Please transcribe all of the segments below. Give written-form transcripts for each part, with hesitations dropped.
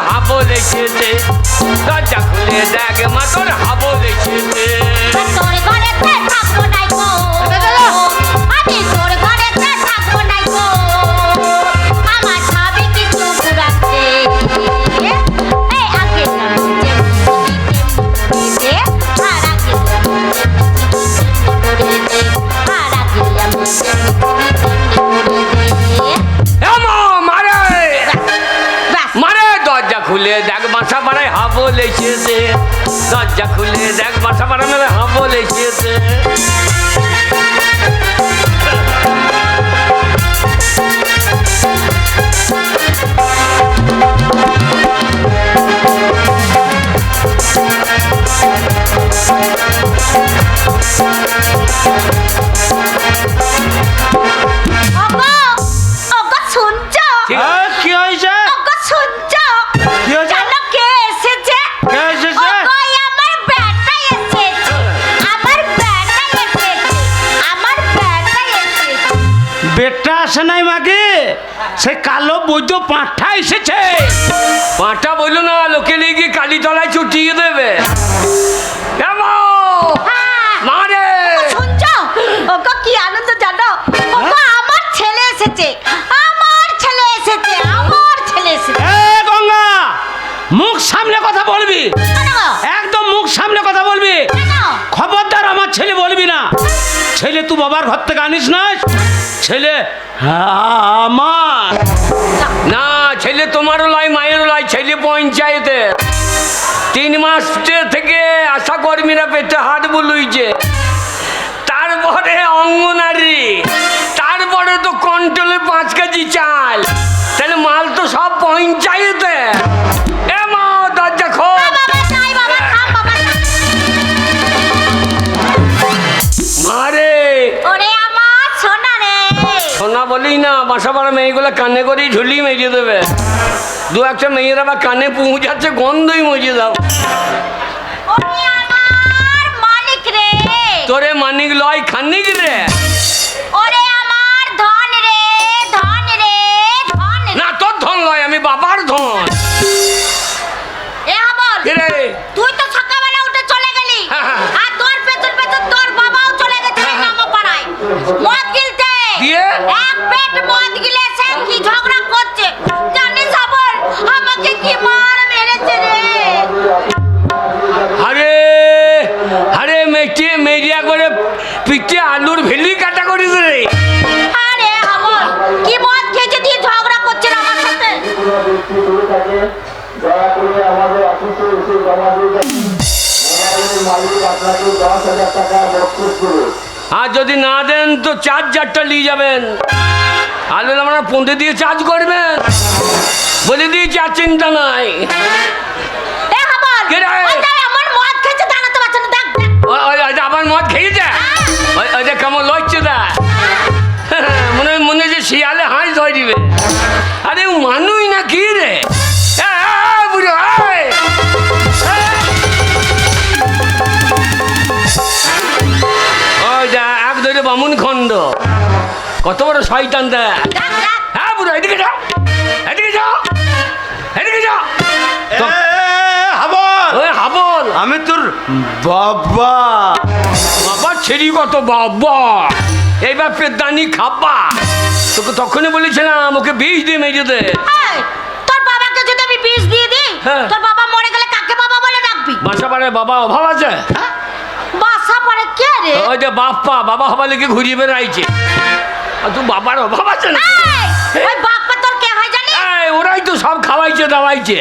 হাবো লেগেছে, দরজা খুলে দেখ মা তোর হাবো লেগেছে। তোর ঘরেতে থাকবো নাই গো, আমি তোর ঘরেতে থাকবো নাই গো, আমার সবই কিছু রাখছে। এই আগে মারে দরজা খুলে দেখ বাসা পাড়ায় হাবো লেগেছে, দরজা খুলে দেখ বাসা পাড়া মেলে হাবো লেগেছে। কি হয়েছে? কি হয়েছে? বেটা আসে নাই মাগে, সে কালো বৈদ্য পাঁঠা এসেছে। পাঁঠা বললো না, লোকে লিখে কালীতলায় ছুটিয়ে দেবে। মারে কি আনন্দ জানো, আমার ছেলে এসেছে, আমার ছেলে এসেছে, আমার ছেলে এসেছে। গঙ্গা, মুখ সামনে কথা বলবি, একদম মুখ সামনে কথা বলবি। খবরদার আমার ছেলে বলবি না। ছেলে তুই বাবার ঘর থেকে আনিস না, ছেলে আমার না, ছেলে তোমারও লাই মায়েরও লাই, ছেলে পঞ্চায়েতে 3 মাস থেকে আশা কর্মীরা পেটে হাত বুলুইছে, তারপরে অঙ্গনারী, তারপরে তো কন্ট্রোলে 5 কেজি চাল, তাহলে মাল তো সব পঞ্চায়েতে। এ মা দরজা খোল। মারে সোনা বলি না, বাসা পাড়া মেয়েগুলো কানে করেই ঝুলি মেজে দেবে। 2-1টা মেয়েরা বা কানে পৌঁছাচ্ছে, গন্ধই মজে দাও। তোরে মানিক লয় খানিক রে, না তোর ধন লয়, আমি বাবার ধন। তুই তো সকালবেলা উঠে চলে গেলি, আর তোর পেছন পেছন তোর বাবাও চলে গেছে নামো পাড়ায় মদ গিলতে। এক পেট মদ গিলেছে, কি ঝগড়া করছে জানিস? আবার আমাকে কি মার মেরেছে রে। আরে আরে মেটে মেরিয়া করে পিঠে আলুর ভেলি কাটা করিস রে। আরে আবার কি মদ খেয়েছে দিয়ে ঝগড়া করছে আমার সাথে। দয়া করে আমাদের অফিসে এসে জমা দিয়ে যান। মালিক আপনাকে 10,000 টাকা বকশিশ দেবে। আর যদি না দেন তো চার্জারটা নিয়ে যাবেন, আলু আমরা 15 দিয়ে চার্জ করবেন, বলে দিয়েছি, আর চিন্তা নাই। আমার মদ খেয়েছে, কেমন লড়ছে দা, মনে হচ্ছে শিয়ালে হাঁস ধরে দিবে। আরে মানুষ না কি রে, বুড়ো এক ধরে বামুন খন্ড, কত বড় শয়তান দেয়। হ্যাঁ বুড়ো, এদিকে যাও, এদিকে যাও, এদিকে যাও। হাবল, আমি তোর বাবা। বাবা ছেড়ি কত বাবা, এইবার পেদানি খাবা। তোকে তখনই বলেছিলাম ওকে বিষ দিয়ে মেরে দে। তোর বাবাকে যদি আমি বিষ দিয়ে দিই, তোর বাবা মরে গেলে কাকে বাবা বলে ডাকবি? বাসা পাড়ায় বাবা অভাব আছে? বাসা পাড়ে কে রে? ওই যে বাপ্পা, বাবা হবা লেগে ঘুরিয়ে বেড়াইছে। আর তুই বাবার অভাব আছে না? ওই বাপ্পা তোর কে হয় জানিস? ওরাই তো সব খাওয়াইছে দাওয়াইছে।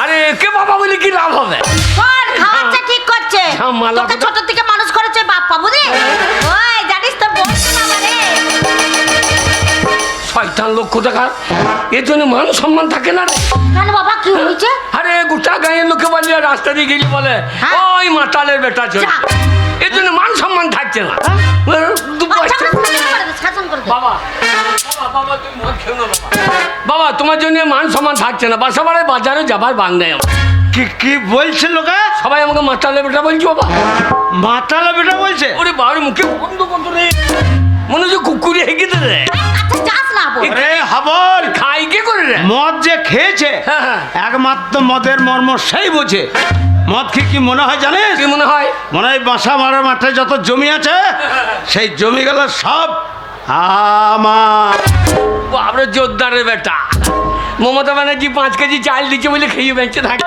আরে কে বাবা বলে কি লাভ হবে? তোর খাওয়াচ্ছে ঠিক করছে, তোকে ছোট থেকে মানুষ করেছে বাপ্পা, বুঝলি? ওই জানিস তো বলছ না মানে শয়তান লক্ষ্য দেখা, এর জন্য মান সম্মান থাকে না রে। কেন বাবা কি হয়েছে? আরে গোটা গাঁয়ের লোকে বলে, রাস্তা দিয়ে গেলি বলে ওই মাতালের বেটা চল, এর জন্য মান সম্মান থাকছে না। বাবা বাবা তুমি মদ খেও না বাবা, বাবা তোমার জন্য মান সম্মান থাকছে না, বাসা বাড়ায় বাজারে যাবার বাং নেই। কি কি বলছে লোকে? সবাই আমাকে মাতালের বেটা বলছি। বাবা মাতালের বেটা বলছে? ওরে বাবার মুখে বন্ধ করতো রে, মনে হচ্ছে কুকুরে হেঁকে দে রে। আচ্ছা যাস না, খাবো। আরে হাবল, খাই কি করে রে? মদ যে খেয়েছে হ্যাঁ। একমাত্র মদের মর্ম সেই বোঝে। মদ খেয়ে কি মনে হয় জানিস? কি মনে হয়? মনে হয় বাসা মারা মাঠে যত জমি আছে সেই জমিগুলো সব আমার। বাবরে জোরদারের বেটা। মমতা ব্যানার্জি 5 কেজি চাল দিচ্ছে বলে খেয়ে বেঁচে থাকে।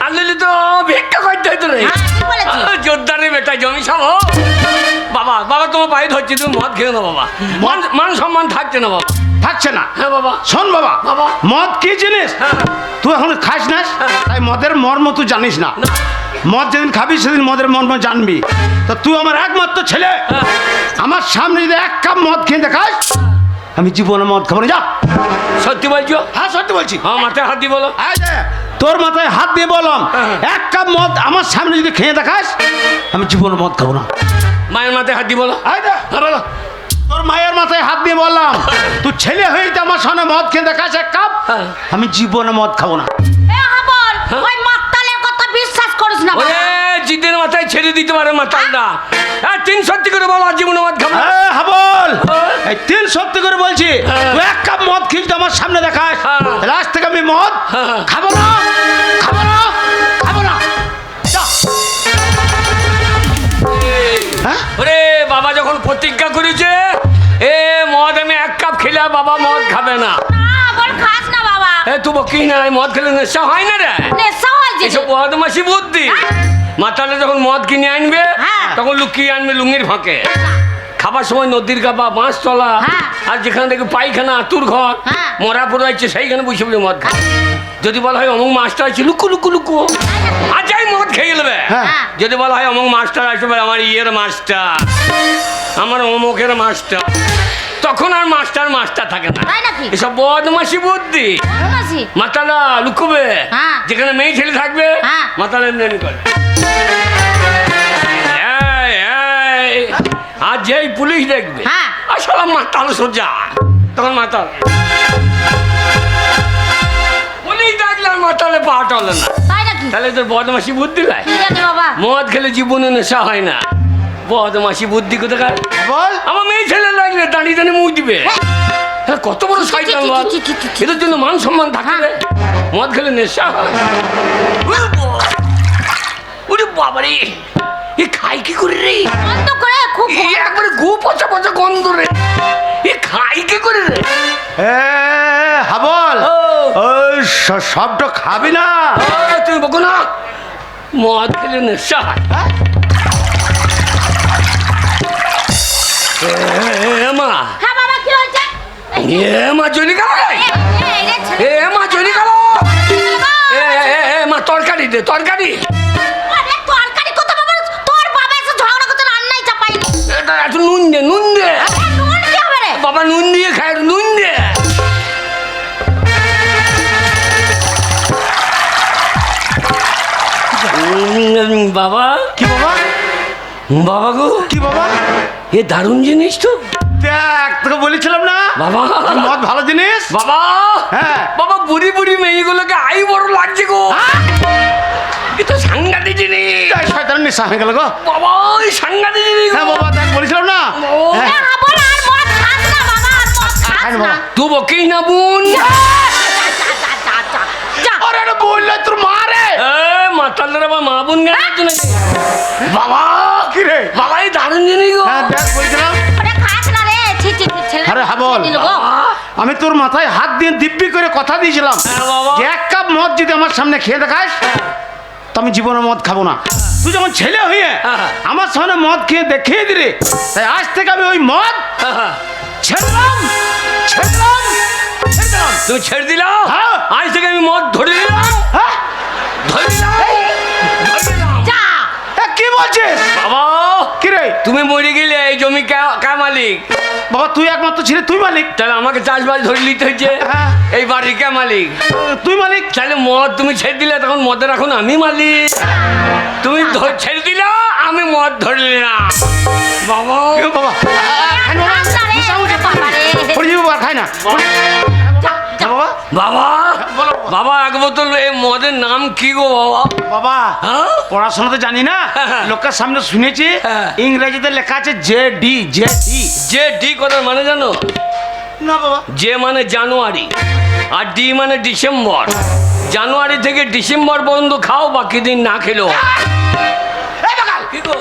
আর নইলে তো ভিক্ষা করতে হতো রে। হ্যাঁ, ঠিক বলেছিস। জোরদারের বেটা, জমি সব হোক। বাবা বাবা তোমার পায়ে ধরছি, তুমি মদ খেয়ে না বাবা। মান সম্মান থাকছে না বাবা। থাকছে না? হ্যাঁ বাবা। শোন বাবা, বাবা। মদ কি জিনিস হ্যাঁ। তুই এখন খাস না, তাই মদের মর্ম তুই জানিস না। মদ যেদিন খাবি সেদিন মদের মর্ম জানবি। তো তুই আমার একমাত্র ছেলে, আমার সামনে যদি এক কাপ মদ খেয়ে দেখাস আমি জীবনে মদ খাবো না। যা। সত্যি বলছো? হ্যাঁ সত্যি বলছি। হ্যাঁ, মাথায় হাত দিয়ে বলো। এই যে, তোর মাথায় হাত দিয়ে বললাম এক কাপ মদ আমার সামনে যদি খেয়ে দেখাস আমি জীবনে মদ খাবো না। মায়ের মাথায় হাত দিয়ে বলো। এই যে, হ্যাঁ বলো। তোর মায়ের মাথায় হাত দিয়ে বললাম তুই ছেলে হয়ে যদি আমার সামনে মদ খেয়ে দেখাস এক কাপ হ্যাঁ। আমি জীবনে মদ খাবো না। এ হাবল, ওই মাতালের কথা বিশ্বাস করিস না ওরে জিদের মাথায় ছেড়ে দিতে পারে মাতালটা। হ্যাঁ, 3 সত্যি করে বলো, আর জীবনে মদ খাবো না। হাবল, হ্যাঁ। এই 3 সত্যি করে বলছি হ্যাঁ। তুই এক কাপ মদ খেয়ে যদি আমার সামনে দেখাস হ্যাঁ। তাহলে আজ থেকে আমি মদ হ্যাঁ। খাবো না, খাবো না, খাবো না। যা। হ্যাঁ? ওরে বাবা যখন প্রতিজ্ঞা করেছে এ মদ আমি 1 কাপ খেলে আর বাবা মদ খাবে না। না হাবল, খাস না বাবা। এ তুই বকি না, মদ খেলে নেশা হয় না রে। নেশা হয় যে। এসব বদমাসি বুদ্ধি। মাতালে যখন মদ কিনে আনবে হ্যাঁ। তখন লুকিয়ে আনবে লুঙ্গির ফাঁকে। খাবার সময় নদীর গাবা, বাঁশ তলা, হ্যাঁ। আর যেখানে দেখি পায়খানা, আতুর ঘর, হ্যাঁ। মরা পড়াইছে সেইখানে বসে বসে মদ খায়। যদি বলা হয় অমুক মাস্টার আছে, লুকু লুকু লুকু আর যাই মদ খেয়ে নেবে। হ্যাঁ। যদি বলা হয় অমুক মাস্টার আসবে, আমার ইয়ের মাস্টার, আমার অমুকের মাস্টার, তখন আর মাস্টার মাস্টার থাকে না। তাই নাকি? এসব বদমাসি বুদ্ধি। বদমাশি। মাতালা লুকুবে, হ্যাঁ। যেখানে মেয়ে ছেলে থাকবে হ্যাঁ। মাতালা লেনদেন করে। এই, এই, আর যেই পুলিশ দেখবে হ্যাঁ। আসলে মাতাল সোজা, তখন মাতাল। পুলিশ দেখলে আর মাতালে পা টলে না। তাই নাকি? তাহলে তোর বদমাসি বুদ্ধি লাই। কি জানি বাবা। মদ খেলে জীবনে নেশা হয় না। বদমাসি বুদ্ধি কোথাকার। বল। আমার মেয়ে ছেলে লাগলে দাঁড়িয়ে দাঁড়িয়ে মুখ দিবে। হ্যাঁ, কত বড় শয়তান বাদ। এদের জন্য মান সম্মান থাকে রে। মদ খেলে নেশা হয়। ওরে বাবারে, এ খাই কি করে রে? বন্ধ করে খুব এ একবারে গু পচা পচা গন্ধ রে। এ খাই কি করে রে? এ হাবল, ও, ওই সবটা খাবি না। ও, তুমি বকো না, মদ খেলে নেশা হয়। এ মা, হ্যাঁ বাবা, কি হয়েছে? এ মা চলে গেল রে। রে ছেলে। এ মা চলে গেল। এ মা তরকারি দে, তরকারি। আরে তরকারি কত বাবা, তোর বাবা এসে ঝগড়া করতে রান্নাই চাপাইনি। এটা একটু নুন দে, নুন দে। নুন কি হবে রে? বাবা নুন দিয়ে খায়, নুন দে। বাবা, কি বাবা? বাবা গো, কি বাবা? এ দারুণ জিনিস তো। দেখ তোকে বলেছিলাম না বাবা, মদ ভালো জিনিস। বাবা, হ্যাঁ। বাবা বুড়ি বুড়ি মেয়েগুলোকে আই বড় লাগছে গো। এ তো সাংঘাতিক জিনিস। এই শয়তানের নেশা হয়ে গেল গো। বাবা ওই সাংঘাতিক জিনিস গো। হ্যাঁ বাবা, দেখ বলেছিলাম না। ও, হ্যাঁ। এ হাবল, আর মদ খাস না বাবা, আর মদ খাস খাই না না। বাবা। তুই বকিস না বোন। যা, যা। আরে এটা বললে তোর মা রে। মাতালরা বা মা বোন গেছে নাকি? বাবা কি রে? বাবা এই দারুণ জিনিস গো। হ্যাঁ দেখ বলেছিলাম। ওরে খাস না রে, ছি ছি ছি, ছেলে। আরে হাবল, দিল গো। আমি তোর মাথায় হাত দিয়ে দিব্যি করে কথা দিয়েছিলাম হ্যাঁ বাবা। যে এক কাপ মদ যদি আমার সামনে খেয়ে দেখাস তো আমি জীবনে মদ খাবো না। তুই যখন ছেলে হয়ে হ্যাঁ। আমার সামনে মদ খেয়ে দেখিয়ে দিলে, তাই আজ থেকে আমি ওই মদ ছেড়লাম, ছেড়লাম, ছেড়ে দিলাম। তুমি ছেড়ে দিলাম। হ্যাঁ। আজ থেকে আমি মদ ধরে দিলাম, হ্যাঁ? ধরে দিলাম, ধরে দিলাম। যা। এ, কি বলছিস? বাবা কি রে? তুমি মরে গেলে এই জমি কা মালিক? বাবা তুই একমাত্র ছেলে, তুই মালিক। তাহলে আমাকে চাষবাস ধরে নিতে হচ্ছে। হ্যাঁ। এই বাড়ির কে মালিক? তুই মালিক। তাহলে মদ তুমি ছেড়ে দিলে তখন মদের এখন আমি মালিক। তুমি ছেড়ে দিলা, আমি মদ ধরে নিলাম। বাবা এ, বাবা খাই না বাবা। খাস না রে, নেশা হচ্ছে। বাবা রে। পড়ে যাবি বাবা, খাই না। যা, যা। বাবা, বাবা বলো। বাবা এক বোতল এই মদের নাম কি গো বাবা? বাবা হ্যাঁ? পড়াশোনা তো জানি না, লোকের সামনে শুনেছি হ্যাঁ। ইংরেজিতে লেখা আছে JD, JD। যে ডি কথার মানে জানো? না বাবা। যে মানে জানুয়ারি আর ডি মানে ডিসেম্বর। জানুয়ারি থেকে ডিসেম্বর পর্যন্ত খাও, বাকি দিন না খেলেও হয়। এই বাগাল। কি গো?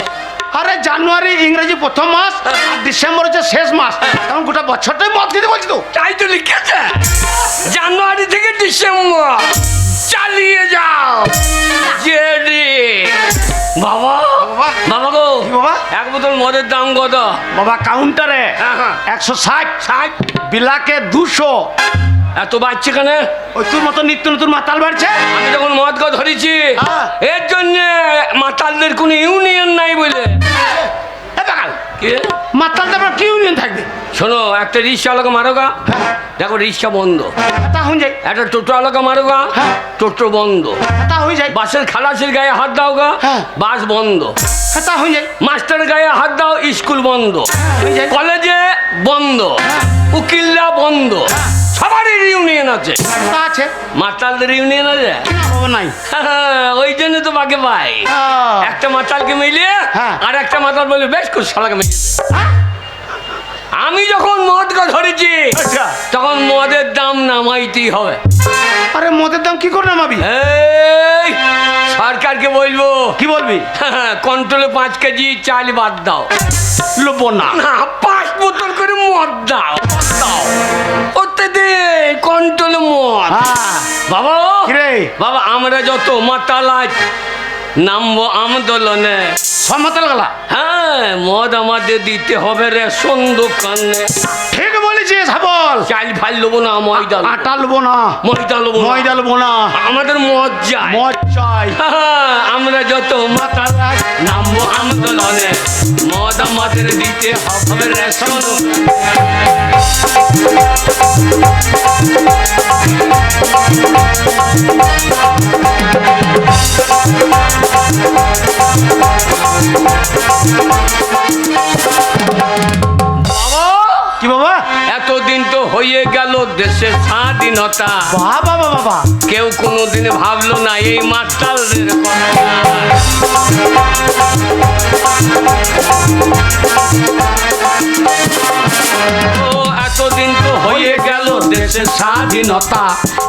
আরে জানুয়ারি ইংরেজি প্রথম মাস, আর ডিসেম্বর হচ্ছে শেষ মাস। এখন গোটা বছরটাই মদ খেতে বলছি তো। তাই তো লিখেছে, জানুয়ারি থেকে ডিসেম্বর চালিয়ে যাও। জেডি বাবা, বাবা। বাবা গো, কি বাবা? এক বোতল মদের দাম কত? বাবা কাউন্টারে হ্যাঁ, হ্যাঁ। 160, 60। বিলাকে 200। এত বাড়ছে কেন? ওই তোর মতো নিত্য নতুন মাতাল বাড়ছে। আমি যখন মদ গা ধরেছি হ্যাঁ। এর জন্য মাতালদের কোনো ইউনিয়ন নাই বলে। এই বাগাল, কি? মাতালদের আবার কি ইউনিয়ন থাকবে? শোনো, একটা রিক্সা চালক মারোগা, দেখো রিক্সা বন্ধ। তা হয়ে যায়, একটা টোটো চালক মারোগা, হ্যাঁ। টোটো বন্ধ। তা হয়ে যায়, বাসের খালাসির গায়ে হাত দাওগা, হ্যাঁ। বাস বন্ধ। তা হয়ে যায়, মাস্টার গায়ে হাত দাও, স্কুল বন্ধ। হয়ে যায়। কলেজে বন্ধ, উকিলরা বন্ধ। সবারই ইউনিয়ন আছে। তা আছে। মাতালদের ইউনিয়ন আছে? না বাবা নাই। ওই জন্য তো বাকে পাই। একটা মাতালকে মিলিয়ে হ্যাঁ। আর একটা মাতাল বলে বেশ খুব শালাকে মিলিয়ে। হ্যাঁ? আমি যখন মদ ধরেছি আচ্ছা। তখন মদের দাম নামাইতেই হবে। আরে মদের দাম কি করে নামাবি? এই সরকারকে বলবো, কি বলবি? কন্ট্রোলে 5 কেজি চাল বাদ দাও। লোবো না। না, 5 বোতল করে মদ দাও। ওতে দে কন্ট্রোলে মদ। হ্যাঁ। বাবা, কিরে? বাবা আমরা যত মাতাল আজ নামবো আন্দোলনে। সব মাতাল গলা। হ্যাঁ, মদ আমাদের দিতে হবে রেশন দোকানে। ঠিক বলেছিস হাবল। চাল ফাল লোবো না, ময়দা লোবো। আটা লবো না, ময়দা লোবো না। ময়দা লবো না, আমাদের মদ যায়। মদ চাই। আমরা যত মাতাল আজ নামবো আন্দোলনে, মদ আমাদের দিতে হবে রেশন। বাবা, কি বাবা? এতদিন তো হয়ে গেল দেশের স্বাধীনতা, বাবা বাবা বাবা। কেউ কোনোদিন ভাবলো না এই মাতালদের কথা। ও এতদিন তো হয়ে গেল দেশের স্বাধীনতা,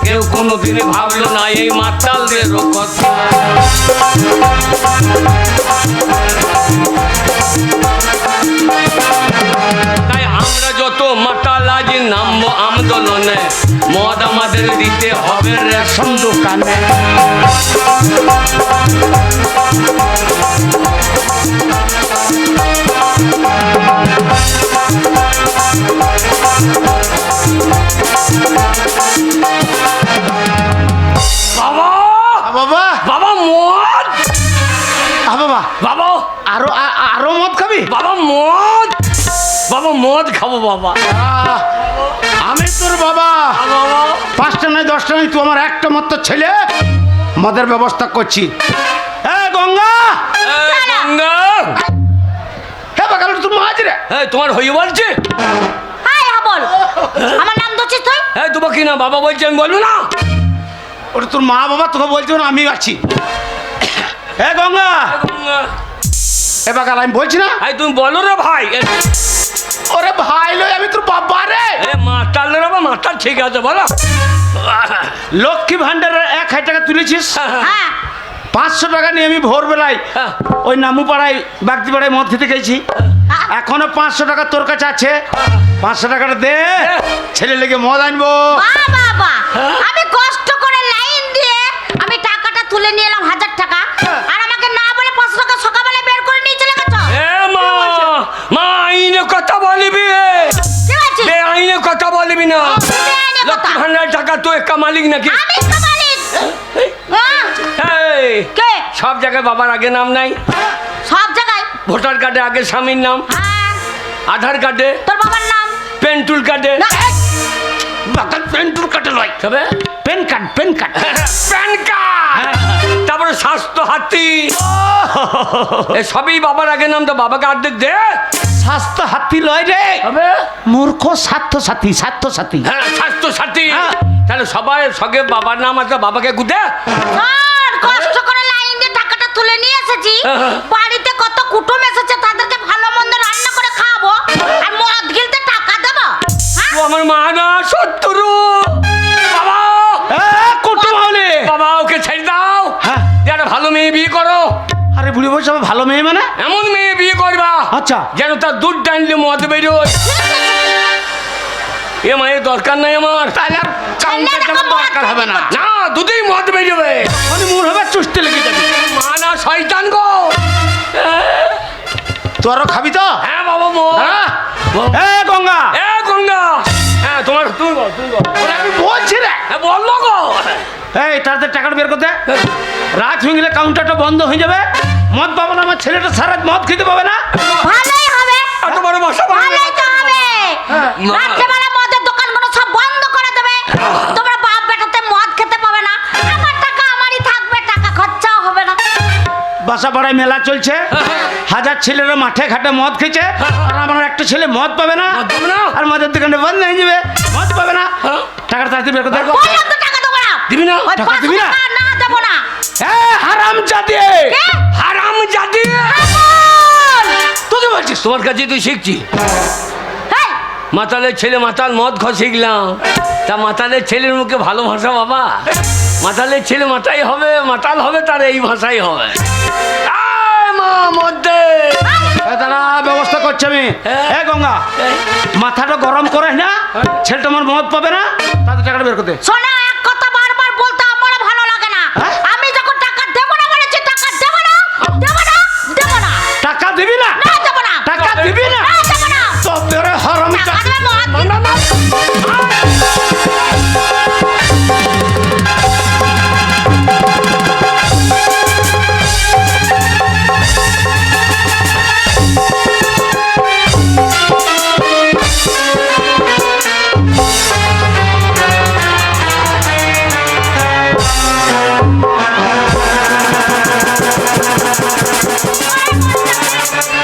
কেউ কোনোদিন ভাবলো না এই মাতালদের কথা। তাই আমরা যত মাতাল আজ নামবো আন্দোলনে, মদ আমাদের দিতে হবে রেশন দোকানে। বাবা, বাবা বাবা মদ, বাবা বাবা আরো আরো মদ খাবি? বাবা মদ, বাবা মদ খাবো বাবা। আহ, আমি তোর বাবা। বাবা 5টা নয় 10টা নয়, তুই আমার একটা মাত্র ছেলে, মদের ব্যবস্থা করছি। হ্যাঁ গঙ্গা, গঙ্গা, হ্যাঁ বাগাল তোর মাঝ রে। তোমার হয়ে বলছে? হাই হাবল, আমার নাম ধরছিস তুই? হ্যাঁ তোমার কি না বাবা বলছে, আমি বলবো না? ওটা তোর মা বাবা তোকে বলছো না, আমি আছি। হ্যাঁ গঙ্গা, গঙ্গা, এ বাগাল আমি বলছি না। তুমি বলো রে ভাই। ওরে ভাই লই, আমি তোর বাবা রে। মাতাল রে বাবা, মাতাল ঠিক আছে বলো। লক্ষ্মী ভান্ডারের 1000 টাকা তুলেছিস, হ্যাঁ। 500 টাকা নিয়ে আমি ভোরবেলায় ওই নামুপাড়ায় বাগদিপাড়ায় মদ খেতে গেছি। এখনো 500 টাকা তোর কাছে আছে, 500 টাকাটা দে, ছেলে লেগে মদ আনবো। বাহ বাবা, আমি কষ্ট করে লাইন দিয়ে আমি টাকাটা তুলে নিয়ে এলাম 1000 টাকা, আর আমাকে না বলে 500 টাকা সকালবেলা বের করে নিয়ে চলে গেছো। মা, মা আইনে কথা বলবি, ঠিক আছে, আইনে কথা বলবি না। বেআইনি কথা। লক্ষ্মী ভান্ডার টাকা তো একটা মালিক নাকি? আমি তো মালিক। এই, কে? সব জায়গায় বাবার আগে নাম নাই? সব জায়গায়। ভোটার কার্ডে আগে স্বামীর নাম, হ্যাঁ, আধার কার্ডে, তোর বাবার নাম। পেন্টুল কার্ডে। না, বাগাল পেন্টুর কাটে লয়, তবে PAN card, PAN card. PAN card, তারপরে স্বাস্থ্য হাতি, সবই বাবার আগে নাম। তো বাবাকে অর্ধেক দে। স্বাস্থ্য হাতি লয় রে, তবে মূর্খ স্বাস্থ্য সাথী, স্বাস্থ্য সাথী। হ্যাঁ, স্বাস্থ্য সাথী। হ্যাঁ। তাহলে সবাই সঙ্গে বাবার নাম আছে, বাবাকে গুদে। স্যার, কষ্ট করে লাইন দিয়ে টাকাটা তুলে নিয়ে এসেছি। বাড়িতে কত কুটুম এসেছে, তাদেরকে ভালো মন্দ রান্না করে খাওয়াবো, আর মদ গিলতে টাকা দেবো? হ্যাঁ? আমার মার মেয়ে বিয়ে করো। আরে বুড়ি বয়স আমার ভালো মেয়ে মানে? এমন মেয়ে বিয়ে করবা আচ্ছা। যেন তার দুধ টানলে মদ বেরোয়। এ মায়ের দরকার নাই আমার। তাহলে আর কাউন্টার যাওয়ার দরকার হবে না। না, দুধেই মদ বেরোবে। মানে মোর হবে চুষতে লেগে যাবে। মা না শয়তান গো। তোরও খাবি তো? হ্যাঁ বাবা মদ। হ্যাঁ? এ গঙ্গা, এ গঙ্গা। হ্যাঁ তোমার তুমি বল, তুমি বল। ওরে আমি বলছি রে। হ্যাঁ বললো গো। এই তাড়াতাড়ি টাকাটা বের করতে। রাত হয়ে গেলে কাউন্টারটা বন্ধ হয়ে যাবে। মদ পাবো না, আমার ছেলেটা সারা মদ খেতে পাবে না। ভালোই হবে। এত বড় বাসা ভালোই তো হবে। রাত্রেবেলা মদের দোকানগুলো সব বন্ধ করে দেবে। তোমরা বাপ বেটাতে মদ খেতে পাবে না। আমার টাকা আমারই থাকবে, টাকা খরচাও হবে না। বাসা পাড়ায় মেলা চলছে, হাজার ছেলেরা মাঠে ঘাটে মদ খেয়েছে, আর আমার একটা ছেলে মদ পাবে না। মদ পাবে না? আর মদের দোকানটা বন্ধ হয়ে যাবে, মদ পাবে না। টাকাটা তাড়াতাড়ি বের করতে। বললাম তো টাকা দেবো না। দিবি না? ওই টাকা 500 দিবি না? টাকা না দেবো না। এ হারামজাদি, কে? হারাম জাতি। বল। তোকে বলছিস? তোমার কাছে তুই শিখছি। হেই, মাতালের ছেলে মাতাল মদ খাওয়া শিখলাম। তা মাতালের ছেলের মুখে ভালো ভাষা বাবা। মাতালের ছেলে মাতাই হবে, মাতাল হবে, তার এই ভাষাই হবে। আয় মা মধ্যে। দাঁড়া, ব্যবস্থা করছি আমি। এ গঙ্গা, মাথাটা গরম করে না, ছেলেটা আমার মদ পাবে না। তাদের টাকাটা বের করতে। শোনো, এক কথা বারবার বলতে আমার ভালো লাগে না। হ্যাঁ? আমি যখন টাকা দেবো না বলেছি, টাকা দেবো না, দেবো না, দেবো না। টাকা দিবি না? না দেবো না। টাকা দিবি না? না দেবো না। তোদের টাকা হারামজাদি। দেবে মদ।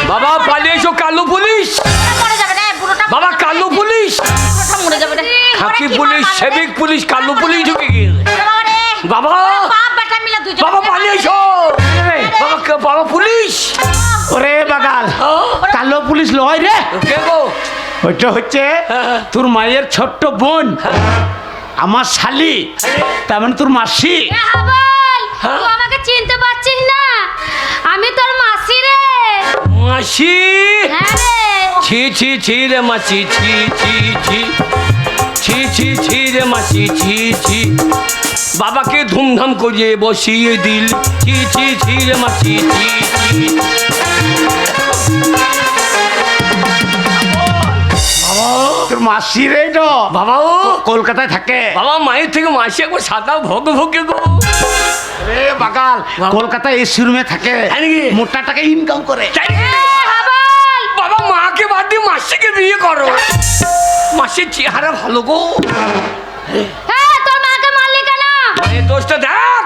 বাবা পালিয়ে এসো, কালো পুলিশ। মরে যাবে রে, বুড়োটা বাবা কালো পুলিশ। বুড়োটা মরে যাবে রে। খাকি ওরে কি পুলিশ, বাবা রে? সেবিক পুলিশ, কালো পুলিশ ঢুকে গিয়েছে। ওরে বাবা রে। বাবা বাপ বেটা মিলে দুজন। বাবা পালিয়ে এসো। বাবা বাবা পুলিশ। ওরে বাগাল, কালো পুলিশ লয় রে। কে গো? ওইটা হচ্ছে তোর মায়ের ছোট্ট বোন, আমার শালি, তার মানে তোর মাসি। এ হাবল, তুই আমাকে চিনতে পারছিস না? আমি তোর মাসি রে। মাসি। হ্যাঁ রে। ছি ছি ছি রে মাসি, ছি ছি ছি ছি ছি ছি রে মাসি, ছি ছি। বাবাকে ধুমধাম করিয়ে বসিয়ে দিল, ছি ছি ছি রে মাসি, ছি ছি। তোর মাসি রে তো বাবা ও কলকাতায় থাকে। বাবা মায়ের থেকে মাসি একবার সাদা ভোগ ভোগে গো। রে বাগাল, কলকাতায় এসি রুমে থাকে, তাই নাকি? মোটা টাকা ইনকাম করে। তাই? এ হাবল, বাবা মাকে বাদ দিয়ে মাসিকে বিয়ে করো। মাসির চেহারা ভালো গো। হ্যাঁ তোর মাকে মারলি কেন? মায়ের দোষটা দেখ।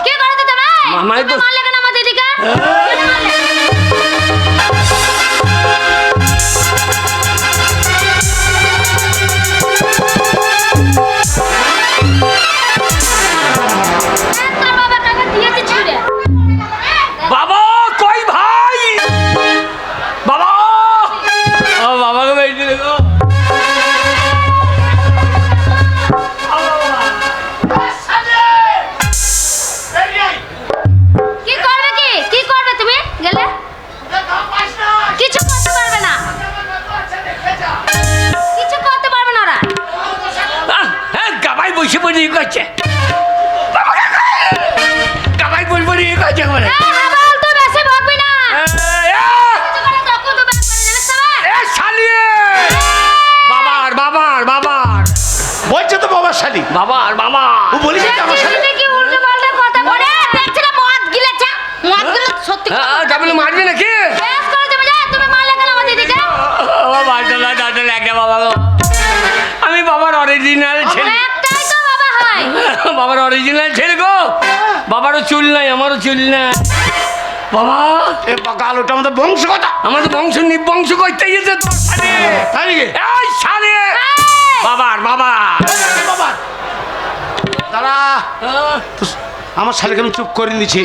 কি করে দিতে ভাই? মামাই তো- মারলে কেন আমার দিদিকে? কেন মারলে? তোর বাবা টাকা দিয়েছে ছুঁড়ে। বাবা কই ভাই? বাবা ও বাবাকে বেরিয়ে দিলে গো। কি করবে কি? কি করবে তুমি? গেলে? কিছু করতে পারবে না। কিছু করতে পারবে না ওরা। হ্যাঁ গাবাই বসে পড়ে ইয়ে করছে। গাবাই বসে পড়ে ইয়ে করছে বলে। এ হাবল, তুই বেশি বকবি না। কিছু করে তখন তো বের করে জানিস তো ভাই? এ শালিয়ে বাবার বাবার বাবার বলছে তো বাবার শালি। বাবার বাবার ও বলিস তো আমার শালি। দেখছিস কি উল্টো পাল্টা কথা বলে? ওরে দেখছি না মদ গিলেছে। মদ গিলে সত্যি যাবলে মারবি নাকি? বেশ করে তুমি যা, তুমি মারলে কেন আমার দিদিকে? বাবা দাদা দাদা লাগে বাবা গো। আমি বাবার অরিজিনাল ছেলে। একটাই তো বাবা হয়। বাবার অরিজিনাল ছেলে গো। বাবারও চুল নাই, আমারও চুল নাই। বাবা এ বাগাল, ওটা আমাদের বংশগত। আমাদের বংশ নিবংশ করতে গেছে তোর শালি। তাই নাকি? এই শালি বাবার বাবা। বাবা দাঁড়া, আমার শালিকে আমি চুপ করে দিচ্ছি।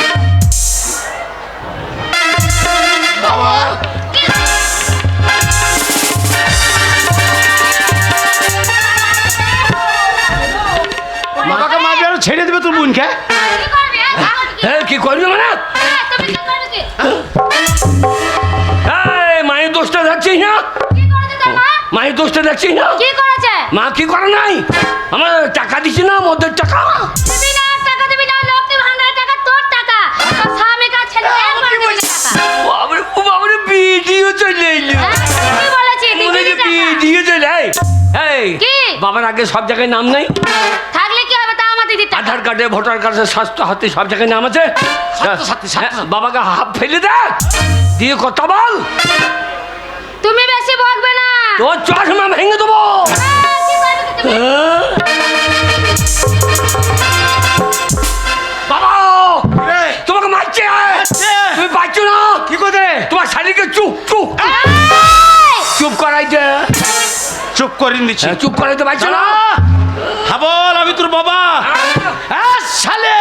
বাবাকে মারবে আর ছেড়ে দেবে তোর বোনকে? কি করবি? হ্যাঁ কি করবি মানে? দোষটা দেখছিস না? কি করেছে? মা কি করে নাই? আমার টাকা দিছি না, মদের টাকা। দিবি না, টাকা দিবি না, লক্ষ্মী ভান্ডারের টাকা তোর টাকা। তোর স্বামীর কাছে ছেলে একবার দিবি না টাকা। বাবারে, ও বাবারে, ভিডিও চলে এলো। হ্যাঁ, কি বলেছি? মনে দিবি হচ্ছে টাকা। ভিডিও চলে এই, এই, কি? বাবার আগে সব জায়গায় নাম নাই? থাকলে কি হবে, তা আমার দিদির টাকা। আধার কার্ডে, ভোটার কার্ডে, স্বাস্থ্য হাতে সব জায়গায় নাম আছে। হ্যাঁ, বাবাকে হাফ ফেলে দে, দিয়ে কথা বল। তুমি বেশি বকবে না। তোর চশমা ভেঙে দেবো। হ্যাঁ, কি করবে কি তুমি? হ্যাঁ? বাবা, তোমাকে মারছে। তুমি পাচ্ছো না? কি করে? তোমার শাড়িকে চুপ চুপ চুপ করাইছে। চুপ করিয়ে দিচ্ছি। চুপ করাইতে পারছো না? হাবল, আমি তোর বাবা। হ্যাঁ, শালে।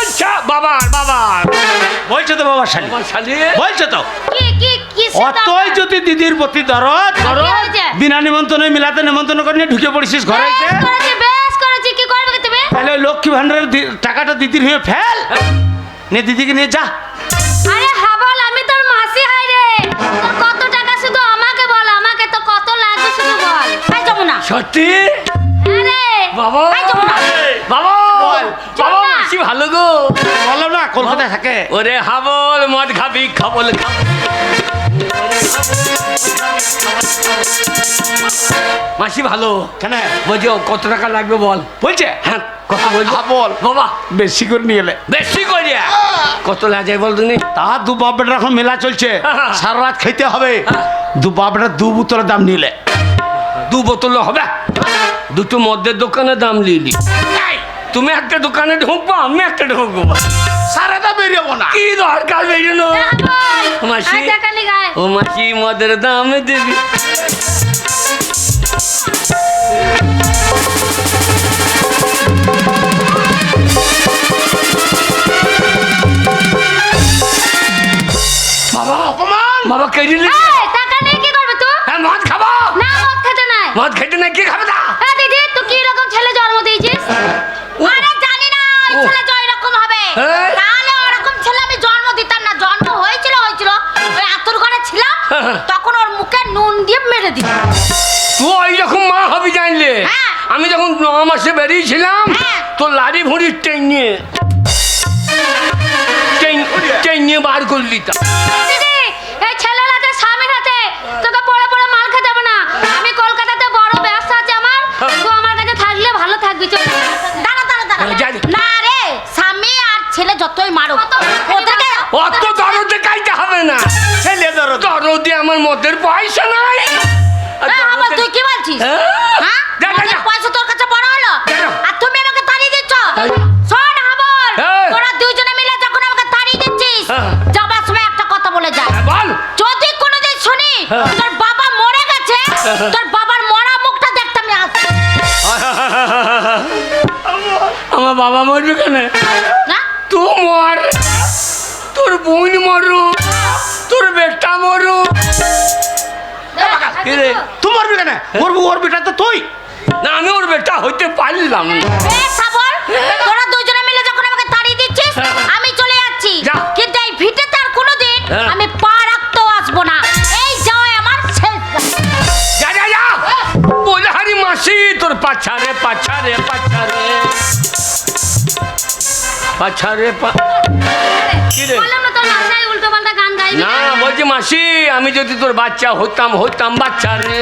আচ্ছা, বাবার বাবার বলছে তো বাবা শালি, আমার শালি। বলছে তো। কি অতই যদি দিদির প্রতি দরদ, কি হয়েছে? বিনা নিমন্ত্রণে মিলাতে নিমন্ত্রণ করে নিয়ে ঢুকে পড়েছিস ঘরে এসে। বেশ করেছি, কি করবে কি তুমি? তাহলে ওই লক্ষ্মী ভান্ডারের টাকাটা দিদির হয়ে ফেল, নিয়ে দিদিকে নিয়ে যা। আরে হাবল, আমি তোর মাসি হাই রে। তোর কত টাকা শুধু আমাকে বল, আমাকে তো কত লাগবে শুধু বল। এই যমুনা, সত্যি? আরে বাবা, এই যমুনা, বাবা, বাবা, যমুনা। মাসি ভালো গো। বললাম না কলকাতায় থাকে। ওরে হাবল, মদ খাবি, খাবল খাব। মাসি ভালো। কেন বলছি কত টাকা লাগবে বল। বলছে? হ্যাঁ, কত বলছি? হাবল, বাবা, বেশি করে নিয়ে এলে। বেশি করিয়া কত লাগে বল তুমি? তা দু বাপের এখন মেলা চলছে, সারা রাত খেতে হবে। দু বাপের 2 বোতলের দাম নিলে। 2 বোতল হবে? দুটো মদের দোকানে দাম লিলি। তুমি একটা দোকানে ঢুকবো, আমি একটা ঢুকবো। সারাটা বেরিয়েবো না। কি দরকার বেরোনো? হাবল, মাসি। আয় টাকা নি গায়। ও মাসি, মদের দাম দিবি। বাবা, অপমান। বাবা কে দিলি? এই, টাকা নিয়ে কি করবে তুই? হ্যাঁ, মদ খাবো। না, মদ খেতে নাই। মদ খেতে না, কি খাবে না? এ দিদি, তুই কি রকম ছেলে জন্ম দিয়েছিস? আরে জানি না ওই ও। ছেলে যে এরকম হবে। হ্যাঁ। তাহলে ওরকম ছেলে আমি জন্ম দিতাম না। জন্ম হয়েছিল ওই আতুর ঘরে ছিলাম, হ্যাঁ। তখন ওর মুখে নুন দিয়ে মেরে দিতাম। তুই ওইরকম মা হবি জানলে। হ্যাঁ। আমি যখন 9 মাসে বেরিয়েছিলাম, হ্যাঁ। তোর লাড়ি ভুঁড়ির ট্রেন নিয়ে বার করলি তা। দিদি, এই ছেলের হাতে, স্বামীর হাতে তোকে পড়ে পড়ে মাল খেতে হবে না। আমি কলকাতাতে বড় ব্যবসা আছে আমার, তুই আমার কাছে থাকলে ভালো থাকবি। চল। দাঁড়া দাঁড়া দাঁড়া। হ্যাঁ, যাই। না রে, স্বামী আর ছেলে যতই মারো ওদেরকে অত দরদে কাইতে হবে না। ছেলে দরদ। দরদে আমার মদের পয়সা নাই। আর আবার দরদে- তুই কি বলছিস? হ্যাঁ? হ্যাঁ? যা, যা, যা। মদের পয়সা তোর কাছে বড় হলো? যা। আর তুমি আমাকে তাড়িয়ে দিচ্ছ? হ্যাঁ। শোন হাবল, হ্যাঁ। তোরা দুইজনে মিলে যখন আমাকে তাড়িয়ে দিচ্ছিস, হ্যাঁ। যাবার সময় একটা কথা বলে যায়। হ্যাঁ, বল। যদি কোনোদিন শুনি হ্যাঁ। তোর বাবা মরে গেছে, তোর বাবার মরা মুখটা দেখতে আমি আসবো আমার বাবা মরবে কেন? না। তুই মর, তোর বোন মরু, তোর বেটা মরু। কি রে? তুই মরবি কেন? মরবো, ওর বেটা তো তুই। না, আমি ওর বেটা হইতে পারলাম না। বেশ হাবল, তোরা দুইজনে মিলে যখন আমাকে তাড়িয়ে দিচ্ছিস, আমি চলে যাচ্ছি। যা। কিন্তু এই ভিটেতে আর কোনোদিন হ্যাঁ। আমি পা রাখতেও আসবো না। এই যাওয়াই আমার শেষ। যা যা যা, বলে হারি মাসি, তোর পাছারে পাছারে পাছারে পাছারে কি রে? বললাম না তোর মাথায় উল্টো পাল্টা গান গাইবি না, বলছি মাসি, আমি যদি তোর বাচ্চা হইতাম বাচ্চা রে।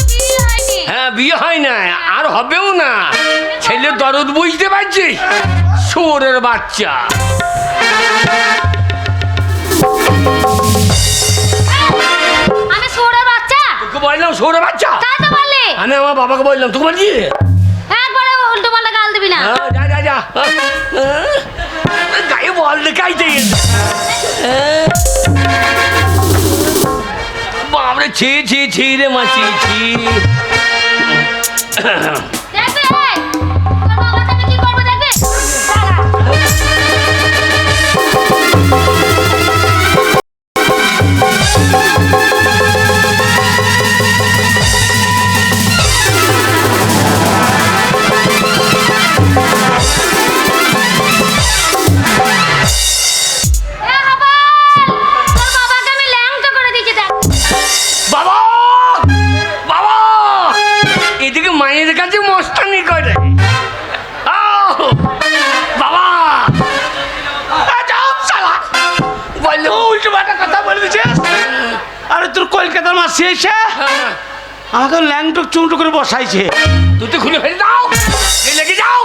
বিয়ে হয়নি। হ্যাঁ, বিয়ে হয় না, আর হবেও না। ছেলে দরদ বুঝতে পারছিস? শুয়োরের বাচ্চা। আমি শুয়োরের বাচ্চা? তোকে বললাম শুয়োরের বাচ্চা। তাই তো বললি। আমি আমার বাবাকে বললাম, তোকে বলছি? একবারে উল্টো পাল্টা গাল দিবি না। হ্যাঁ, যা যা যা। গায়ে বল দেখাইতে বাবরে, ছি ছি ছি রে মাসি, ছি। দেখবি এই, তোর বাবার সাথে কি করবো দেখবি? এ হাবল, তোর বাবাকে আমি ল্যাংটা করে দিয়েছি দেখ। বাবা, মাসি এসে হ্যাঁ, আমাকে ল্যাংটুক চুমটু করে বসাইছে। তুই তো খুলে ফেলে দাও, এই লেগে যাও।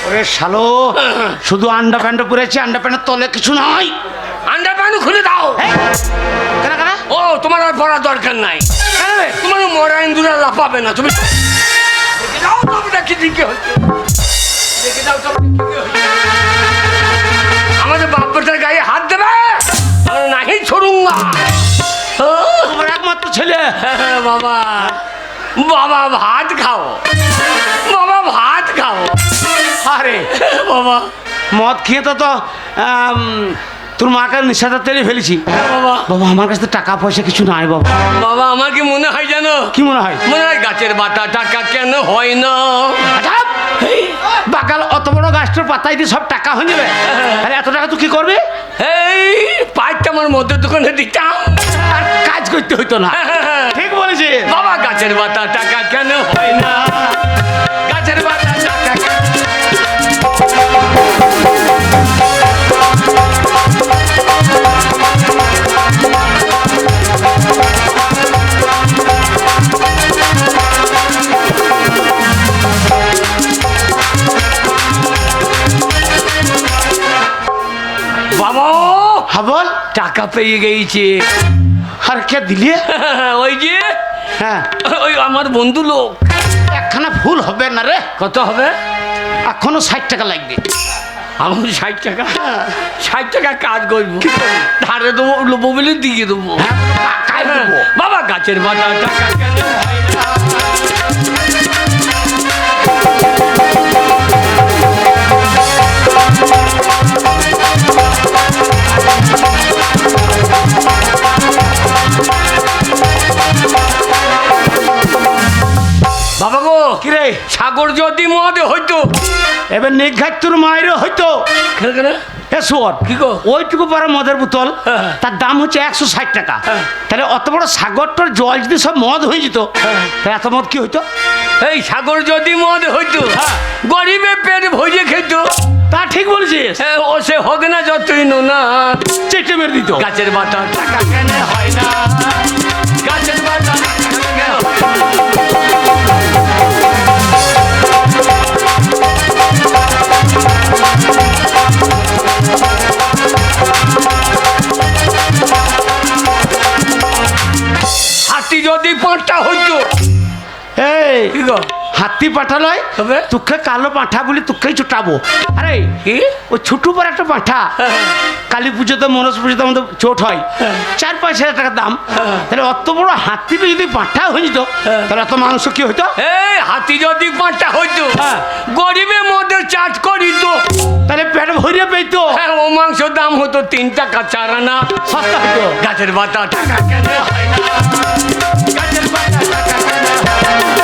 ওরে শালো, শুধু আন্ডা প্যান্ট পরেছি, আন্ডা প্যান্টের তলে কিছু নাই। আন্ডার প্যান্ট খুলে দাও। এই, কেন কেন? ও তোমার আর পড়ার দরকার নাই, কেন রে? তোমার মরা ইন্দুরা লাফাবে না। তুমি দেখে দাও তবে দেখি দিকে হচ্ছে, দেখে দাও তবে দিকে হচ্ছে। আমাদের বাপ্পাটার গায়ে হাত দেবে, আমরা নাহি ছড়ুঙ্গা। তোমার একমাত্র ছেলে। বাবা, বাবা ভাত খাও, বাবা ভাত খাও। আরে বাবা, মদ খেয়ে তো তোর মাকে নিঃশ্বাসের তেলে ফেলেছি। বাবা, বাবা আমার কাছে তো টাকা পয়সা কিছু নাই বাবা। বাবা আমার কি মনে হয় জানো? কি মনে হয়? মনে হয় গাছের পাতা টাকা কেন হয় না। আজাব! বাগাল অত বড় গাছটার পাতায় দিয়ে সব টাকা হয়ে যাবে। আরে এত টাকা তুই কি করবি? এই পাইপটা আমার মধ্যে দোকানে দিতাম, আর কাজ করতে হইতো না। ঠিক বলেছি বাবা। গাছের পাতা টাকা কেন হয় না, গাছের পাতা টাকা কেন? বাবা, হ্যাঁ বল। টাকা পেয়ে গেছে। আর কে দিলি? ওই যে হ্যাঁ, ওই আমার বন্ধু লোক। একখানা ভুল হবে না রে। কত হবে? এখনো 60 টাকা লাগবে। আমার 60 টাকা, 60 টাকা কাজ করবো, ধারে দেবো, লোবো বলে দিয়ে দেবো। কাজ করবো। বাবা গাছের পাতা টাকা কেন হয় না? বাবা গো, কি রে? সাগর যদি মদে হইতো, এবার নিঘাত তোর মায়েরও হয়তো। কেন কেন? এ শোন, কি গো? ওইটুকু বড় মদের বোতল, হ্যাঁ। তার দাম হচ্ছে 160 টাকা। হ্যাঁ। তাহলে অত বড় সাগরটার জল যদি সব মদ হয়ে যেত, তাহলে এত মদ কি হইতো? এই সাগর যদি মদ হইতো, হ্যাঁ। গরিবে পেট ভরিয়ে খেত। তা ঠিক বলেছিস। ও সে হোক না যতই না, চেটে মেরে দিত। গাছের পাতা টাকা কেন হয় না, গাছের পাতা টাকা কেন হয় না? হাতি যদি 5টা হইতো। এই কি গো? হাতি পাঠা লয়, তবে? তোকে কালো পাঠা বলি তোকেই চুটাবো। আরে কি? ওই ছোটু পর একটা পাঠা, কালী পুজোতে মনস পুজোতে আমাদের চোট হয়, 4-5 হাজার টাকা দাম। তাহলে অত বড় হাতিটা যদি পাঠা হয়ে যেত, তাহলে এত মাংস কি হইতো? এই হাতি যদি 5টা হইতো, হ্যাঁ। গরিবে মদের চাট করিত। তাহলে পেট ভরিয়ে পেতো, হ্যাঁ, ও মাংস দাম হতো 3 টাকা 4 আনা। সস্তা হইতো। গাছের পাতা টাকা কেন হয় না, গাছের পাতা টাকা কেন হয় না?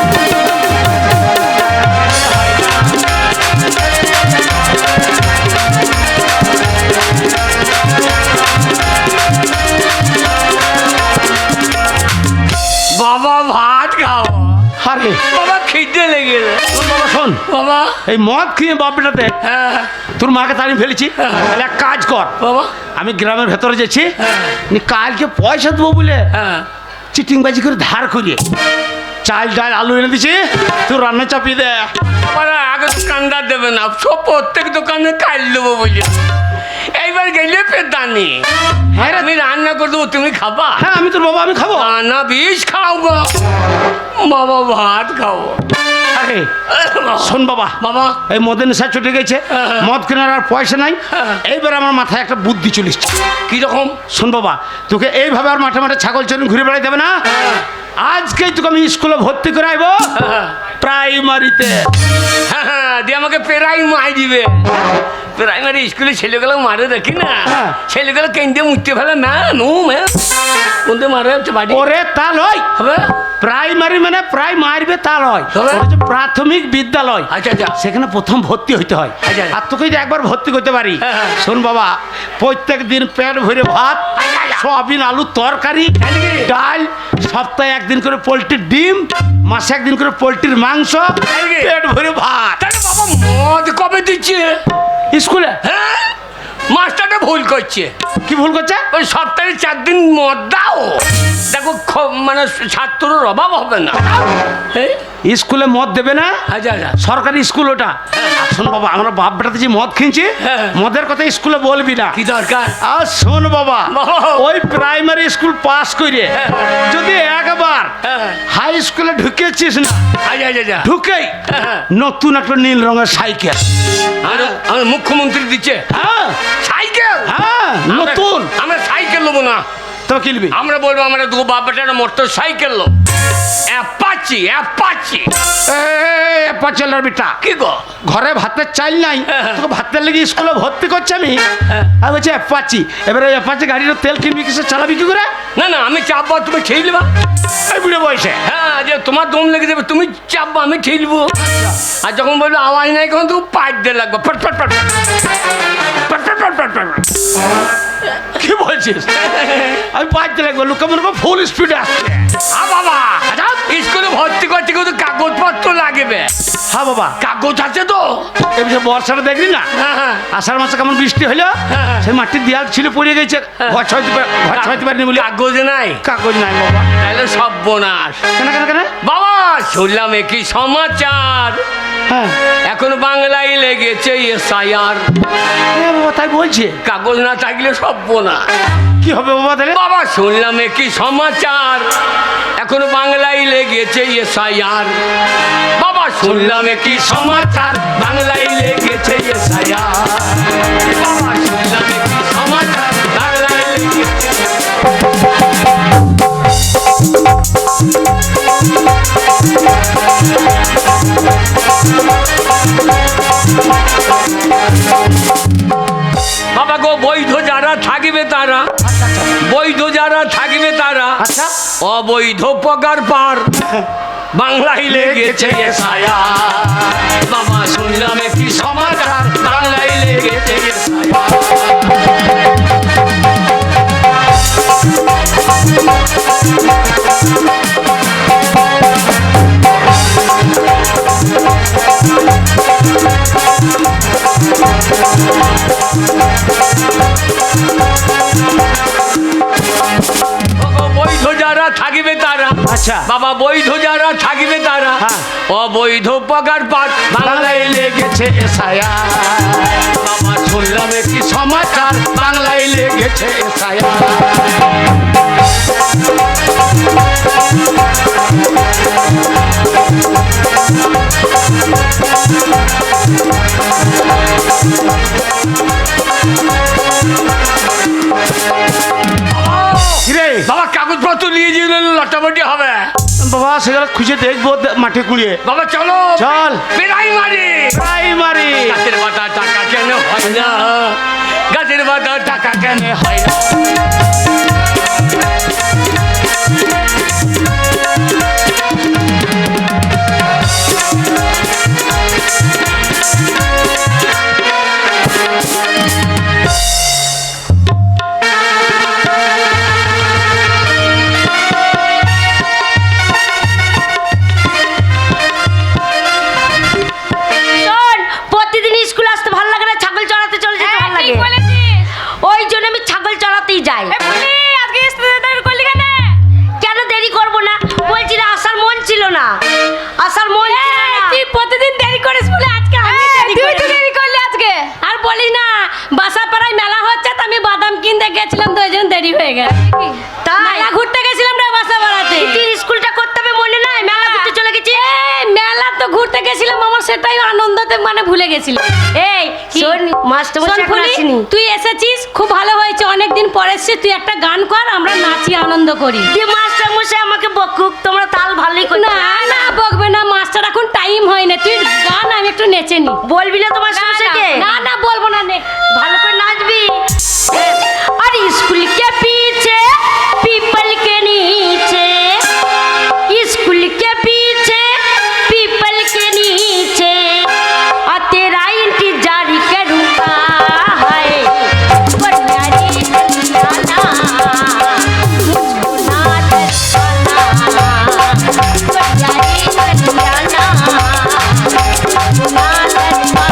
বাবা ভাত খাও, আরে বাবা খিদে লেগে গেছে। শোন বাবা, শোন, বাবা, এই মদ খেয়ে বাপটাতে হ্যাঁ, তোর মাকে তাড়িয়ে ফেলেছি। তাহলে এক কাজ কর, বাবা, আমি গ্রামের ভেতরে যাচ্ছি, হ্যাঁ। কালকে পয়সা দেবো বলে হ্যাঁ, চিটিংবাজি করে ধার করিয়ে চাল ডাল আলু এনে দিছি, তুই রান্না চাপিয়ে দে। আমার আগে দোকানদার দেবে না, সব প্রত্যেক দোকানে খাই দেবো বলে। এইবার গেলে পেদানি, হ্যাঁ রে। আমি রান্না করে দেবো, তুমি খাবা? হ্যাঁ আমি তোর বাবা, আমি খাবো। না বিষ খাও গো, বাবা ভাত খাও। আরে শোন বাবা, বাবা, এই মদের নেশা চটে গেছে, হ্যাঁ। মদ কেনার আর পয়সা নাই। হ্যাঁ। এইবার আমার মাথায় একটা বুদ্ধি চলিস। কিরকম? শোন বাবা, তোকে এইভাবে আর মাঠে মাঠে ছাগল চড়ুন ঘুরে বেড়াই দেবে না। আজকেই তোকে আমি স্কুলে ভর্তি করে আইবো, প্রাইমারিতে। হ্যাঁ, দিয়ে আমাকে পেরাই মাই দিবে। প্রাইমারি স্কুলে ছেলেগুলো মারে দেখি না, হ্যাঁ। ছেলেগুলো কেন্দ্রে মুছতে ফেলে, কোনতে মারে হচ্ছে বাড়ি ওরে তা লয়, হবে। প্রাইমারি মানে প্রায় মারবে তা লয়, তবে? ওটা হচ্ছে প্রাথমিক বিদ্যালয়। আচ্ছা আচ্ছা, সেখানে প্রথম ভর্তি হইতে হয়। আচ্ছা। আর তোকে যদি একবার ভর্তি করতে পারি, হ্যাঁ, হ্যাঁ। শোন বাবা, প্রত্যেক দিন পেট ভরে ভাত, সয়াবিন আলুর তরকারি, এদিকে। ডাল, সপ্তাহে একদিন করে পোলট্রির ডিম, মাসে একদিন করে পোলট্রির মাংস, এদিকে। পেট ভরে ভাত। তাহলে বাবা মদ কবে দিচ্ছে? স্কুলে হ্যাঁ, মাস্টারটা ভুল করছে। কি ভুল করছে? ওই সপ্তাহে 4 দিন মদ দাও, দেখো মানে ছাত্রর অভাব হবে না। স্কুলে মদ দেবে না? আচ্ছা আচ্ছা, সরকারি স্কুল ওটা। শোন বাবা, আমরা বাপ বেটাতে যে মদ কিনছি, হ্যাঁ। মদের কথা স্কুলে বলবি না। কি দরকার? আর শোন বাবা, বাবা। ওই প্রাইমারি স্কুল পাস করে যদি একবার হ্যাঁ। হাই স্কুলে ঢুকেছিস না, আচ্ছা আচ্ছা আচ্ছা, ঢুকেই হ্যাঁ। নতুন একটা নীল রঙের সাইকেল। আমার মুখ্যমন্ত্রী দিচ্ছে হ্যাঁ সাইকেল। হ্যাঁ, নতুন। আমরা সাইকেল নেবো না, তো কিনবি? আমরা বলবো আমরা দু বাপ বেটার মোটর সাইকেল লো, অ্যাপাচি অ্যাপাচি। পাঁচেলার বিটা কি গো? ঘরে ভাতের চাল নাই, তোকে ভাতের লেগে স্কুলে ভর্তি করছে আমি। আর বলছে অ্যাপাচি, এবারে অ্যাপাচি গাড়ির তেল কিনবি কিসে, চালাবি কি করে? না না, আমি চাপবো, তুমি খেয়ে নেবা। এই বুড়ো বয়সে? হ্যাঁ, যে তোমার দম লেগে যাবে, তুমি চাপবো, আমি ঠেলবো। আর যখন বলবো আওয়াজ নাই, তখন তুমি পাইপ দিয়ে লাগবে, ফট ফট ফট ফট ফট ফট ফট ফট। কি বলছিস? আমি পাইতে লাগবো, লোকে মনে করো ফুল স্পিডে আসছে। বাবা, স্কুলে ভর্তি করতে কিন্তু কাগজপত্র লাগবে। হ্যাঁ বাবা, কাগজ আছে তো? এই বিষয়ে বর্ষাটা দেখলি না, হ্যাঁ হ্যাঁ, আষাঢ় মাসে কেমন বৃষ্টি হলো, হ্যাঁ। সেই মাটির দেয়াল ছিল পড়ে গেছে, ঘর ছড়াইতে পারিনি বলে। কাগজ নাই? কাগজ নাই বাবা। তাহলে সর্বনাশ। কেন কেন কেন? বাবা শুনলাম কি সমাচার, হ্যাঁ এখন বাংলায় লেগেছে এসআইআর। বাবা, তাই বলছে? কাগজ না থাকলে সর্বনাশ। কি হবে বাবা তাহলে? বাবা শুনলাম কি সমাচার, এখন বাংলায় লেগেছে এসআইআর। বাবা শুনলাম কি সমাচার, বাংলায় লেগেছে এসআইআর। বাবা শুনলাম কি সমাচার, বাংলায় লেগেছে। বাবা গো, বৈধ যারা থাকবে তারা, বৈধ যারা থাকবে তারা, আচ্ছা, অবৈধ পগার পার বাংলায় লেগেছে এসআইআর। বাবা শুনলাম কি সমাচার, বাংলায় লেগেছে বৈধ যারা থাকবে তারা, আচ্ছা বাবা বৈধ যারা থাকবে তারা, হ্যাঁ। অবৈধ পগার পার বাংলায় লেগেছে এসআইআর। বাবা শুনলাম কি সমাচার, বাংলায় লেগেছে এসআইআর। কিরে বাবা কাগজপত্র নিয়ে যে লটামটি হবে, বাবা, সেগুলো খুঁজে দেখবো মাঠে কুড়িয়ে। বাবা চলো চল। প্রাইমারি। প্রাইমারি। গাছের বাটা টাকা কেন হয় না, গাছের বাটা টাকা কেন হয় না। শোন, প্রতিদিন স্কুল আসতে ভালো লাগে না, ছাগল চড়াতে চলে যেতে ভালো লাগে। ওই জন্য আমি ছাগল চড়াতেই যাই। কেন দেরি করবো না, বলছি না আসার মন ছিল না, আসার মন ছিল না। তুই প্রতিদিন দেরি করিস বলে আজকে আমি তুই তো দেরি করলি আজকে। আর বলিস না, বাসাপাড়ায় মেলা হচ্ছে, তো আমি বাদাম কিনতে গেছিলাম, তো ওই জন্য দেরি হয়ে গেছে। তাই মেলা ঘুরতে গেছিলাম রে বাসাপাড়াতে। তুই স্কুলটা করতে হবে মনে নাই, মেলা ঘুরতে চলে গেছি। মেলা তো ঘুরতে গেছিলাম, আমার সেটাই আনন্দতে মানে ভুলে গেছিলাম। এই কি? শোন, মাস্টারমশাই এখন ফুলি, আসেনি। তুই এসেছিস, খুব ভালো হয়েছে, অনেকদিন পর এসেছিস। তুই একটা গান কর, আমরা নাচি, আনন্দ করি। তুই মাস্টারমশাই আমাকে বকুক, তোমরা তাল ভালোই করতে। না না, বকবে না, মাস্টার এখন টাইম হয় না। তুই গান, আমি একটু নেচে নি। বলবি না তোমার মাস্টারমশাইকে? না না, বলবো না, নে। ভালো করে নাচবি। और स्कूल के पीछे पीपल के नीचे, स्कूल के पीछे पीपल के नीचे, और तेरा इंतजार करूंगा है बढ़िया रे दरियाना, मुझको ना डरना, बढ़िया रे दरियाना, मुझको ना डरना।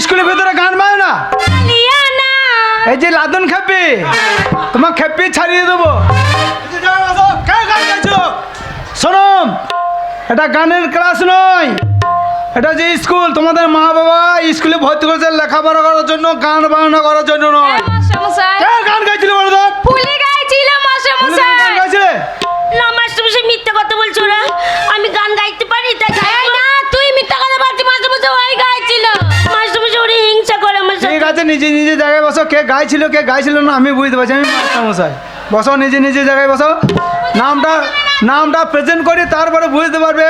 স্কুলের ভেতরে গান বাজে না? লিয়া না এই যে লাদন খেপি, তোমার খেপি ছাড়িয়ে দেবো। শোনো, এটা গানের ক্লাস নয়, এটা যে স্কুল, তোমাদের মা বাবা স্কুলে ভর্তি করেছে লেখাপড়া করার জন্য, গান বাজনা করার জন্য নয়। মাস্টারমশাই কে গান গাইছিল বলো তো? ভুলে গাইছিল গান মাস্টারমশাই। গাইছিলে? না মাস্টারমশাই মিথ্যা কথা বলছো না, আমি গান গাইতে পারি তাই গাই না। তুই মিথ্যা কথা বলছিস, মাস্টারমশাই ওই গাইছিল। মাস্টারমশাই ওরে হিংসা করে আমার সাথে। ঠিক আছে, নিজে নিজে জায়গায় বসো। কে গাইছিল কে গাইছিল না আমি বুঝতে পারছি, আমি মাস্টারমশাই। বসো, নিজে নিজে জায়গায় বসো। নামটা প্রেজেন্ট করি, তারপরে বুঝতে পারবে।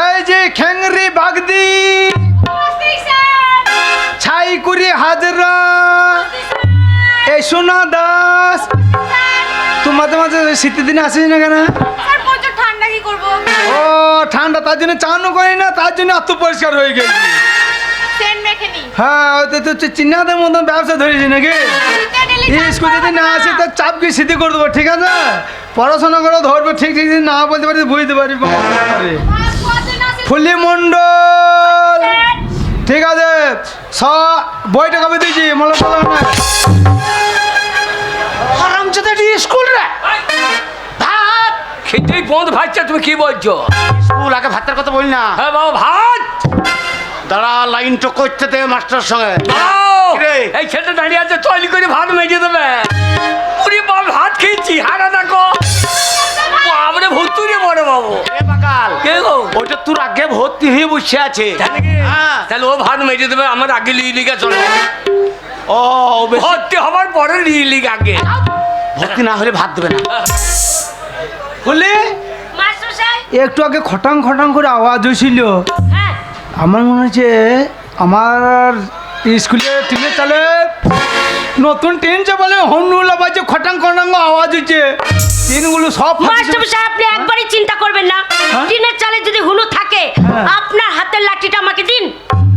এই যে খেংরি বাগদি, ছাইকুড়ি হাজরা, এই সোনা দাস, তুই মাঝে মাঝে শীতের দিনে আসিস না কেন? ঠান্ডা কি করবো? ও ঠান্ডা, তার জন্য চানও করি না, তার জন্য আত্ম পরিষ্কার হয়ে গেছি। হ্যাঁ, ওই তো চিন্নাদের মতন ব্যবসা ধরেছি নাকি? স্কুল যদি না আসি তো চাপকে স্মৃতি করে দেবো, ঠিক আছে? পড়াশোনা করে ধরবো, ঠিক ঠিক যদি না বলতে পারি বুঝতে পারি। ফুলি মন্ডল, ঠিক আছে, বইটা কবে দিয়েছি মনে পড়লো না? আরামচাঁদা এটি স্কুল রে। ভাত খেতেই বন্ধ ভাইছা, তুমি কি বলছো? স্কুল, আগে ভাতের কথা বলি না। হ্যাঁ বাবা, ভাত দাঁড়া, লাইন তো করতে দে মাস্টার সঙ্গে। দাও। কিরে? এই ছেলেটা দাঁড়িয়ে আছে, তৈরি করে ভাত মেজে দেবে। পুরি বাল ভাত খেয়েছি, হারা দেখো বাবরে ভর্তুরে বড় বাবু। এ বাকাল, কে গো? ওইটা তোর আগে ভর্তি হয়ে বসে আছে। জানে কি? হ্যাঁ। তাহলে ও ভাত মেজে দেবে, আমার আগে লিগা চলো। ও বেশি ভর্তি হবার পরে লিগ আগে। ভর্তি না হলে ভাত দেবে না। ফুলি, মাস্টারমশাই একটু আগে খটাং খটাং করে আওয়াজ হয়েছিল। হ্যাঁ আমার মনে হচ্ছে আমার স্কুলে টিনের চালে নতুন টিন চাপালে হন্নুলা বাজে, খটাং খটাং আওয়াজ হচ্ছে, টিনগুলো সব ফাটছে। মাস্টারমশাই আপনি একবারই চিন্তা করবেন না। হ্যাঁ? টিনের চালে যদি হুলু থাকে, হ্যাঁ। আপনার হাতের লাঠিটা আমাকে দিন,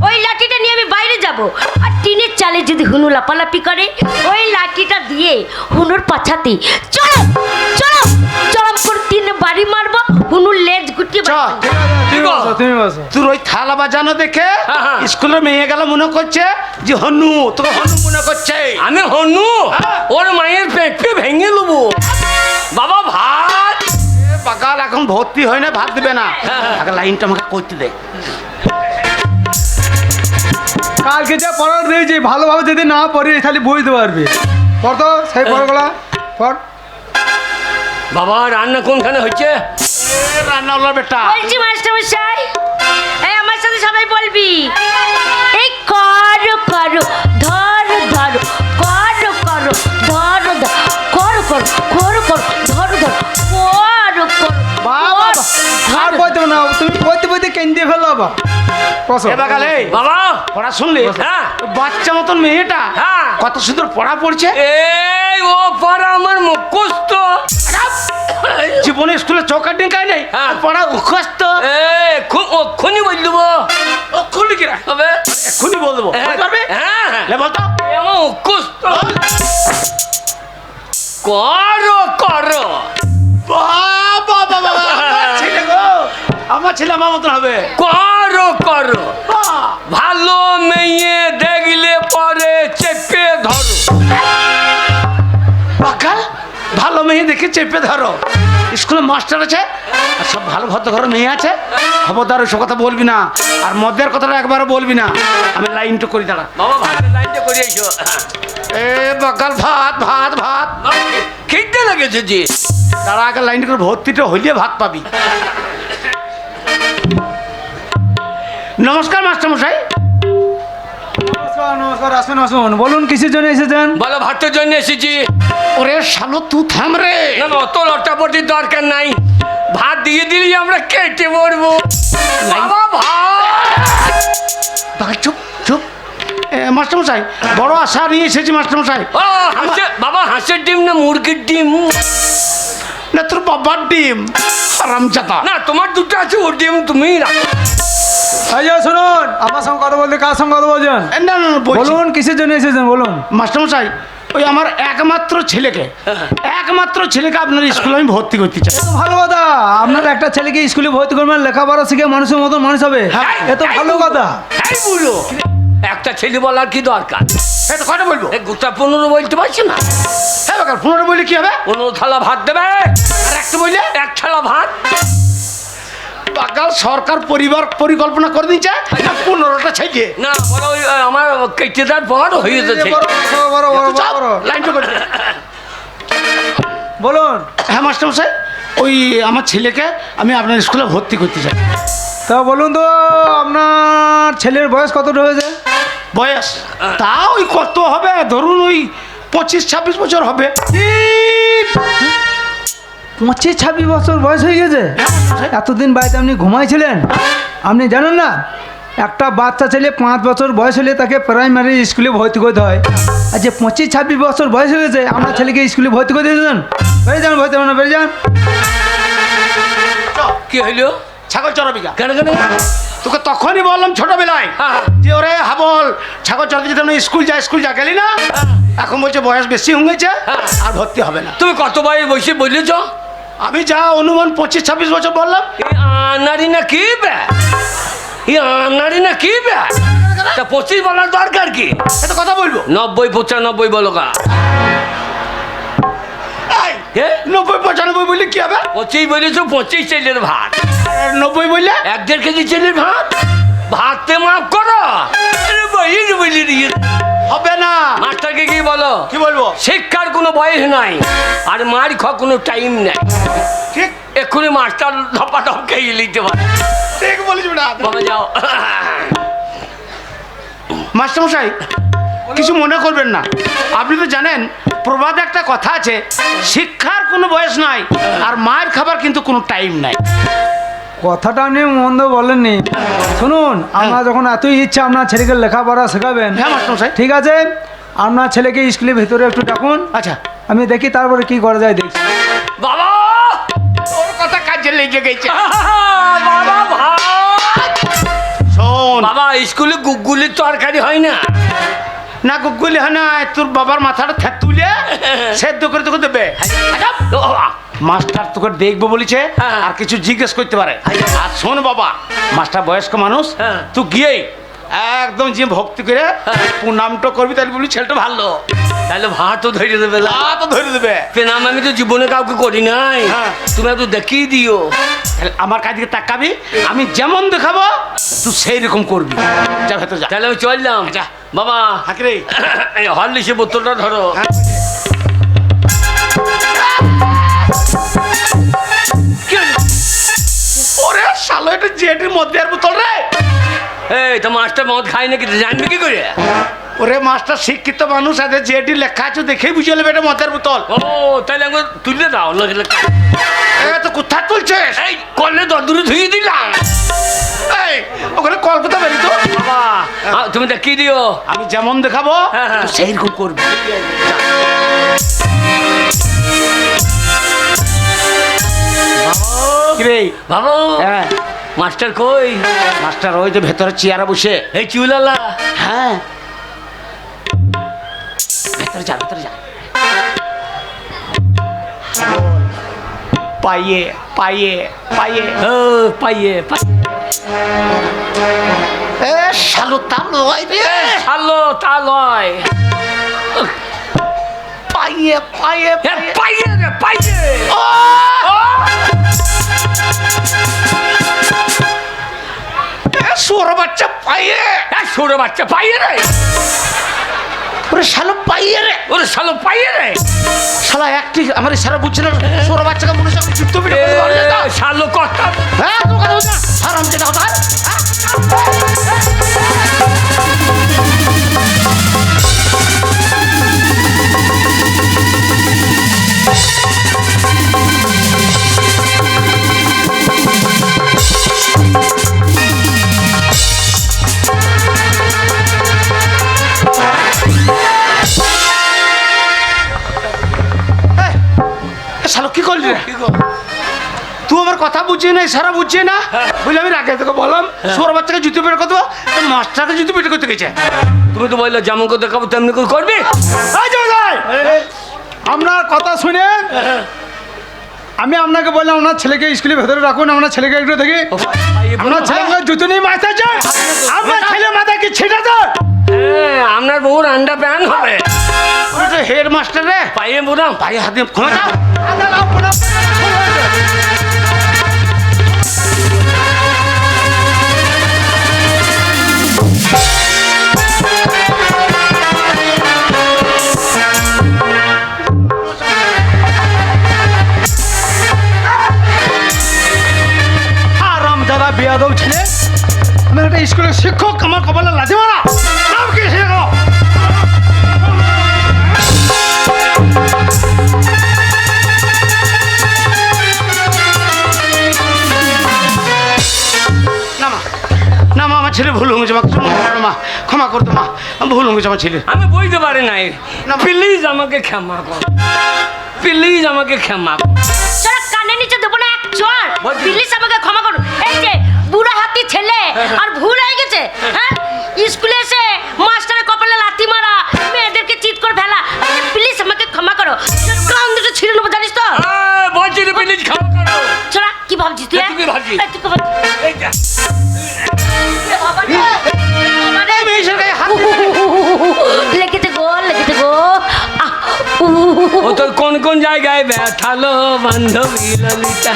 ওই লাঠিটা নিয়ে আমি বাইরে যাব। আর টিনের চালে যদি হুনু লাপালাপি করে, ওই লাঠিটা দিয়ে হুনুর পাছাতে চলো চলো চরম করে তিন বাড়ি মারবো, হুনুর লেজ গুটিয়ে চ, তুমি বসো, তুমি বসো। তোর ওই থালা বাজানো দেখে হ্যাঁ, হ্যাঁ। স্কুলের মেয়ে গেল মনে করছে যে হনু, তোকে হনু মনে করছে। আমি হনু, হ্যাঁ। ওর মায়ের পেটে ভেঙে নেবো। বাবা ভাত। এ বাকাল, এখন ভর্তি হয় না, ভাত দেবে না। হ্যাঁ। আগে লাইনটা আমাকে করতে দে। কালকে যা পড়ার দিয়েছি, ভালোভাবে যদি না পড়ি তাহলে বুঝতে পারবি। পড় তো সেই পড়গুলা পড়। বাবা রান্না কোনখানে হচ্ছে? এ রান্নাওয়ালার বেটা। বলছি মাস্টারমশাই, এই আমার সাথে সবাই বলবি, এই করো করো ধরো ধরো, করো করো ধরো ধরো, করো করো করো করো ধরো ধরো, করো করো বাবা, আর বলতে না, তুমি বলতে বলতে কেন্দ্রে ফেলো বাবা। বসো। এ বাকাল, এই বাবা পড়া শুনলি? হ্যাঁ। ওই বাচ্চা মতন মেয়েটা হ্যাঁ। কত সুন্দর পড়া পড়ছে। এই ও পড়া আমার মুখস্থ। জীবনে স্কুলে চৌকার ডিঙ্কায় নেই, হ্যাঁ। আর পড়া মুখস্থ। ওক্ষুনি বল দেবো। খুলি কিরা তবে এক্ষুনি বল দেবো। বলতে পারবি? হ্যাঁ হ্যাঁ। লে বলতো। আমার মুখস্থ। করো করো। বাবা বাবা, আমার ছেলে গো, আমার ছেলে আমার মতন হবে। করো করো। বাহ! ভালো মেয়ে দেখলে পরে চেপে ধরো। বাকাল, ভালো মেয়ে দেখে চেপে ধরো। স্কুলে মাস্টার আছে আর সব ভালো ভদ্র ঘরের মেয়ে আছে, খবরদার ওইসব কথা বলবি না। আর মদের কথাটা একবারও বলবি না। আমি লাইনটা করি, দাঁড়া। বাবা ভাতের লাইনটা করে এসো। এ বাকাল, ভাত ভাত ভাত। খেতে লেগেছে যে। তার আগে লাইনটা করে ভর্তিটা হইলে ভাত পাবি। নমস্কার মাস্টার মশাই। নমস্কার নমস্কার, আসুন আসুন, বলুন কিসের জন্য এসেছেন? বলো ভাতের জন্য এসেছি। ওরে শালো, তুই থাম রে। না না, অত লটাপটির দরকার নাই, ভাত দিয়ে দিলেই আমরা কেটে পড়বো। বাবা ভাত। বাকাল, চুপ চুপ। মাস্টার মশাই, বড় আশা নিয়ে এসেছি মাস্টার মশাই। ও বাবা, হাঁসের ডিম না মুরগির ডিম? না, তোর বাবার ডিম। হারামজাদা। না, তোমার দুটো আছে, ওর ডিম তুমি রাখো। এই যে শুনুন, আমার সঙ্গে কথা বলতে কার সঙ্গে কথা বলছেন? না না না, বলছি। বলুন কিসের জন্য এসেছেন বলুন। মাস্টার মশাই, ওই আমার একমাত্র ছেলেকে আপনার স্কুলে আমি ভর্তি করতে চাই। এ তো ভালো কথা, আপনার একটা ছেলেকে স্কুলে ভর্তি করবেন, লেখাপড়া শিখে মানুষের মতো মানুষ হবে। এ তো ভালো কথা। এই বুড়ো, একটা ছেলে বলার কি দরকার? এই তো কটা বলবো? এই গোটা 15 বলতে পারছি না। হ্যাঁ বাকাল, 15 বললে কি হবে? 15 থালা ভাত দেবে। আর একটা বললে? এক থালা ভাত। বাকাল সরকার পরিকল্পনা করে দিচ্ছে 15টা ছেলে। না বলো, ওই আমার কেটে দেওয়ার পর হয়ে যেতেছে। লাইনটা করে দে। বলুন। হ্যাঁ মাস্টার মশাই, ওই আমার ছেলেকে আমি আপনার স্কুলে ভর্তি করতে চাই। তা বলুন তো, আপনার ছেলের বয়স কতটা হয়েছে? বয়স তা ওই কত হবে, ধরুন ওই 25-26 বছর হবে। 25-26 বছর বয়স হয়ে গেছে? এতদিন বাড়িতে আপনি ঘুমাইছিলেন? আপনি জানেন না, একটা বাচ্চা ছেলে 5 বছর বয়স হলে তাকে প্রাইমারি স্কুলে ভর্তি করতে হয়। আর যে 25-26 বছর বয়স হয়ে গেছে, আপনার ছেলেকে স্কুলে ভর্তি করে দিয়েছেন? বেরিয়ে যান, ভর্তি হবে না, বেরিয়ে যান। কি হইলো? ছাগল চড়াবিকা কেন? তোকে তখনই বললাম ছোটবেলায় হ্যাঁ। যে ওরে হাবল ছাগল চড়াতে যেতে স্কুল যা গেলি না, এখন বলছে বয়স বেশি হয়ে গেছে আর ভর্তি হবে না। তুমি কত বয়স বসে বলেছ? আমি যা অনুমান 25-26 বছর বললাম। আনারি না কি বে? আনারি না কি বে? তা 25 বলার দরকার কি? এত কথা বলবো? 90-95 বলো গা। এই, 90-95 বললে কি হবে? 25 বলেছো, 25 ছেলের ভাত। 90 বললে 1.5 কেজি ছেলের ভাত। ভাততে মাফ করো। বলি দিয়ে হবে না। মাস্টারকে কি বলো? কি বলবো? শিক্ষার কোনো বয়স নাই, আর মার খাওয়ার কোনো টাইম নাই। ঠিক এক্ষুনি মাস্টার ধপাধপ খেয়ে নিতে পারে। ঠিক বলেছি বেটা। বাবা যাও। মাস্টার মশাই, কিছু মনে করবেন না। আপনি তো জানেন প্রবাদে একটা কথা আছে, শিক্ষার কোনো বয়স নাই আর মায়ের খাবার কিন্তু কোনো টাইম নাই। কথাটা আপনি মন্দ বলেননি। শুনুন, আমরা যখন এতই ইচ্ছা আপনার ছেলেকে লেখাপড়া শেখাবেন, হ্যাঁ মাস্টারমশাই। ঠিক আছে, আপনার ছেলেকে স্কুলের ভিতরে একটু ডাকুন। আচ্ছা, আমি দেখি তারপরে কি করা যায় দেখছি। বাবা, তোর কথা কাজে লেগে গেছে। বাবা ভাত। শোন বাবা, স্কুলে গুগুলির তরকারি হয় না? না গুগলি হয় না, তোর বাবার মাথাটা তুলে সেদ্ধ করে তোকে দেবে। ও বাবা, মাস্টার তোকে দেখবো বলেছে হ্যাঁ। আর কিছু জিজ্ঞেস করতে পারে। আর শোন বাবা, মাস্টার বয়স্ক মানুষ, হ্যাঁ। তুই গিয়েই একদম যে ভক্তি করে প্রণামটা করবি, তাহলে বলি ছেলেটা ভালো। তাহলে ভাতও ধরে দেবে। তো ধরে দেবে। প্রণাম আমি তো জীবনে কাউকে করি নাই। হ্যাঁ। তুমি একটু দেখিয়ে দিও। তাহলে আমার কাছ দিকে তাকাবি, আমি যেমন দেখাবো তুই সেই রকম করবি। যা ভেতর যা। তাহলে আমি চললাম। যা। বাবা, হাকিরে এই হরলিক্সের বোতলটা ধরো। কি হলো? ওরে শালো, এটা জেটির মধ্যে আর বোতল রে। এই তো মাস্টার মদ খাই নাকি, জানবি কি করে? ওরে মাস্টার শিক্ষিত মানুষ আছে, জেটি লেখা আছে দেখেই বুঝে নেবে এটা মদের বোতল। ও তাহলে একবার তুলে দাও। এ তো কোথায় তুলছিস? এই কলে দূরে ধুয়ে দিলাম। এই ওখানে কলকাতা বেরি তো। বাবা, তুমি দেখিয়ে দিও। আমি যেমন দেখাবো হ্যাঁ, হ্যাঁ। তুই সেই রকম করবি। কিরে বাবা, হ্যাঁ মাস্টার কই? মাস্টার ওই যে ভেতরে চেয়ারে বসে। এই চুলালা। হ্যাঁ ভেতরে যা, ভেতরে যা। পাইয়ে পাইয়ে পাইয়ে ও পাইয়ে এ শালো তাম লয় রে। ভালো তা লয়। পাইয়ে পাইয়ে পাইয়ে রে পাইয়ে। ও সোর বাচ্চা পাইয়ে। ছোট বাচ্চা পাইয়ে রে। ওরে শালো পাইয়ে রে। ওরে শালো পাইয়ে রে। শালা একটি আমার ইশারা বুঝছে না। সোর বাচ্চাকে মনে হচ্ছে যুদ্ধ পিঠে করে মারা যেত। শালো কথা। হ্যাঁ তোর কথা বুঝা হারাম যেটা কথা। শালো কি করলি রে? তুই আমার কথা বুঝছিস না, ইশারা বুঝছিস না? বুঝলি আমি রাগে তোকে বললাম সোর বাচ্চাকে জুতো পেটে করতে, মাস্টারকে জুতো পেটে করতে গেছে। তুমি তো বললে যেমন করে দেখাবো তেমনি করে করবি। এই জমিদার আপনার কথা শুনে আমি আপনাকে বললাম আপনার ছেলেকে স্কুলের ভেতরে রাখুন, আপনার ছেলেকে একটু দেখি। আপনার ছেলেকে জুতো নিয়ে মাথা যায়, আপনার ছেলে মাথায় কি ছিটা যায়? আপনার বউর আন্ডা প্যান হবে। হেড মাস্টার রে, পাইয়ে বুড়াম পায়ে হাত দিয়ে খোলা দাও। যারা বেয়াদব ছেলে, আমি একটা স্কুলের শিক্ষক, আমার কপালে লাথি মারা। নাম কি শিক্ষক? না মা, আমার ছেলে ভুল হয়ে গেছে মা, কিছু মনে করো মা, ক্ষমা করতো মা, ভুল হয়ে গেছে আমার ছেলে। আমি বুঝতে পারি নাই, প্লিজ আমাকে ক্ষমা কর, প্লিজ আমাকে ক্ষমা কর। তোরা কানের নিচে দেবো না এক চড়, প্লিজ আমাকে ক্ষমা করো। এই যে বুড়া হাতি ছেলে আর ভুল হয়ে গেছে, হ্যাঁ স্কুলে এসে মাস্টারের কপালে লাথি মারা, মেয়েদেরকে চিৎ করে ফেলা, প্লিজ আমাকে ক্ষমা করো। কান দুটো ছিঁড়ে নেবো জানিস তো। বলছি রে, প্লিজ ক্ষমা করো। ছোড়া কি ভাবছিস তুই? তুই কি ভাবছিস? এই, তুই কি ভাবছিস? এইটা লেগেছে গো, লেগেছে গো। ও তোর কোন কোন জায়গায় ব্যথালো বান্ধবী ললিতা,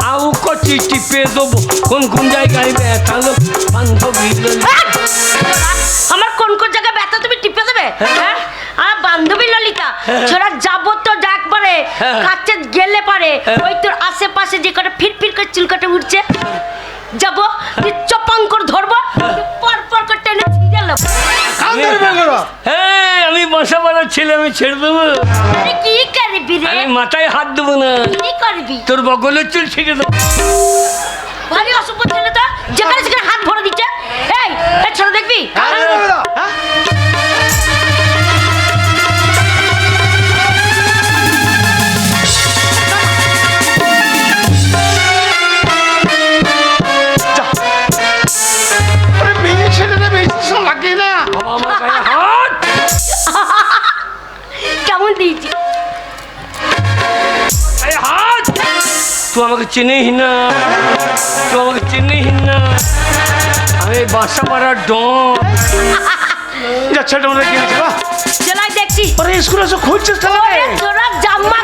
আউ কচি টিপে দেবো কোন কোন জায়গায় ব্যথালো বান্ধবী ললিতা। আমার কোন কোন জায়গায় ব্যথা তুমি টিপে দেবে? হ্যাঁ আমার বান্ধবী ললিতা ছোড়া যাবো তো ডাক পারে কাছে গেলে পারে ওই তোর আশেপাশে যে কটা ফিরফির করে চুলকাটে উঠছে, যাবো চপাঙ্কর ধরবো, পর পর করে টেনে ছিঁড়ে নেবো। হ্যাঁ আমি বসা বলার ছেলে, আমি ছেড়ে দেবো। আরে কি করবি রে? আমি মাথায় হাত দেবো না, কি করবি? তোর বগলের চুল ছিঁড়ে দেবো। ভারী অসভ্য ছেলে তো, যেখানে সেখানে হাত ভরে দিচ্ছে। এই এই ছোট দেখবি? লাগে না আমার গায়ে হাত। কেমন দিয়েছি? গায়ে হাত। তুই আমাকে চিনিস না, তুই আমাকে চিনিস না, আমি বাসা পাড়ার ডন। যাচ্ছে এটা মনে কিনেছে বা জেলায় দেখছি ওরে স্কুলে এসে খুঁজছিস তাহলে তোরা জামা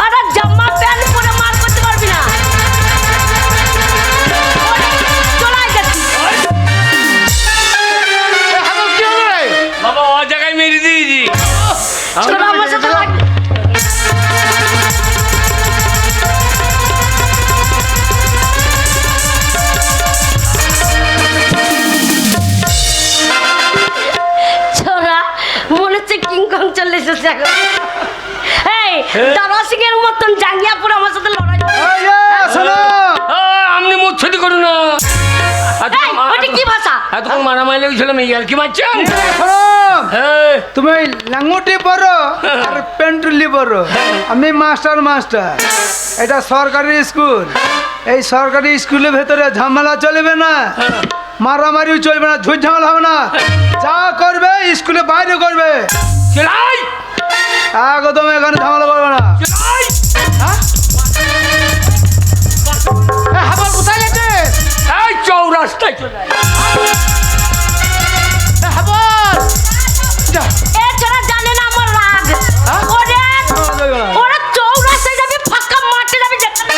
আরে জামা প্যান্ট পরে মার করতে পারবি না। জেলায় দেখছি বাবা ও জায়গায় মেরে দিয়েছি। তোরা আমার সাথে লাগ ছোরা মনে হচ্ছে কিংকং চলে এসেছে এখন। এই দারা সিং এর মতন জাঙ্গিয়া পুরো আমার সাথে লড়াই করে। আপনি মুচ্ছতি করুন না। এই, ওটা কি ভাষা? এতক্ষণ মারামারি লেগেছিল মেয়ে কি মারছেন? তুমি লাঙ্গুটি পরো আর পেন্টুলি পরো, আমি মাস্টার। এটা সরকারি স্কুল, এই সরকারি স্কুলের ভেতরে ঝামেলা চলবে না, মারামারিও চলবে না, ঝুট ঝামেলা হবে না, যা করবে স্কুলে বাইরে করবে, চলাই একদম এখানে ঝামেলা করবে না। চলাই হাবার কোথায় গেছে এই চৌরাস্তায় চলে আয়। হাবার এ ছোরা জানে না আমার রাগ। ওরে ওরা চৌরাস্তায় যাবে, ফাঁকা মাঠে যাবে যেখানে।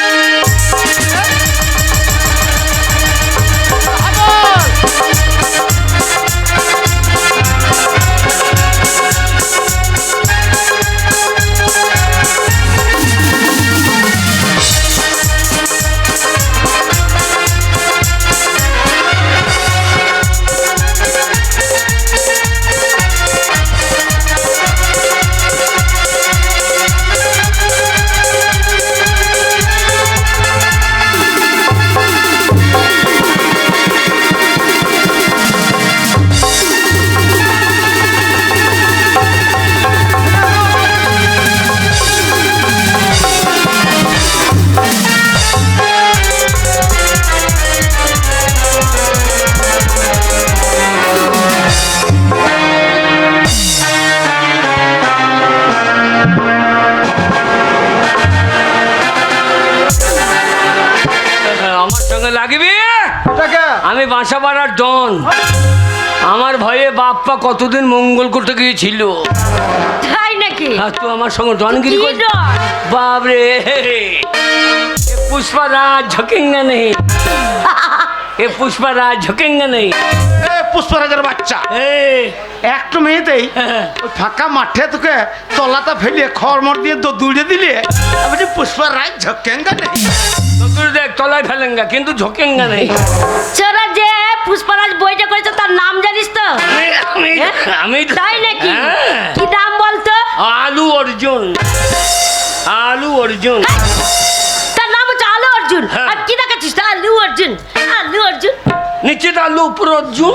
আমি বাসাপাড়ার ডন। আমার ভয়ে বাপ্পা কতদিন মঙ্গল করতে গিয়েছিল। তাই নাকি? আর তুই আমার সঙ্গে ডনগিরি কি কর। ডন? বাবরে पुष्पराज झुकेंगे नहीं ये पुष्पराज झुकेंगे नहीं এ পুষ্পরাজের বাচ্চা, একটু মেয়েতেই ওই ফাঁকা মাঠে তোকে তলাটা ফেলিয়ে খড়মড় দিয়ে দৌড়ে দিলে আমি যে পুষ্পরাজ ঝকেঙ্গা নেই। तो तू देख तलाय फैलेंगे किंतु झुकेंगे नहीं। চোরা যে পুষ্পরাজ বইটা করেছে তার নাম জানিস তো? তাই নাকি? কি নাম বলতো? आलू अर्जुन आलू अर्जुन তার নাম হচ্ছে আলু অর্জুন। হ্যাঁ। আর কি দেখাচ্ছিস? আলু অর্জুন, আলু অর্জুন। नीचे तो आलू ऊपर अर्जुन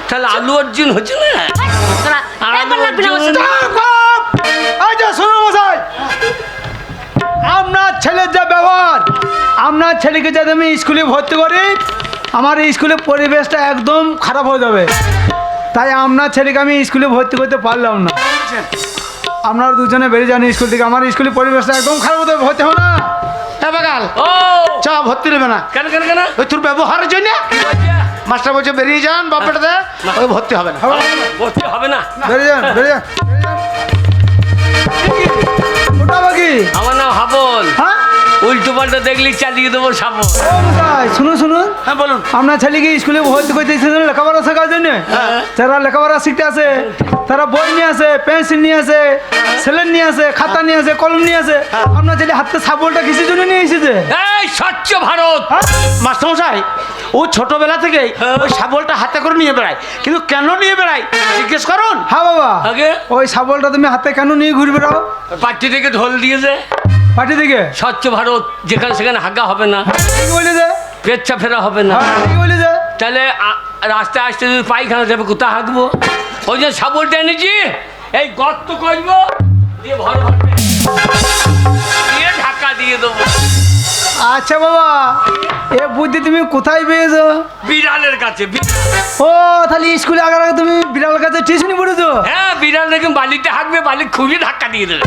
তাহলে আলু অর্জুন হচ্ছে না। তোরা একবার লাগবে না আমার আলু সাথে। আচ্ছা শোনো মশাই, আপনার ছেলের যা ব্যবহার, আপনার ছেলেকে যদি আমি স্কুলে ভর্তি করি আমার এই স্কুলের পরিবেশটা একদম খারাপ হয়ে যাবে। তাই আপনার ছেলেকে আমি স্কুলে ভর্তি করতে পারলাম না। আপনারা দুজনে বেরিয়ে যান স্কুল থেকে, আমার স্কুলের পরিবেশটা একদম খারাপ হতে হবে, ভর্তি হবে না। এ বাগাল ও চ ভর্তি নেবে না, কেন কেন কেন ওই তোর ব্যবহারের জন্য মাস্টার বলছে বেরিয়ে যান বাপেটা দে, ওই ভর্তি হবে না। ভর্তি হবে না। বেরিয়ে যান, বেরিয়ে যান, বেরিয়ে যান। ওটা বাকি আমার নাম হাবল। হ্যাঁ উল্টো পাল্টা দেখলি চালিয়ে দেবো সাবল। ও মশাই, শুনুন শুনুন, হ্যাঁ বলুন। আপনার ছেলেকে স্কুলে ভর্তি করতে এসেছেন লেখাপড়া শেখার জন্য। যারা লেখাপড়া শিখতে আসে তারা বই নিয়ে আসে, পেন্সিল নিয়ে আসে, স্লেট নিয়ে আসে, খাতা নিয়ে আসে, কলম নিয়ে আসে। আপনার ছেলে হাতে সাবলটা কিসের জন্য নিয়ে এসেছে? এই স্বচ্ছ ভারত মাস্টারমশাই ও ছোটবেলা থেকেই ওই শাবলটা হাতে করে নিয়ে বেড়ায়, কিন্তু কেন নিয়ে বেড়ায় জিজ্ঞেস করুন। হ্যাঁ বাবা, আগে ওই সাবলটা তুমি হাতে কেন নিয়ে ঘুরবে রাও? পার্টি থেকে ঢোল দিয়েছে পার্টি থেকে স্বচ্ছ ভারত, যেখানে সেখানে হাগা হবে না, ঠিক বলে দে, পেচ্ছা ফেরা হবে না। হ্যাঁ ঠিক বলে দে। তাহলে রাস্তায় আসতে যদি পায়খানা যাবে কোথায় হাঁকবো? ওই জন্য সাবলটা এনেছি, এই গর্ত করবো দিয়ে ভর ভরবে দিয়ে ঢাকা দিয়ে দেবো। আচ্ছা বাবা, এ বুদ্ধি তুমি কোথায় পেয়েছো? বিড়ালের কাছে ও তাহলে স্কুলে আগে আগে তুমি বিড়ালের কাছে টিউশনি পড়েছো? হ্যাঁ, বিড়াল দেখে বালিতে হাঁকবে, বালি খুবই ধাক্কা দিয়ে দেবে।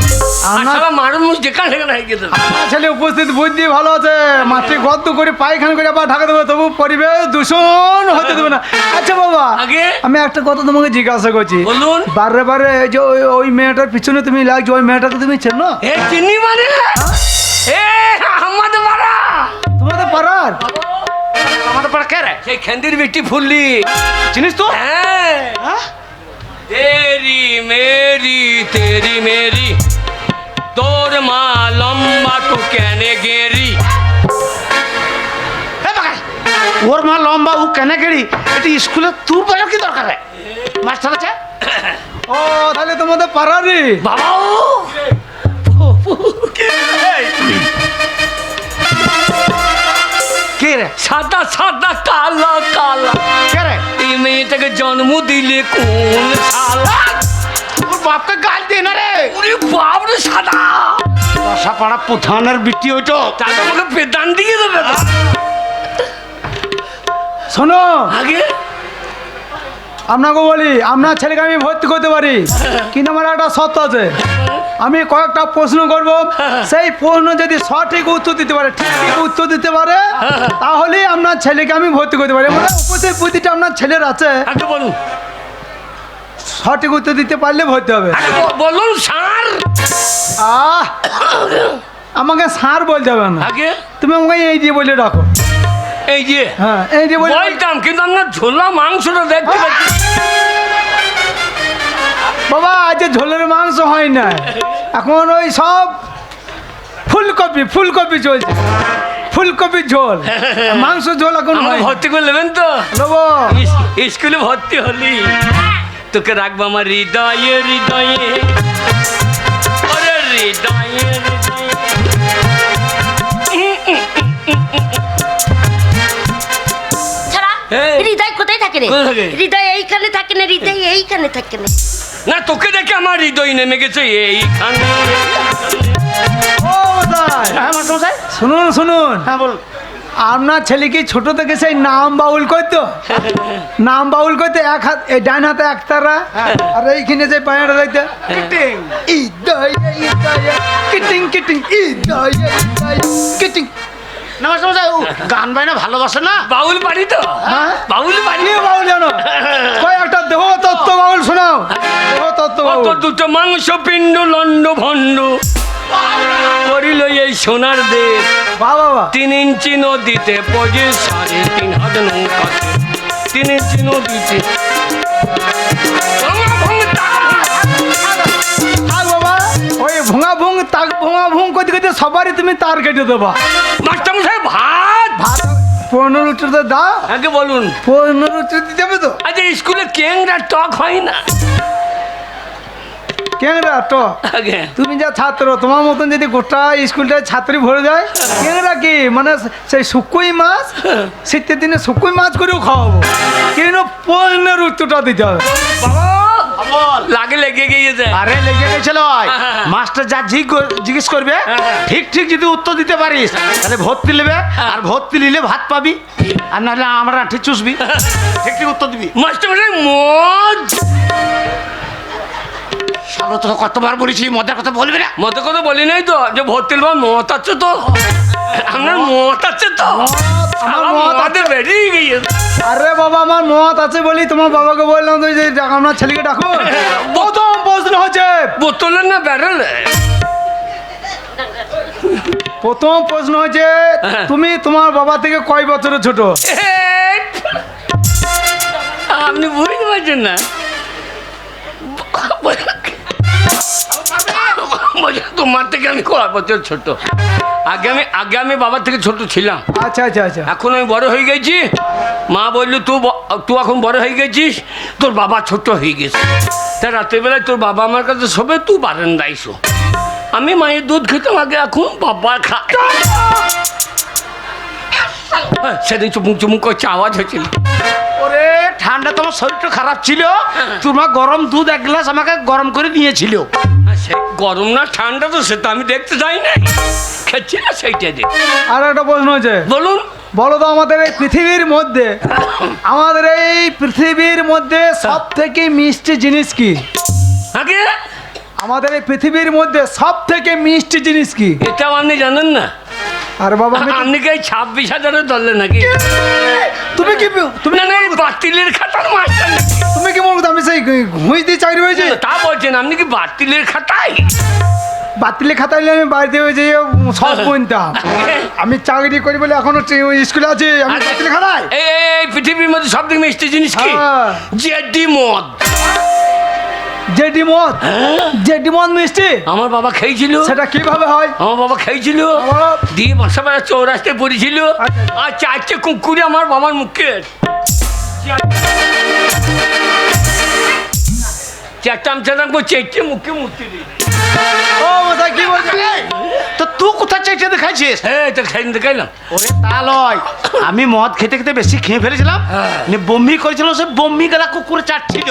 আমার- মানুষ যেখানে সেখানে হাঁকিয়ে দেবে। আমার ছেলে উপস্থিত বুদ্ধি ভালো আছে, মাঠে গর্ত করে পায়খানা করে আবার ঢাকা দেবে, তবু পরিবেশ দূষণ হতে দেবে না। আচ্ছা বাবা, আগে আমি একটা কথা তোমাকে জিজ্ঞাসা করছি। বলুন। বারে বারে এই যে ওই মেয়েটার পিছনে তুমি লাগছো, ওই মেয়েটাকে তুমি চেনো? এ চিনি মানে এ আমাদের পাড়া, তোমাদের পাড়ার? আমাদের পাড়া কে রে? সেই খেন্দির বিটি ফুললি চিনিস তো? হ্যাঁ। হ্যাঁ? তেরি মেরি তেরি মেরি তোর মা লম্বা তো কেনে গেরি। এ বাগাল, ওর মা লম্বা ও কেন গেড়ি, এটা স্কুলে তোর বলার কি দরকার রে? মাস্টার আছে ও তাহলে তোমাদের পাড়ারই? বাবা কে রে? সাদা সাদা কালা কালা, কে রে? এই মেয়েটাকে জন্ম দিলে কোন শালা? তোর বাপকে গাল দিয়ে না রে। ওরে বাপরে সাদা, দশা পাড়া প্রধানের বিটি ওইটো। তাহলে আমাকে বেদান দিয়ে দেবে তো। শোনো, আগে আপনাকে বলি, আপনার ছেলেকে আমি ভর্তি করতে পারি, কিন্তু আমার একটা শর্ত আছে। আমি কয়েকটা প্রশ্ন করব, সেই প্রশ্ন যদি সঠিক উত্তর দিতে পারে, ঠিক উত্তর দিতে পারে, তাহলে আপনার ছেলেকে আমি ভর্তি করতে পারি। মানে উপস্থিত বুদ্ধিটা আপনার ছেলের আছে, আগে বলুন, সঠিক উত্তর দিতে পারলে ভর্তি হবে। আগে বলুন স্যার। আহ আমাকে স্যার বলতে হবে না, আগে তুমি আমাকে এই দিয়ে বলে রাখো। এই যে হ্যাঁ এই দিয়ে বলে বলতাম, কিন্তু আপনার ঝোলা মাংসটা দেখতে পাচ্ছি। বাবা, আজ যে ঝোলের মাংস হয় না, এখন ওই সব ফুলকপি ফুলকপি চলছে, ফুলকপির ঝোল, মাংস ঝোল এখন আমাকে হয় না। ভর্তি করে নেবেন তো? নেবো। স্কুলে ভর্তি হলি তোকে রাখবো আমার হৃদয়ে হৃদয়ে, ওরে হৃদয়ে হৃদয়ে। ছাড়া এই। হৃদয় কোথায় থাকে রে? কোথায় থাকে? হৃদয় এইখানে থাকে না, হৃদয় এইখানে থাকে না। না, তোকে দেখে আমার হৃদয় নেমে গেছে এইখানে। ও মশাই, হ্যাঁ মাস্টারমশাই? শুনুন শুনুন, হ্যাঁ বলুন। আপনার ছেলে কি ছোট থেকে সেই নাম বাউল করতো? নাম বাউল করতে এক হাত, এই ডান হাতে একতারা, আর এইখানে যে পায়রা দিতে কিটিং। কিটিং কিটিং, না মাস্টারমশাই ও গান বাইনা ভালোবাসে না? বাউল পারি তো, বাউল পারি। কি বাউল জানো? কই একটা দেহ তত্ত্ব বাউল শোনাও। দেহ তত্ত্ব কত বাউল। দুটো মাংস পিণ্ড লন্ড ভণ্ড করিল এই সোনার দেশ। বাহ বাবা। 3 ইঞ্চি নদীতে পজে 3.5 হাত নৌকাতে 3 ইঞ্চি নদীতে। থাক বাবা, ওই ভুঙা ভুং তাক ভুঙা ভুং করতে করতে সবারই তুমি তার কেটে দেবা। মাস্টারমশাই ভাত ভাত 15 উত্তরতে দাও। আগে বলুন। 15 উত্তর দিতে হবে তো। আচ্ছা স্কুলে কেংরা টক হয় না? কেংরা তো আগে তুমি যা ছাত্র, তোমার মতন যদি গোটা স্কুলটায় ছাত্রী ভরে যায়, কেংরা কি মানে সেই শুকুই মাছ, শীতের দিনে শুকুই মাছ করেও খাওয়াবো, কেন 15 উত্তরটা দিতে হবে। লাগে লেগে গিয়েছে। আরে লেগে গেছিল মাস্টার যা জিজ্ঞেস করবে ঠিক ঠিক যদি উত্তর দিতে পারিস তাহলে ভর্তি নেবে, আর ভর্তি নিলে ভাত পাবি, আর নাহলে আমরা ঠিক চুষবি। ঠিক ঠিক উত্তর দিবি। মাস্টারমশাই মদ। শালো তো কতবার বলেছি মদের কথা বলবি না। মদের কথা বলি নাই তো, যে ভর্তি বা মত আছে তো, আপনার মত আছে তো, আমার আমার মত মতে বেরিয়ে গিয়েছে। আরে বাবা, আমার মত আছে বলি তোমার বাবাকে বললাম তো যে আপনার ছেলেকে ডাকো। প্রথম প্রশ্ন হচ্ছে, বোতলে না ব্যারেলে? প্রথম প্রশ্ন হচ্ছে তুমি তোমার বাবা থেকে কয় বছরের ছোট? আপনি বুঝতে পারছেন না? তোমার থেকে আমি কয় বছর ছোট? আগে আমি বাবার থেকে ছোট ছিলাম। আচ্ছা আচ্ছা আচ্ছা। এখন আমি বড় হয়ে গেছি। মা বললো তুই এখন বড় হয়ে গেছিস, তোর বাবা ছোট হয়ে গেছে, তা রাত্রেবেলায় তোর বাবা আমার কাছে শোবে, তুই বারান্দায় শো। আমি মায়ের দুধ খেতাম আগে, এখন বাবা খায়। সেদিন চুমুক চুমুক করছে, আওয়াজ হচ্ছিল। ওরে ঠান্ডা, তোমার শরীরটা খারাপ ছিল, তোমার গরম দুধ 1 গ্লাস আমাকে গরম করে দিয়েছিল। সে গরম না ঠান্ডা তো সেটা আমি দেখতে চাই না, খেয়েছি না সেইটাই দেখ। আর একটা প্রশ্ন হচ্ছে, বলুন। বলো তো আমাদের এই পৃথিবীর মধ্যে, আমাদের এই পৃথিবীর মধ্যে সব থেকে মিষ্টি জিনিস কি? আগে আমাদের এই পৃথিবীর মধ্যে সব থেকে মিষ্টি জিনিস কি? এটাও আপনি জানেন না? আর বাবা আমি আপনি কি 26,000 ধরলেন নাকি? তুমি কি তুমি না না, এই বাতিলের খাতার মাস্টার নাকি? তুমি কি বলতো আমি সেই ঘুষ দিয়ে চাকরি হয়েছে? তা বলছেন আপনি কি বাতিলের খাতায়? বাতিলে খাতাইলে আমি বাড়িতে ওই যে সব বইনতাম। আমি চাকরি করি বলে এখনো স্কুলে আছি, আমি বাতিলে খাতাই। এই পৃথিবীর মধ্যে সব থেকে মিষ্টি জিনিস কি? হ্যাঁ। জেডি মদ। জেডি মদ? জেডি মদ মিষ্টি? আমার বাবা খেয়েছিল। সেটা কিভাবে হয়? আমার বাবা খেয়েছিল, আমার- দিয়ে বাসাবেলা চৌরাস্তায় পড়েছিল, আচ্ছা। আর 4টে কুকুরে আমার বাবার মুখে, 4টে আমচাটাম করে 4টে মুখে মুক্তি দিই। ও মশাই কি বলছে? তো তুই কোথায় চাইতে দেখাইছিস? হ্যাঁ, এটা খাই দেখাইলাম। ওরে তা লয়, আমি মদ খেতে খেতে বেশি খেয়ে ফেলেছিলাম, বমি করেছিল, সে বমি গেলা কুকুরে চাটছিল।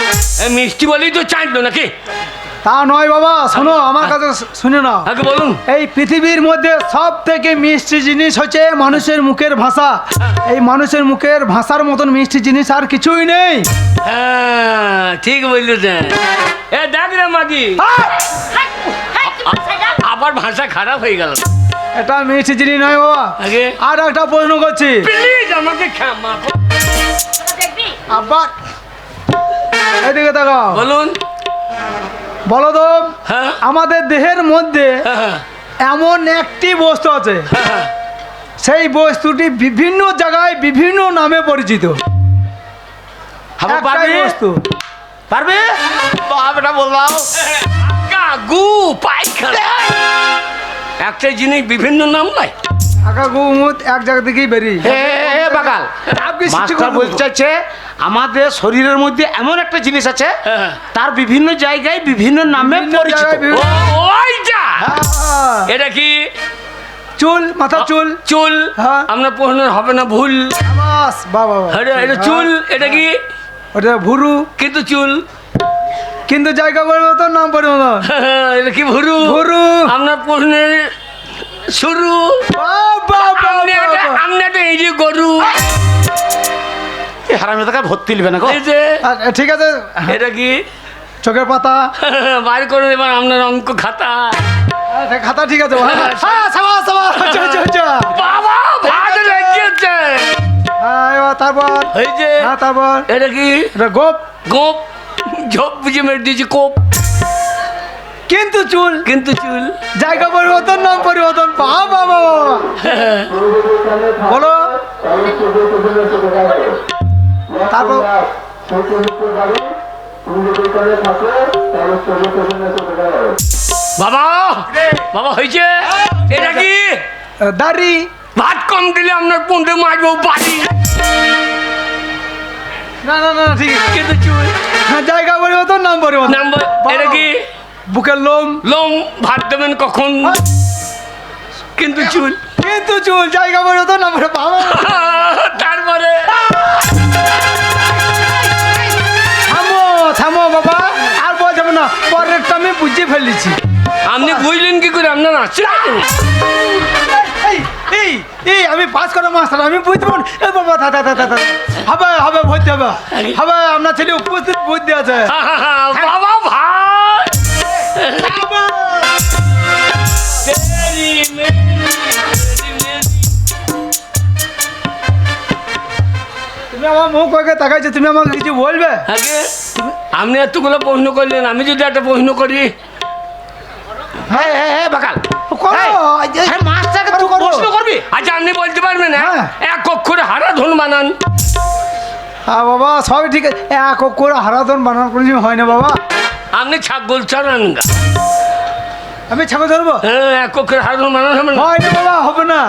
মিষ্টি বলেই তো চাইলো নাকি? তা নয় বাবা, শোনো আমার কাছে শুনে নাও। আগে বলুন। এই পৃথিবীর মধ্যে সব থেকে মিষ্টি জিনিস হচ্ছে মানুষের মুখের ভাষা। এই মানুষের মুখের ভাষার মতন মিষ্টি জিনিস আর কিছুই নেই। হ্যাঁ, ঠিক বললেন। এ দেখ রে মাগি, আবার ভাষা খারাপ হয়ে গেল। এটা মিষ্টি জিনিস নয় বাবা। আগে আর একটা প্রশ্ন করছি, প্লিজ আমাকে ক্ষমা করো। দেখবি? আবার এদিকে তাকাও। বলুন। বলো তো, হ্যাঁ আমাদের দেহের মধ্যে হ্যাঁ এমন একটি বস্তু আছে, হ্যাঁ। সেই বস্তুটি বিভিন্ন জায়গায় বিভিন্ন নামে পরিচিত। হাবু একটাই পারবি? বস্তু। পারবে? বাপটা বললাম। কাকু পায়খানা, একটা জিনিস বিভিন্ন নাম নাই। আকা গুমুত এক জায়গা থেকেই বেরিয়ে। হে বাগাল, আপনি সৃষ্টি মাস্টার করে বলতে চাইছে আমাদের শরীরের মধ্যে এমন একটা জিনিস আছে, হ্যাঁ। তার বিভিন্ন জায়গায় বিভিন্ন নামে বিভিন্ন পরিচিত। জায়গায় বিভিন্ন- ওইটা হ্যাঁ। এটা কি? চুল, মাথা চুল। চুল। হ্যাঁ। আপনার প্রশ্ন হবে না ভুল। বাস, বাবা এটা চুল। এটা কি? ওটা ভুরু, কিন্তু চুল। কিন্তু জায়গা পরিবর্তন, নাম পরিবর্তন। এটা কি ভুরু? ভুরু। আপনার প্রশ্নের শুরু। আপনি একটা এই যে গরু। হারামি টাকা ভর্তি নেবে না গো। এই যে ঠিক আছে, এটা কি? চোখের পাতা। বাইর করে এবার আপনার অঙ্ক খাতা। খাতা ঠিক আছে। হ্যাঁ, সাবাস, সাবাস। চল, চল, চল। বাবা ভাগ তারপর হয়েছে হ্যাঁ তারপর এটা কি এটা গোপ গোপ ঝোপ বুঝে মেরে দিয়েছি কোপ কিন্তু চুল কিন্তু চুল জায়গা পরিবর্তন নাম পরিবর্তন বাবা বাবা বলো তারপর বাবা বাবা হয়েছে এটা কি দাড়ি ভাত কম দিলে আপনার পন্ডে মারবো বাড়ি না না না ঠিক আছে কিন্তু চুল হ্যাঁ জায়গা পরিবর্তন নাম পরিবর্তন নাম্বার এটা কি বুকের লোম লোম ভাত দেবেন কখন কিন্তু চুল কিন্তু চুল জায়গা পরিবর্তন নাম পরিবর্তন বাবা তারপরে থামো থামো বাবা আর বল যাবে না পরেরটা আমি বুঝে ফেলেছি আপনি বুঝলেন কি করে আপনার আছে এই এই এই আমি পাস করা মাস্টার আমি বুঝতে পারি এই বাবা দাদা দাদা দাদা হবে হবে ভর্তি হবে হবে আপনার ছেলে উপস্থিত বুদ্ধি আছে বাবা ভাই তেরি মেরি তুমি আমার মুখ ওকে তাকাইছো তুমি আমাকে কিছু বলবে আগে আপনি এতগুলো প্রশ্ন করলেন আমি যদি একটা প্রশ্ন করি হ্যাঁ হ্যাঁ হ্যাঁ বাকাল করো। হ্যাঁ মাস্টারকে তুই করো। প্রশ্ন করবি আচ্ছা আপনি বলতে পারবেন হ্যাঁ। এক অক্ষরে হারা ধন বানান হ্যাঁ বাবা সবই ঠিক আছে এক করে হারাধন বানানো কোনো কিছু হয় না বাবা আপনি ছাগল চালান গা আমি ছাগল ধরবো হ্যাঁ এক অক্ষরে হারা ধন বানান হবে না হয় না বাবা হবে না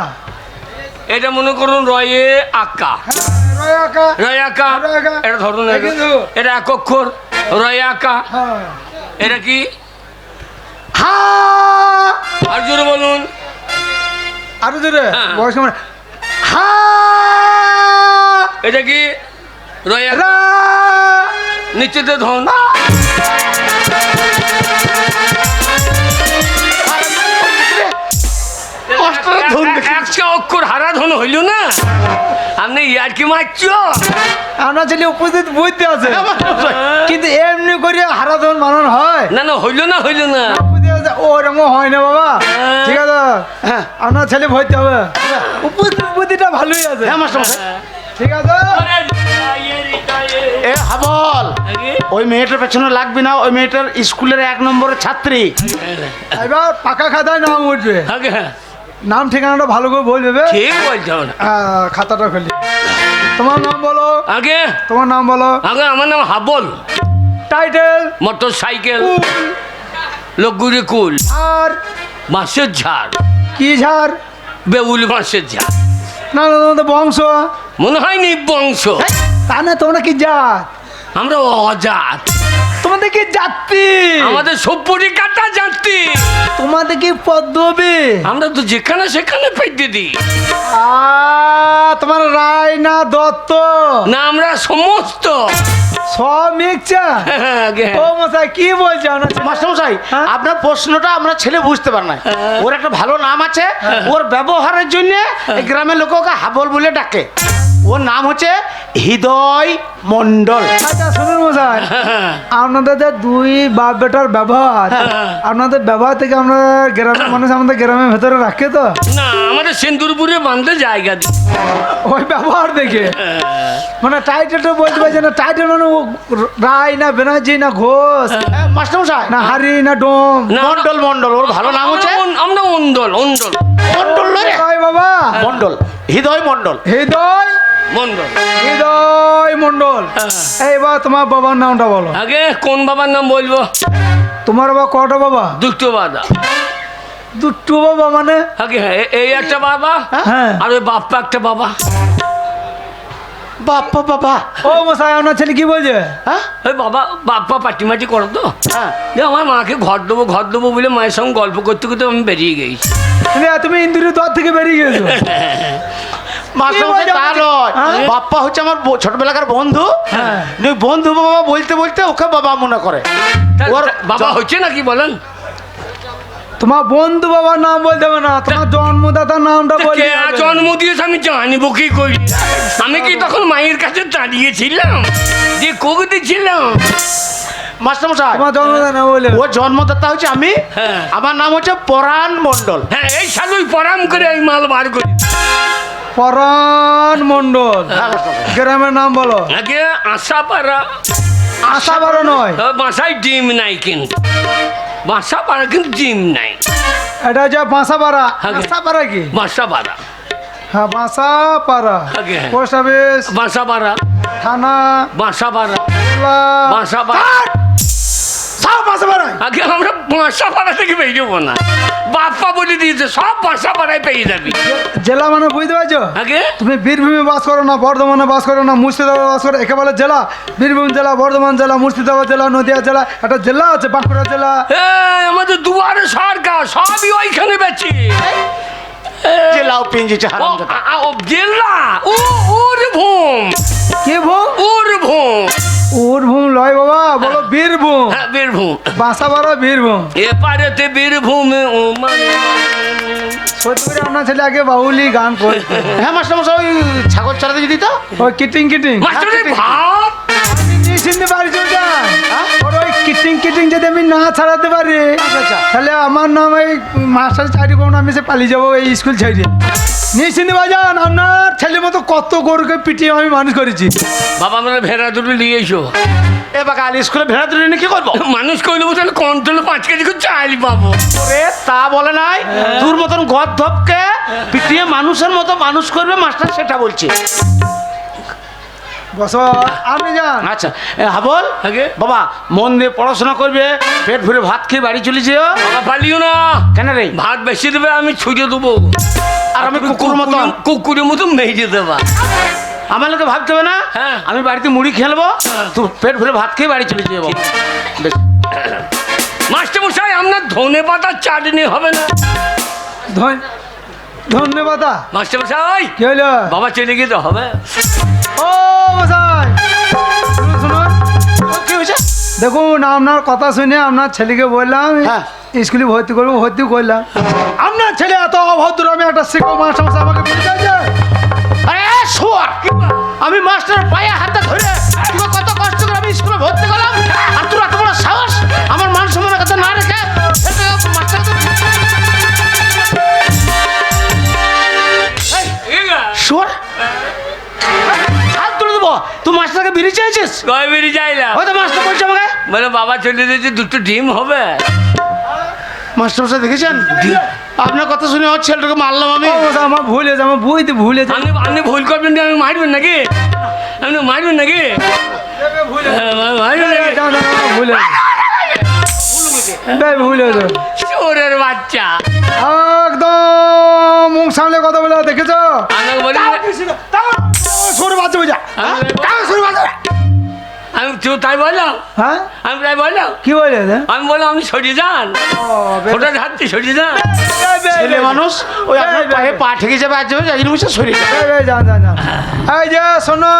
এটা মনে করুন রয়ে আঁকা রয় আঁকা। রয় আঁকা রয় আঁকা। এটা ধরুন এটা কিন্তু। এটা এক অক্ষর রয় আঁকা হ্যাঁ এটা কি হা আর জোরে বলুন আরো জোরে হ্যাঁ। বয়স কেমন হা এটা কি রয় আঁকা রা নিচেতে ধন একশো অক্ষর হারা ধন হইল না আপনি ইয়ার কি মারছ আমরা ছেলে উপস্থিত বুঝতে আছে কিন্তু এমনি করে হারাধন বানানো হয় না না হইল না হইল না বুঝতে আছে ওরকম হয় না বাবা ঠিক আছে আপনার ছেলে ভর্তি হবে উপস্থিত বুদ্ধিটা ভালোই আছে হ্যাঁ মাস্টার ঠিক আছে এ হাবল ওই মেয়েটার পেছনে লাগবি না ওই মেয়েটার স্কুলের 1 নম্বরের ছাত্রী এবার পাকা খাতায় নাম উঠবে আগে হ্যাঁ নাম ঠিকানাটা ভালো করে বলবে ঠিক বলছো না খাতাটা খুলি তোমার নাম বলো আগে তোমার নাম বলো আগে আমার নাম হাবল টাইটেল মোটর সাইকেল লগুরি কুল আর বাঁশের ঝাড় কি ঝাড় বেউল বাঁশের ঝাড় না না তোমাদের বংশ মনে হয়নি বংশ তা না তোমরা কি জাত আমরা অজাত তোমাদের কি জাতি আমাদের সভ্যরি কাটা জাতি তোমাদের কি পদ্মবী আমরা তো যেখানে সেখানে ফেটে দিই তোমার রায় না দত্ত না আমরা সমস্ত সব মিক্সচার আগে ও মশাই কি বলছে আপনার ছেলে? মাস্টারমশাই হ্যাঁ? আপনার প্রশ্নটা আমরা ছেলে বুঝতে পার না ওর একটা ভালো নাম আছে ওর ব্যবহারের জন্য গ্রামের লোক ওকে হাবল বলে ডাকে ওর নাম হচ্ছে হৃদয় মণ্ডল আচ্ছা শুনুন মশাই আপনাদের যে দুই বাপ বেটার ব্যবহার আপনাদের ব্যবহার থেকে আমরা গ্রামের মানুষ আমাদের গ্রামের ভেতরে রাখে তো না আমাদের সিন্দুরপুরে বাঁধতে জায়গা দিই ওই ব্যবহার দেখে মানে টাইটেলটা বলতে পারছে না টাইটেল মানে ও রায় না ব্যানার্জি না ঘোষ মাস্টারমশাই না হারি না ডোম না, মণ্ডল মণ্ডল ওর ভালো নাম হচ্ছে আমরা অন্দল অন্দল মণ্ডল নয় রে। ওই বাবা মণ্ডল হৃদয় মণ্ডল হৃদয় মন্ডল হৃদয় মন্ডল এইবার তোমার বাবার নামটা বলো আগে কোন বাবার নাম বলবো তোমার বাবা কটা বাবা দুটো বাবা দুটো বাবা মানে আগে হ্যাঁ এই একটা বাবা হ্যাঁ আর ওই বাপ্পা একটা বাবা বাপ্পা বাবা ও মশাই আপনার ছেলে কি বলছে হ্যাঁ ওই বাবা বাপ্পা পাটিমাটি করো তো হ্যাঁ যে আমার মাকে ঘর দেবো বলে মায়ের সঙ্গে গল্প করতে করতে আমি বেরিয়ে গেছি তুমি ইন্দুরের দর থেকে বেরিয়ে গেছো মাস্টারমশাই কি বলছে তা আমাকে? নয় হ্যাঁ? বাপ্পা হচ্ছে আমার ছোটবেলাকার বন্ধু হ্যাঁ। ওই বন্ধু বাবা বলতে বলতে ওকে বাবা মনে করে ওর বাবা হচ্ছে নাকি বলেন তোমার বন্ধু বাবার নাম বলতে হবে না তোমার জন্মদাতার নামটা কে বলতে আর হবে। জন্ম দিয়েছে আমি জানিব কি করি আমি কি তখন মায়ের কাছে দাঁড়িয়েছিলাম যে কবিতে ছিলাম মাস্টারমশাই তোমার জন্মদাতা না বলে ওর জন্মদাতা হচ্ছে আমি হ্যাঁ। আমার নাম হচ্ছে পরাণ মণ্ডল হ্যাঁ এই শালুই পরাম করে এই মাল বার করি পরাণ মণ্ডল। গ্রামের নাম বলো। আগে আশাপাড়া। আশাপাড়া নয়, বাসায় ডিম নাই কিন্তু, বাসাপাড়া কিন্তু ডিম নাই। এটা হচ্ছে বাসাপাড়া। আগে। বাসাপাড়া কি? বাসাপাড়া। হ্যাঁ, বাসাপাড়া। আগে। Post office, Basapara. থানা, বাসাপাড়া। জেলা। বাসাপাড়া। সব বাসাপাড়ায়। আগে আমরা বাসাপাড়া থেকে বেরোবো না, বাপ্পা বলে দিয়েছে সব বাসাপাড়ায় পেয়ে যাবি। জেলা মানে বুঝতে পারছো? আগে তুমি বীরভূমে বাস করো না, বর্ধমানে বাস করো না, মুর্শিদাবাদে বাস করো, একেবারে জেলা। বীরভূম জেলা, বর্ধমান জেলা, মুর্শিদাবাদ জেলা, নদিয়া জেলা, একটা জেলা আছে বাঁকুড়া জেলা। আমাদের দুয়ারে সরকার সবই ওইখানে বেচি। জেলাও পিঞ্জিছে হারাম দাদা। জেলা উরভূম। কে ভূম? উরভূম। উরভূম লয় বাবা, বলো বীরভূম। হ্যাঁ বীরভূম। বাসাপাড়া বীরভূম। এপারেতে বীরভূমে সত্যি করে আপনার ছেলে আগে বাউলি গান করতো। হ্যাঁ মাস্টারমশাই, ওই ছাগল চালাতে যদি তো ওই কিটিং কিটিং মাস্টারের ভাত। চিনতে পারছো না? ওর ওই কিটিং কিটিং যদি আমি না ছাড়াতে পারি তাহলে আমার নাম এই মাস্টার চাকরি করবো না, আমি সে পালিয়ে যাবো এই স্কুল ছেড়ে। নিশ্চিন্তে বাজান, আপনার ছেলের মতো কত গরুকে পিটিয়ে আমি মানুষ করেছি। বাবা আমরা ভেড়া দুটো নিয়ে এসো। এ বাকাল স্কুলে ভেড়া তুলে নিয়ে কি করবো? মানুষ করলে বলতে কন্ট্রোল 5 কেজি করে চাল পাবো। ওরে তা বলে নাই, তোর মতন গর্ধপকে পিটিয়ে মানুষের মতো মানুষ করবে মাস্টার, সেটা বলছে। বসো, আপনি যান। আচ্ছা হাবল আগে বাবা মন দিয়ে পড়াশোনা করবে, পেট ভরে ভাত খেয়ে বাড়ি চলে যেও। বাবা পালিও না, কেন রে? ভাত বেশি দেবে আমি ছুঁড়ে দেবো, আর আমি কুকুর মতো কুকুরের মতো মেজে দেবা। আমার লোকে ভাবতে হবে না, হ্যাঁ। আমি বাড়িতে মুড়ি খেলবো, তুই পেট ভরে ভাত খেয়ে বাড়ি চলে যাবো। বেশ। মাস্টার মশাই আপনার ধনে পাতার চাটনি হবে না? ধন্যবাদ। মাস্টার মশাই কি হলো? বাবা চলে গিয়ে তো হবে। ও মশাই, শুনুন শুনুন, কি হয়েছে? দেখুন আপনার কথা শুনে আপনার ছেলেকে বললাম হ্যাঁ। স্কুলে ভর্তি করবো, ভর্তি করলাম। আপনার ছেলে এত অভদ্র, আমি একটা শিক্ষক মাস্টার মশাই আমাকে বুঝাইছে। আরে শোয়ার, আমি মাস্টারের পায়ে হাতে ধরে তোকে কত কষ্ট করে আমি স্কুলে ভর্তি করলাম, আর তোর এত বড় সাহস আমার মান সম্মানের কথা না রেখে শোয়ার হাত তুলে দেবো। তুই মাস্টারকে বেরিয়ে চেয়েছিস? কয় বেরিয়ে যাইলাম, হয়তো মাস্টার বলছে আমাকে, বলে বাবা চলে যেতে দুটো ডিম হবে। মাস্টার মশাই দেখেছেন আপনার কথা শুনে ওর ছেলেটাকে মারলাম আমি। ও মশাই, আমার ভুল হয়েছে, আমার বুঝতে ভুল হয়েছে। আপনি ভুল করবেন না, আমি মারবেন নাকি? আপনি মারবেন নাকি? মারবেন নাকি? যাও, যাও, যাও, ভুল হয়েছে। ভুল হয়েছে। চোরের বাচ্চা। একদম মুখ সামনে কথা বলে দেখেছো? আমাকে বলি সরে বাচ্চা বোঝা। আমি তাই বললাম, হ্যাঁ, আমি তাই বললাম, কি বলে? আমি বললাম আপনি সরিয়ে যান, ওটা হাতটি সরিয়ে যান। ছেলে মানুষ ওই আপনার পায়ে পা ঠেকে যাবে, আর যাবে যাই বসে শরীর। যান যান যান। এই যে শোনো,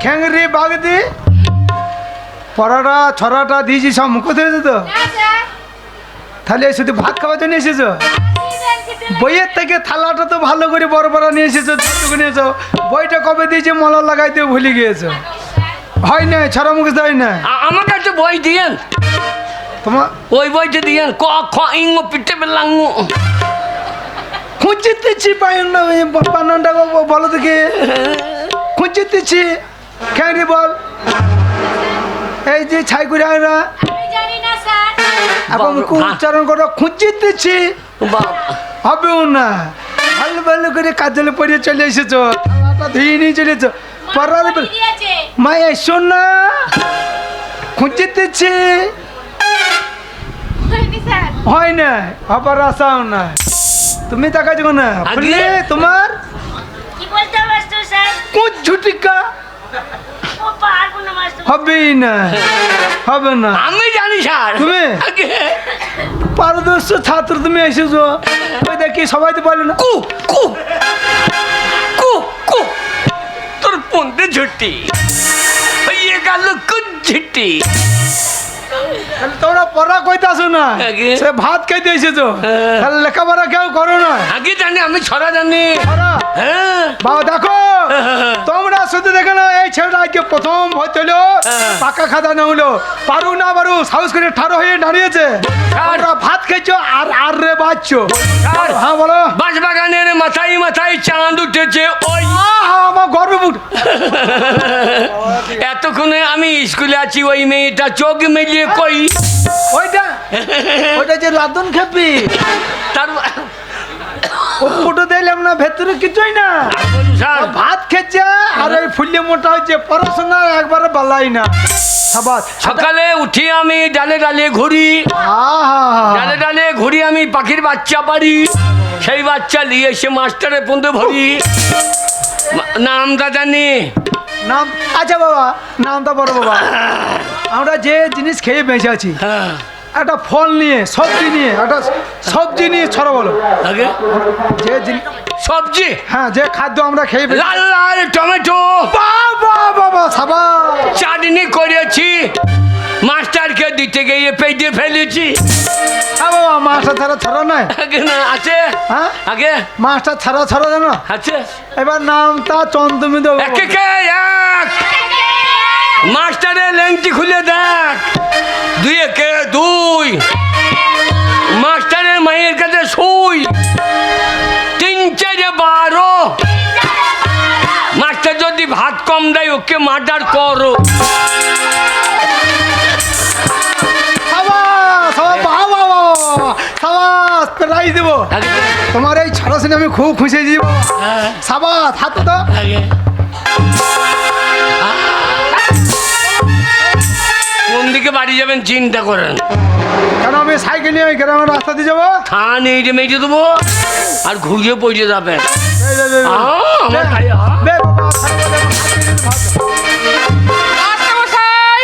খ্যাংরি বাগদি পড়াটা ছড়াটা দিয়েছি, সব মুখ ধরেছে তো? তাহলে শুধু ভাত খাওয়ার জন্য এসেছো? বইয়ের থেকে থালাটা তো ভালো করে বড় বড় নিয়ে এসেছো, যতটুকু নিয়েছো। বইটা কবে দিয়েছে মলা লাগাইতে ভুলে গিয়েছো। হয় না, ছড়া মুখ হয় না। আমার কাছে বই দিয়েন, তোমার ওই বইটা দিয়েন, ক খ ইং পিঠে পেলাম। খুঁজতেছি বানানটা বলো দেখি। খুঁজতেছি, খ্যাংরি বল। এই যে ছাই করে হয় না, আমি জানি না স্যার। এখন মুখ উচ্চারণ করো, খুঁজতেছি। হবেও না, ভালো ভালো করে কাজলে পড়িয়ে চলে এসেছো, থালাটা ধুয়ে নিয়ে চলেছো। পড়ার মা দিয়েছে। মা এসো না, খুঁজতেছি। হয়নি স্যার। হয় না, আবার আসাও না। তুমি তাকাচ্ছ না, বললে তোমার কি বলতে মাস্টার স্যার? কুচ ঝুটিকা ও পারবো না মাস্টার। হবেই না, হবে না। আমি জানি স্যার। তুমি? আগে পারদর্শ ছাত্র তুমি এসেছো, ওই দেখি সবাই তো বলে না। কু কু কু কু তোর পন্তে ঝুটি হইয়ে গেল কুঝুটি। তাহলে তোমরা পড়া কইতে আসো না, আগে। সে ভাত খাইতে এসেছো, তাহলে লেখাপড়া কেউ করো না। আগে জানি, আমি ছড়া জানি। পড়া? হ্যাঁ বাবা দেখো, তোমরা শুধু দেখে না, এই ছেলেটা আজকে প্রথম ভর্তি হলো, পাকা খাতা না হলো, পারু না পারু সাহস করে ঠাড়ো হয়ে দাঁড়িয়েছে। তোমরা ভাত খেয়ে খেয়েছো আর আর রে বাচ্চো। স্যার, হ্যাঁ বলো। বাঁশবাগানের মাথায় মাথায় চাঁদ উঠেছে ওই। আমার গর্ব বুট। এতক্ষণে আমি স্কুলে আছি, ওই মেয়েটা চোখ মেলিয়ে কই। ওইটা ওইটা যে লাদন খেপি, তার ও ফুটো দিলাম না, ভেতরে কিছুই না। বলুন স্যার, ভাত খেয়েছে আর ওই ফুলে মোটা হচ্ছে, পড়াশোনা একবারে বালাই না। সাবাস। সকালে উঠি আমি ডালে ডালে ঘুরি, ডালে ডালে ঘুরি আমি পাখির বাচ্চা পারি, সেই বাচ্চা নিয়ে এসে মাস্টারের পন্দে ভরি। নামটা জানি? নাম আচ্ছা বাবা, নামটা বড় বাবা। আমরা যে জিনিস খেয়ে বেঁচে আছি, হ্যাঁ, একটা ফল নিয়ে, সবজি নিয়ে, একটা সবজি নিয়ে ছড়া বলো। আগে যে জিনিস, সবজি, হ্যাঁ, যে খাদ্য আমরা খেয়ে বেঁচে- লাল লাল টমেটো, বাবা বাবা সাবাস। চাটনি করেছি, মাস্টারকে দিতে গিয়ে পেটে ফেলেছি। হ্যাঁ বাবা, মাছটা ছাড়া ছড়া নয়। আগে না আছে, হ্যাঁ, আগে মাছটা ছাড়া ছড়া জানো। আছে। এবার নামটা চন্দ্রমি দেবো। একে কে এক, মাস্টারের লেংটি খুলে দেখ। দুই একে দুই, মাস্টারের মায়ের কাছে শুই। তিন চারে 12, মাস্টার যদি ভাত কম দেয় ওকে মার্ডার করো। সাবাস সাবাস বাবা বাবা সাবাস, প্রাইজ দেবো। আগে তোমার এই ছাড়া শুনে আমি খুব খুশি হয়ে যাবো। হ্যাঁ, সাবাস, হাত তো। আগে কোন দিকে বাড়ি যাবেন চিন্তা করেন। কেন আমি সাইকেল নিয়ে ওই গ্রামের রাস্তা দিয়ে যাবো। থান এইটে মেটে দেবো আর ঘুরিয়ে পড়ে যাবেন। এই বে, বে, বে। আমার গায়ে হাত। বে বাবা, সাইকেলে মাস্টারমশাই,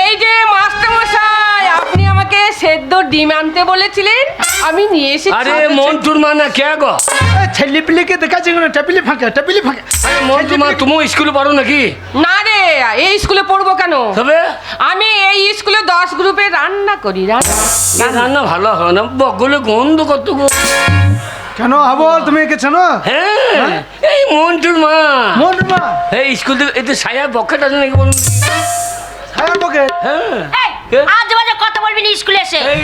এই যে মাস্টারমশাই, আপনি আমাকে সেদ্ধ ডিম আনতে বলেছিলেন, আমি নিয়ে এসেছি। আরে মন্টুর মা না কে গো? ছেলে পিলিকে দেখাচ্ছি টেপিলি ফাঁকে, টেপিলি ফাঁকে। আরে মন্টুর মা, তুমিও স্কুলে পড়ো নাকি? না রে, এই স্কুলে পড়বো কেন? তবে আমি এই স্কুলে 10 গ্রুপে রান্না করি। রান্না ভালো হয় না, বগলে গন্ধ কত গো। কেন হাবল, তুমি এঁকেছো না? হ্যাঁ, এই মন্টুর মা। মন মা এই স্কুল থেকে এতে সায়া পকেট আছে নাকি বলুন? ছায়ার পকে। হ্যাঁ, এই আজ বাজে কথা বলবি না স্কুলে এসে। এই।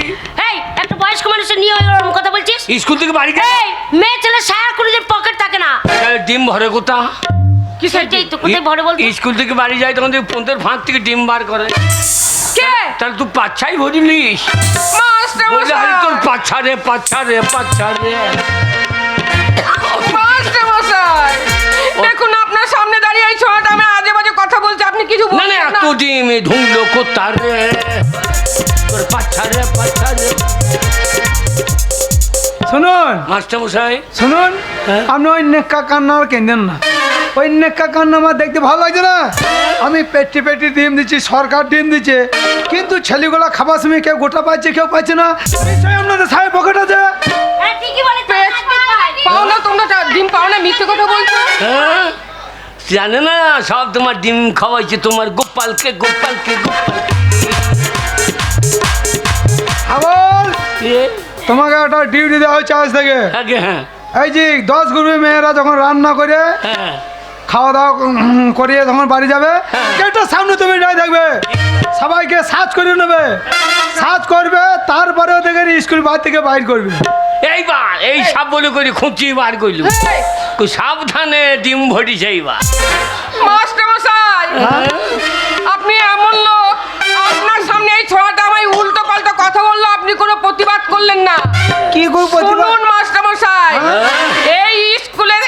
এই একটা বয়স্ক মানুষের নিয়ে ওরকম কথা বলছিস? স্কুল থেকে বাড়ি এই মেয়ে ছেলে সায়ার কোনো যে পকেট থাকে না। ডিম ভরে কোথা? সেটাই তো কোথায় ভরে বলতো? স্কুল থেকে বাড়ি যায় তখন তুই পন্থের ফাঁক থেকে ডিম বার করে। কে? তাহলে তুই পাচ্ছাই ভরিলিস। বলে আরে তোর মাস্টারমশাই, পাচ্ছা রে। মাস্টারমশাই, দেখুন আপনার সামনে দাঁড়িয়ে এই ছোঁয়াটা আমি আজে বাজে কথা বলছি, আপনি কিছু না বলছেন না, না। এত ডিমে ঢুকলো কোথা রে? তোর পাচ্ছা রে। শুনুন মাস্টার মশাই, শুনুন, হ্যাঁ? আপনি ওই নেক্কা কান্না আর কেঁদেন না। ওই নেক্কা কান্না আমার দেখতে ভালো লাগছে না। আমি পেটি পেটি ডিম দিচ্ছি, সরকার ডিম দিচ্ছে, কিন্তু ছেলেগুলো খাবার সময় কেউ গোটা পাচ্ছে, কেউ পাচ্ছে না। নিশ্চয়ই আপনাদের সাহেব পকেট আছে। হ্যাঁ ঠিকই বলেছিস। পাও না, তোমরা ডিম পাও না, মিথ্যে কথা বলছো। হ্যাঁ? জানে না সব তোমার ডিম খাওয়াইছে তোমার গোপালকে। আবার এ, তোমাকে একটা ডিউটি দেওয়া হচ্ছে আজ থেকে। আগে হ্যাঁ, এই যে 10 গ্রুপের মেয়েরা যখন রান্না করে হ্যাঁ, খাওয়া দাওয়া করিয়ে যখন বাড়ি যাবে, গেটের সামনে তুমি যাই থাকবে, সবাইকে সার্চ করে নেবে, সার্চ করবে, তারপরে ওদের স্কুল বাড়ি থেকে বাইর করবে। এইবার এই সাপ বলে করে খুঁচি বার করলু। সাবধানে ডিম ভরিছে এইবার। মাস্টারমশাই, আপনি এমন লোক, আপনার সামনে এই ছোঁয়াটা আমায় উল্টো পাল্টা কথা বললো, আপনি কোনো প্রতিবাদ করলেন না। কি করে প্রতিবাদ? শুনুন মাস্টারমশাই, এই স্কুলে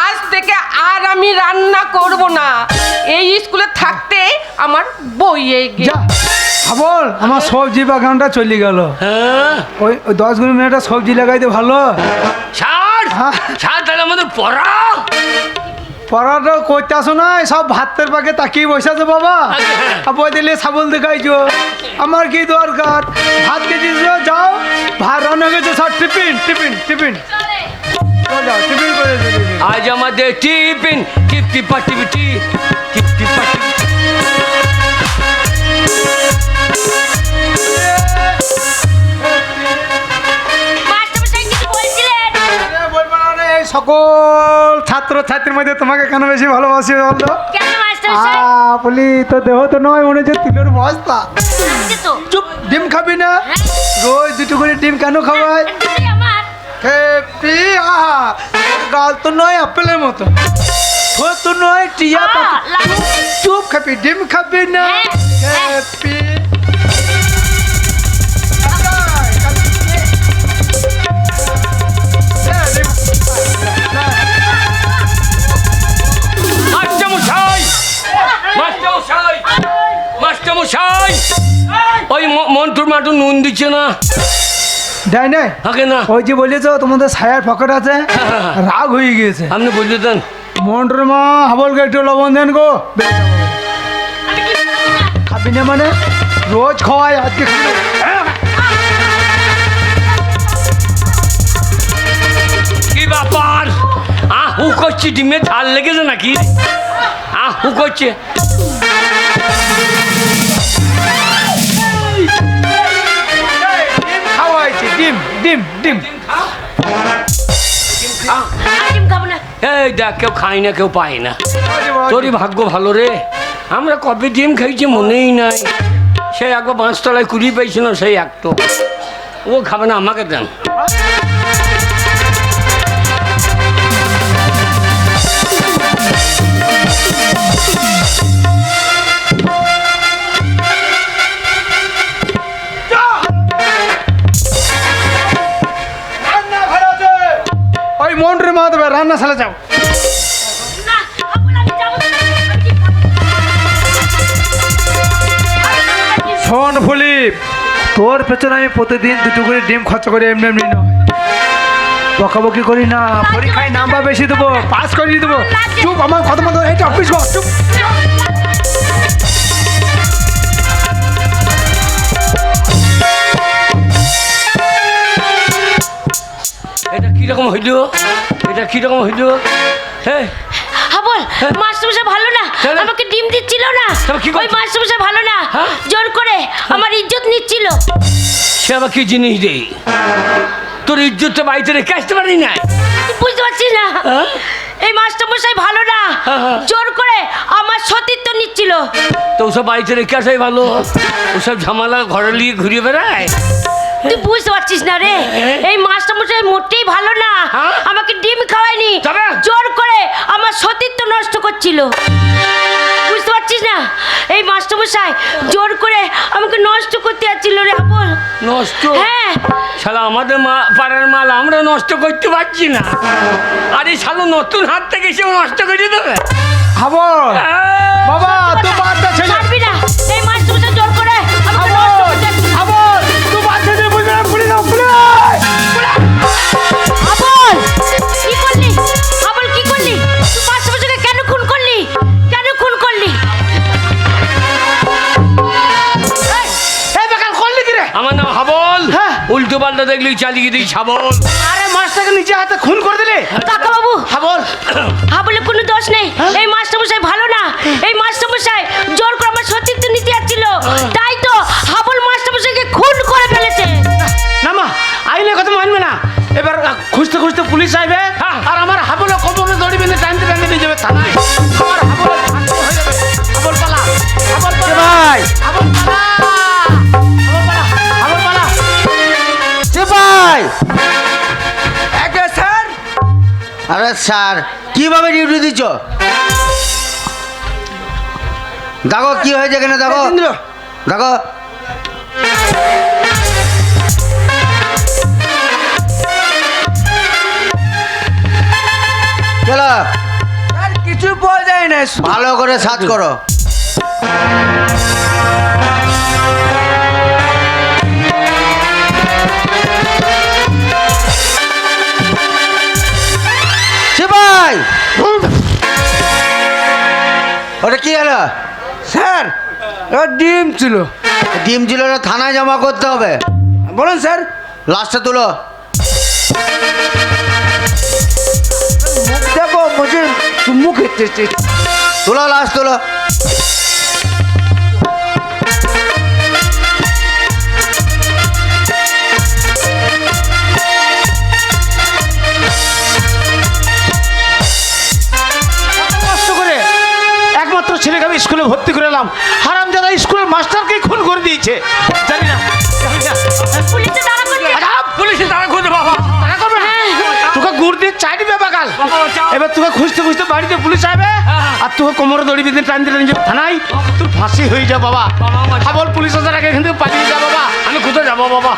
আজ থেকে আর আমি রান্না করব না। এই স্কুলে থাকতে আমার বইয়ে যা বল, আমার সবজি বাগানটা চলে গেল। হ্যাঁ, ওই 10 গ্রুপ মেয়েটা সবজি লাগাইতে ভালো। ছাড় হ্যাঁ। ছাড়, তাহলে আমাদের পড়া। পড়াটা করতে আসো না, সব ভাতের পাকে তাকিয়ে বসে আছে বাবা। বই দিলে সাবল দেখাইছো, আমার কি দরকার? ভাত খেয়েছিস, যাও, ভাত রান্না গেছে, সব টিফিন টিফিন টিফিন যাও, টিফিন করে চলে যাও। আজ আমাদের টিফিন টিপটি মাস্টারমশাই কিছু বলছিলেন? বলবো না রে, এই সকল ছাত্র ছাত্রীর মধ্যে তোমাকে কেন বেশি ভালোবাসি বলতো? কেন মাস্টারমশাই? বলি তো দেহ তো নয়, মনে হচ্ছে তিলের বস্তা। আছে তো। চুপ, ডিম খাবি না? রোজ 2টো করে ডিম ডিম কেন খাওয়ায়? দুটোই আমার। খেপি আহা, গাল তো নয় আপেলের মতো, ঠোঁট তো নয় টিয়া পাখি। লালু। চুপ খাবি, ডিম খাবি না? হ্যাঁ, খেপি মাস্টারমশাই, মাস্টারমশাই, মাস্টারমশাই, ওই মন্টুর মাটুর নুন দিচ্ছে না। দেয় নাই? থাকে না। ওই যে বলেছ তোমাদের ছায়ার পকেট আছে, রাগ হয়ে গিয়েছে। আপনি বললে দেন। মন্টুর মা হাবলকে একটু লবণ দেন গো। আমি কি খাবো না? খাবি না মানে? রোজ খাওয়াই, আজকে খাবি না। কি ব্যাপার? আহু করছি, ডিমে ঝাল লেগেছে নাকি? আহু করছে। ডিম খাওয়াইছি, ডিম ডিম ডিম। আমি ডিম খাবো না। এই দেখ, কেউ খায় না, কেউ পায় না। তোরই ভাগ্য ভালো রে, আমরা কবে ডিম খাইছি মনেই নাই। সেই একবার বাঁশতলায় কুড়ি পাইছিল, সেই এক তো। ও খাবে না, আমাকে দেন। ওই মন্টুর মা দেবে, রান্না সালে যাও। না, আবুল, আমি যাবো না। আমি ডিম খাবো না। শোন ফলিপ, তোর পেছনে আমি প্রতিদিন দুটো করে ডিম খরচা করি, এমনি এমনি নয়। বকাবকি করি না, পরীক্ষায় নাম্বার বেশি দেবো, পাস করিয়ে দেবো। চুপ, আমার কথা মতো এটা অফিস কর, চুপ। এটা কিরকম হইল? এটা কিরকম হইল? হ্যাঁ, আবুল, মাস্টারমশাই ভালো না, তাহলে? আমাকে ডিম দিচ্ছিল না। তাহলে কি ওই করছো? মাস্টারমশাই ভালো না, হ্যাঁ? জোর করে আমার ইজ্জত নিচ্ছিল। সে আবার কি জিনিস রে? তোর ইজ্জতটা বাড়িতে রেখে আসতে পারি না। তুই বুঝতে পারছিস না? হ্যাঁ? এই মাস্টারমশাই ভালো না, হ্যাঁ। জোর করে আমার সতীত্ব নিচ্ছিল। তো ওসব বাড়িতে রেখে আসাই ভালো। ওসব ঝামেলা ঘরে নিয়ে ঘুরিয়ে বেড়ায়। তুই বুঝতে পারছিস না রে, এই মাস্টারমশাই মোটেই ভালো না। হ্যাঁ? আমাকে ডিম খাওয়ায়নি, তবে? জোর করে আমার সতীত্ব নষ্ট করছিল। বুঝতে পারছিস না? এই মাস্টারমশাই জোর করে আমাকে নষ্ট করতে যাচ্ছিল রে আবুল। নষ্ট? হ্যাঁ। শালা আমাদের পাড়ার মাল আমরা নষ্ট করতে পারছি না, আরে শালো নতুন হাত থেকে সেও নষ্ট করে দেবে। হাবল বাবা, তো বাচ্চা ছেলে। ছাড়বি না, এই মাস্টারমশাই জোর করে আমাকে নষ্ট করতে যাচ্ছিল। হাবল, তো বাচ্চা ছেলে, বুঝলে না? পুলিশ দাও, পুলিশ। আবুল, কি করলি? আবুল, কি করলি? তুই মাস্টারমশাইকে কেন খুন করলি? কেন খুন করলি? এই বেকার করলি কি রে? আমার নাম হাবল। হ্যাঁ। উল্টো পাল্টা দেখলেই চালিয়ে দিই ছাবল। আরে মাস্টারকে নিজে হাতে খুন করে দিলে। কাকা বাবু, হাবল, আবুলের কোনো দোষ নেই। এই মাস্টারমশাই ভালো না, এই মাস্টারমশাই জোর করে আমার সতীত্ব নিতে যাচ্ছিল, তাই তো হাবুল মাস্টারমশাইকে খুন করে ফেলেছে। না মা, আইনের কথা মানবে না। এবার খুঁজতে খুঁজতে পুলিশ আসবে, আর আমার হাবল কবরে দড়ি বেঁধে টানতে টানতে নিয়ে যাবে থানায়। আমার হাবল ফাঁকি হয়ে যাবে। হাবল পালা, হাবল পালা, ভাই। হাবল পালা, হাবল পালা, হাবল পালা। ভাই, একে স্যার, আরে স্যার কিভাবে ডিউটি দিচ্ছ? দেখো কি হয়েছে এখানে, দেখো দেখো। চলো স্যার কিছু পাওয়া যায় না। ভালো করে সার্চ করো। ভাই, ওটা কি হলো? স্যার, ও ডিম ছিল। ডিম ছিল না, থানায় জমা করতে হবে। বলুন স্যার। লাস্টে তুলো। মুখ দেখো, মুঝে মুখ হেঁটেছে। তুলো, লাস্ট তুলো। কষ্ট করে একমাত্র ছেলেকে আমি স্কুলে ভর্তি করে এলাম, হারামজাদা স্কুলের মাস্টারকেই খুন করে দিয়েছে। জানি না, জানি না। পুলিশে দাঁড়া করছে। আজাব! তোকে খুঁজতে খুঁজতে বাড়িতে পুলিশ আসবে আর তোকে কোমরে দড়ি বেঁধে টান দিলে নিজে থানায় তোর ফাঁসি হয়ে যা বাবা। হাবল পুলিশ আসার আগে এখান থেকে পালিয়ে যা বাবা। আমি কোথায় যাবো বাবা?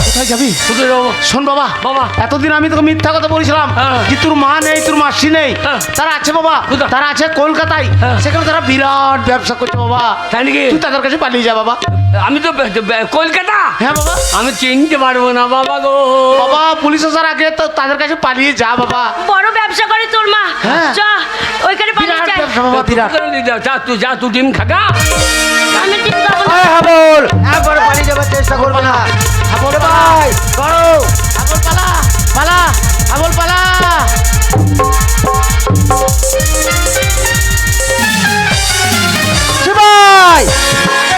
কোথায় যাবি? কোথায় যাবো? শোন বাবা, বাবা। এতদিন আমি তোকে মিথ্যা কথা বলেছিলাম যে তোর মা নেই, তোর মাসি নেই। তারা আছে বাবা, কোথায়? তারা আছে কলকাতায়। সেখানে তারা বিরাট ব্যবসা করছে বাবা। তাই নাকি? তুই তাদের কাছে পালিয়ে যা বাবা। আমি তো কলকাতা। হ্যাঁ বাবা। আমি চিনতে পারবো না বাবা গো। বাবা পুলিশ আসার আগে তো তাদের কাছে পালিয়ে যা বাবা। বড় ব্যবসা করে তোর মা। হ্যাঁ। যা ওইখানে পালিয়ে বিরাট যাই। ব্যবসা বাবা, বিরাট। যা তুই ডিম খাগা। আমি ঠিক যাবো না। এই হাবল, একবার পালিয়ে যাবার চেষ্টা করবে না। হাবল ভাই, করো। হাবল পালা, পালা, হাবল পালা। ভাই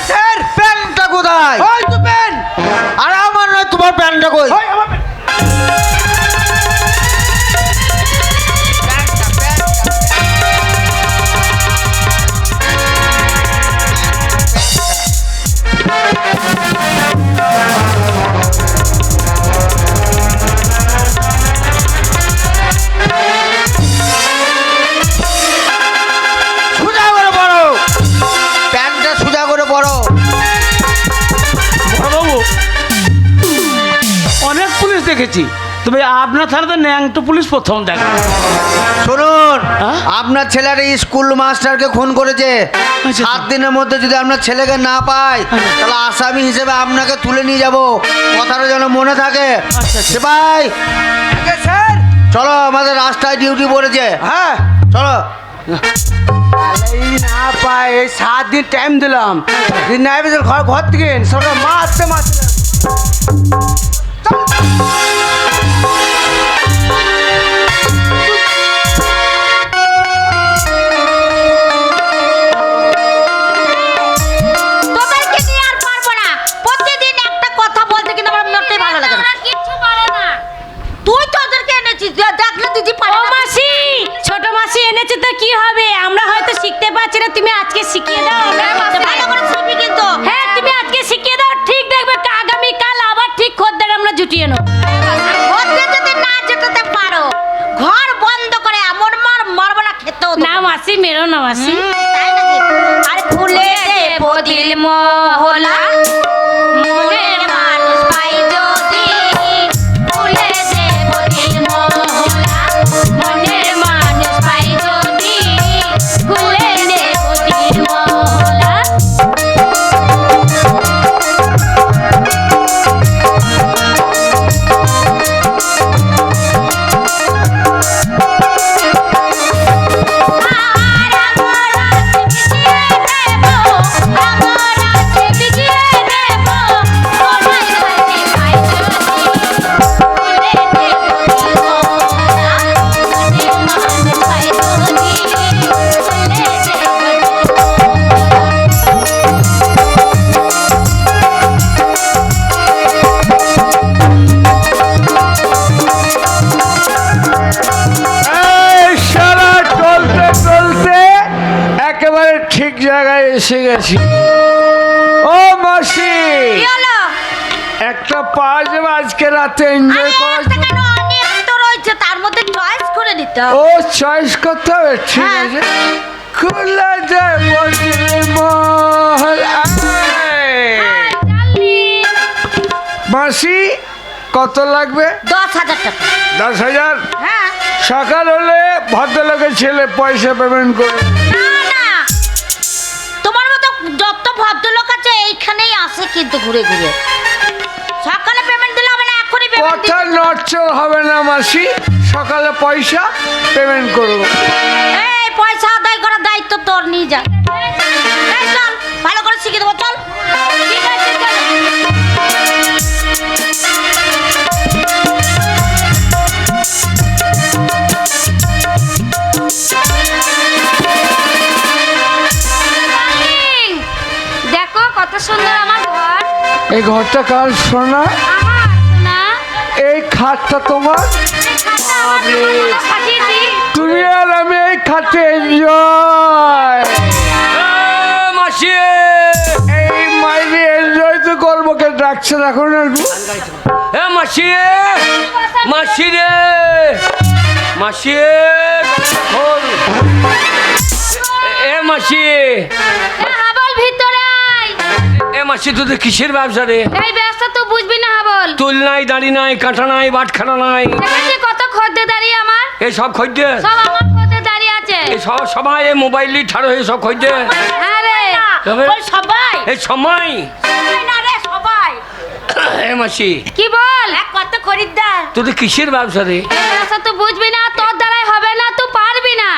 স্যার, প্যান্টটা কোথায়? ওই তো পেন। আরে আমার নয়, তোমার প্যান্টটা কই? ওই আমার পেন। সোজা করে পড়ো, প্যান্টটা সোজা করে পড়ো। বাবু অনেক পুলিশ দেখেছি, তবে আপনার থানাতে ন্যাংটো পুলিশ প্রথম দেখা। শুনুন, হ্যাঁ? আপনার ছেলের এই স্কুল মাস্টারকে খুন করেছে। আচ্ছা। 7 দিনের মধ্যে যদি আপনার ছেলেকে না পাই তাহলে আসামি হিসেবে আপনাকে তুলে নিয়ে যাব। কথাটা যেন মনে থাকে। সে ভাই আগে স্যার। চলো, আমাদের রাস্তায় ডিউটি পড়েছে। হ্যাঁ। চলো। এই না পাই, এই 7 দিন টাইম দিলাম। দিন না এসে ঘর থেকে সরকার মারতে মারতে। তোদেরকে নিয়ে আর পারবো না। প্রতিদিন একটা কথা বলতে কিন্তু আমার মোটেই ভালো লাগে না। কিচ্ছু পারে না। তুই তো ওদেরকে এনেছিস, দেখলে দিদি ও পারে না। মাসি, ছোট মাসি এনেছে তো কি হবে? আমরা হয়তো শিখতে পারছি না, তুমি আজকে শিখিয়ে দাও। আমরা করতে পারি। ভালো করে শিখবি কিন্তু। হ্যাঁ, তুমি আজকে শিখিয়ে দাও, ঠিক দেখবে আগামী কাল আবার ঠিক খদ্দের আমরা জুটিয়ে নেব। ওতে যদি না যেতে পারো, ঘর বন্ধ করে এমন মারবো না, খেতেও দেবো না মাসি, মেরো না মাসি। তাই নাকি? আরে ফুলে দেবো দিল মহলা, মনের মানুষ পাই যদি। ফুলে দেবো দিল মহলা, মনের মানুষ পাই যদি, খুলে দেবো দিল মহলা। আর আমার হাতে বিছিয়ে দেবো, আমার হাতে বিছিয়ে দেবো, মনের হাতে পাই যদি। ফুলে দেবো দিল মহলা, মনের মানুষ পাই যদি। ফুলে দেবো দিল মহলা। এই সারা চলতে চলতে একেবারে ঠিক জায়গায় এসে গেছি। ও মাসি, কি হলো? একটা পাওয়া যাবে আজকে রাতে এনজয় আরে করার একটা জন্য? কেন, অনেক তো রয়েছে, তার মধ্যে চয়েস করে নিতে হবে। ও চয়েস করতে হবে, ঠিক হ্যাঁ। আছে। খুলে যায় বদির মহল। মাসি, কত লাগবে? 10,000 টাকা। 10,000? হ্যাঁ। সকাল হলে ভদ্রলোকের ছেলে পয়সা পেমেন্ট করবে। না না, তোমার মতো যত ভদ্রলোক আছে এইখানেই আসে কিন্তু ঘুরে ঘুরে। সকালে পেমেন্ট দিলে হবে না, এখনই পেমেন্ট কথা নড়চড় হবে না মাসি, সকালে পয়সা পেমেন্ট করবো। এই পয়সা আদায় করার দায়িত্ব তোর, নিয়ে যা। এই চল, ভালো করে শিখিয়ে দেবো, চল। ঠিক আছে, চল। দেখো কত সুন্দর আমার ঘর। এই ঘরটা কার সোনা? আমার না, এই খাটটা তোমার? সাজিয়েছি। তুমি আর আমি এই খাটে এনজয়। মাসি, এই মাইনে এনজয় তো করবো, কে ডাকছে এখন? মাসি, মাসি রে, মাসি খোল। এ মাসি, হাবল ভিতরে আয়। এ মাসি তোদের কিসের ব্যবসা রে? এই ব্যবসা তো বুঝবি না হাবল। তুল নাই, দাড়ি নাই, কাঁটা নাই, বাটখানা নাই, দেখেছি কত খদ্দের দাঁড়িয়ে আমার, এই সব খদ্দের। সব আমার খদ্দের দাঁড়িয়ে আছে। এই সবাই এই মোবাইল নিয়ে ঠাড়ো হয়ে সব খদ্দের। হ্যাঁ রে, তবে? ওই সবাই এই সময় সবাই না রে, সবাই। এ মাসি কি বল? কত খরিদ্দার। তোদের কিসের ব্যবসা রে? এই ব্যবসা তো বুঝবি না, তোর দ্বারাই হবে না, তুই পারবি না।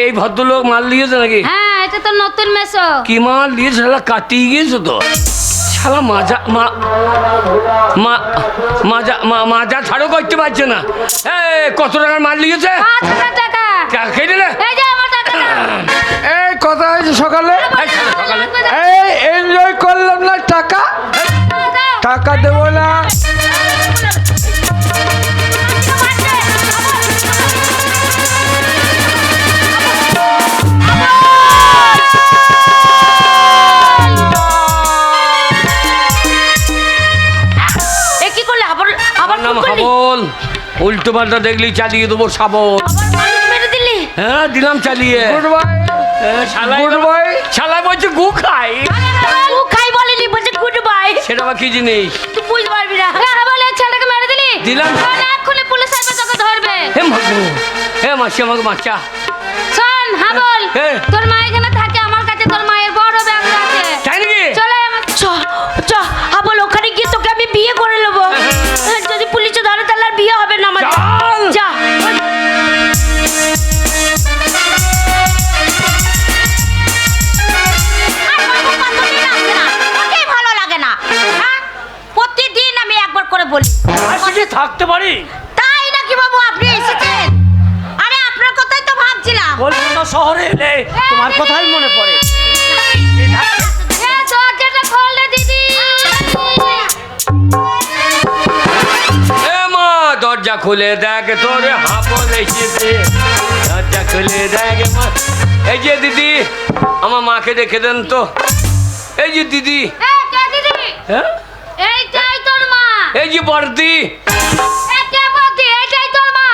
এই ভদ্রলোক মাল দিয়েছে নাকি? হ্যাঁ, এটা তো নতুন মেসো। কি মাল দিয়েছে? শালা কাটিয়ে গিয়েছে তো শালা, মাজা ছাড়ও করতে পারছে না। কত টাকার মাল দিয়েছে? 5,000 টাকা। খেয়ে দিলে? এই যে আমার টাকা দাও। এই কথা হয়েছে সকালে, এই শালা সকালে এই এনজয় করলাম না, টাকা দাও। টাকা দেবো না। এ কি করলে? আবার আমার নাম খুন করলি? হাবল। উল্টো পাল্টা দেখলি চালিয়ে দেবো শাবল। আবার মানুষ মেরে দিলি? হ্যাঁ দিলাম চালিয়ে। Good bye, good bye. শালা বলছে গু খাই, ও খাই বলিনি, বলছে গুড বাই। সেটা আবার কি জিনিস? তুই বুঝতে পারবি না। বলে ছেলেটাকে মেরে দিলি? দিলাম। তাহলে এক্ষুনি পুলিশ আসবে, তোকে ধরবে। হে মাগো, হে মাসি আমাকে বাচ্চা। শোন হাবল, হ্যাঁ। তোর মা এখানে থাকে, আমার কাছে তোর মায়ের বড় ব্যবসা আছে। তাই নাকি? চলে আমার চ চ হাবল, ওখানে গিয়ে তোকে আমি বিয়ে করে নেবো। যদি পুলিশে ধরে তাহলে আর বিয়ে হবে না আমার। চল। যা। আর বাবু কতদিন আসে না, ওকেই ভালো লাগে না। হ্যাঁ? প্রতিদিন আমি একবার করে বলি। আজকে থাকতে পারি? তাই নাকি বাবু, আপনি এসেছেন? আরে আপনার কথাই তো ভাবছিলাম। কলকাতা শহরে এলে তোমার কথাই মনে পড়ে। এ দরজাটা খোল রে দিদি। এ মা দরজা খুলে দেখ, তোর হাবল এসেছে। দরজা খুলে দেখ মা। এই যে দিদি, আমার মাকে রেখে দেন তো। এই যে দিদি, এ কে দিদি? হ্যাঁ এইটাই তোর মা। এই যে বর্দি, এ কে বলতি? এইটাই তোর মা।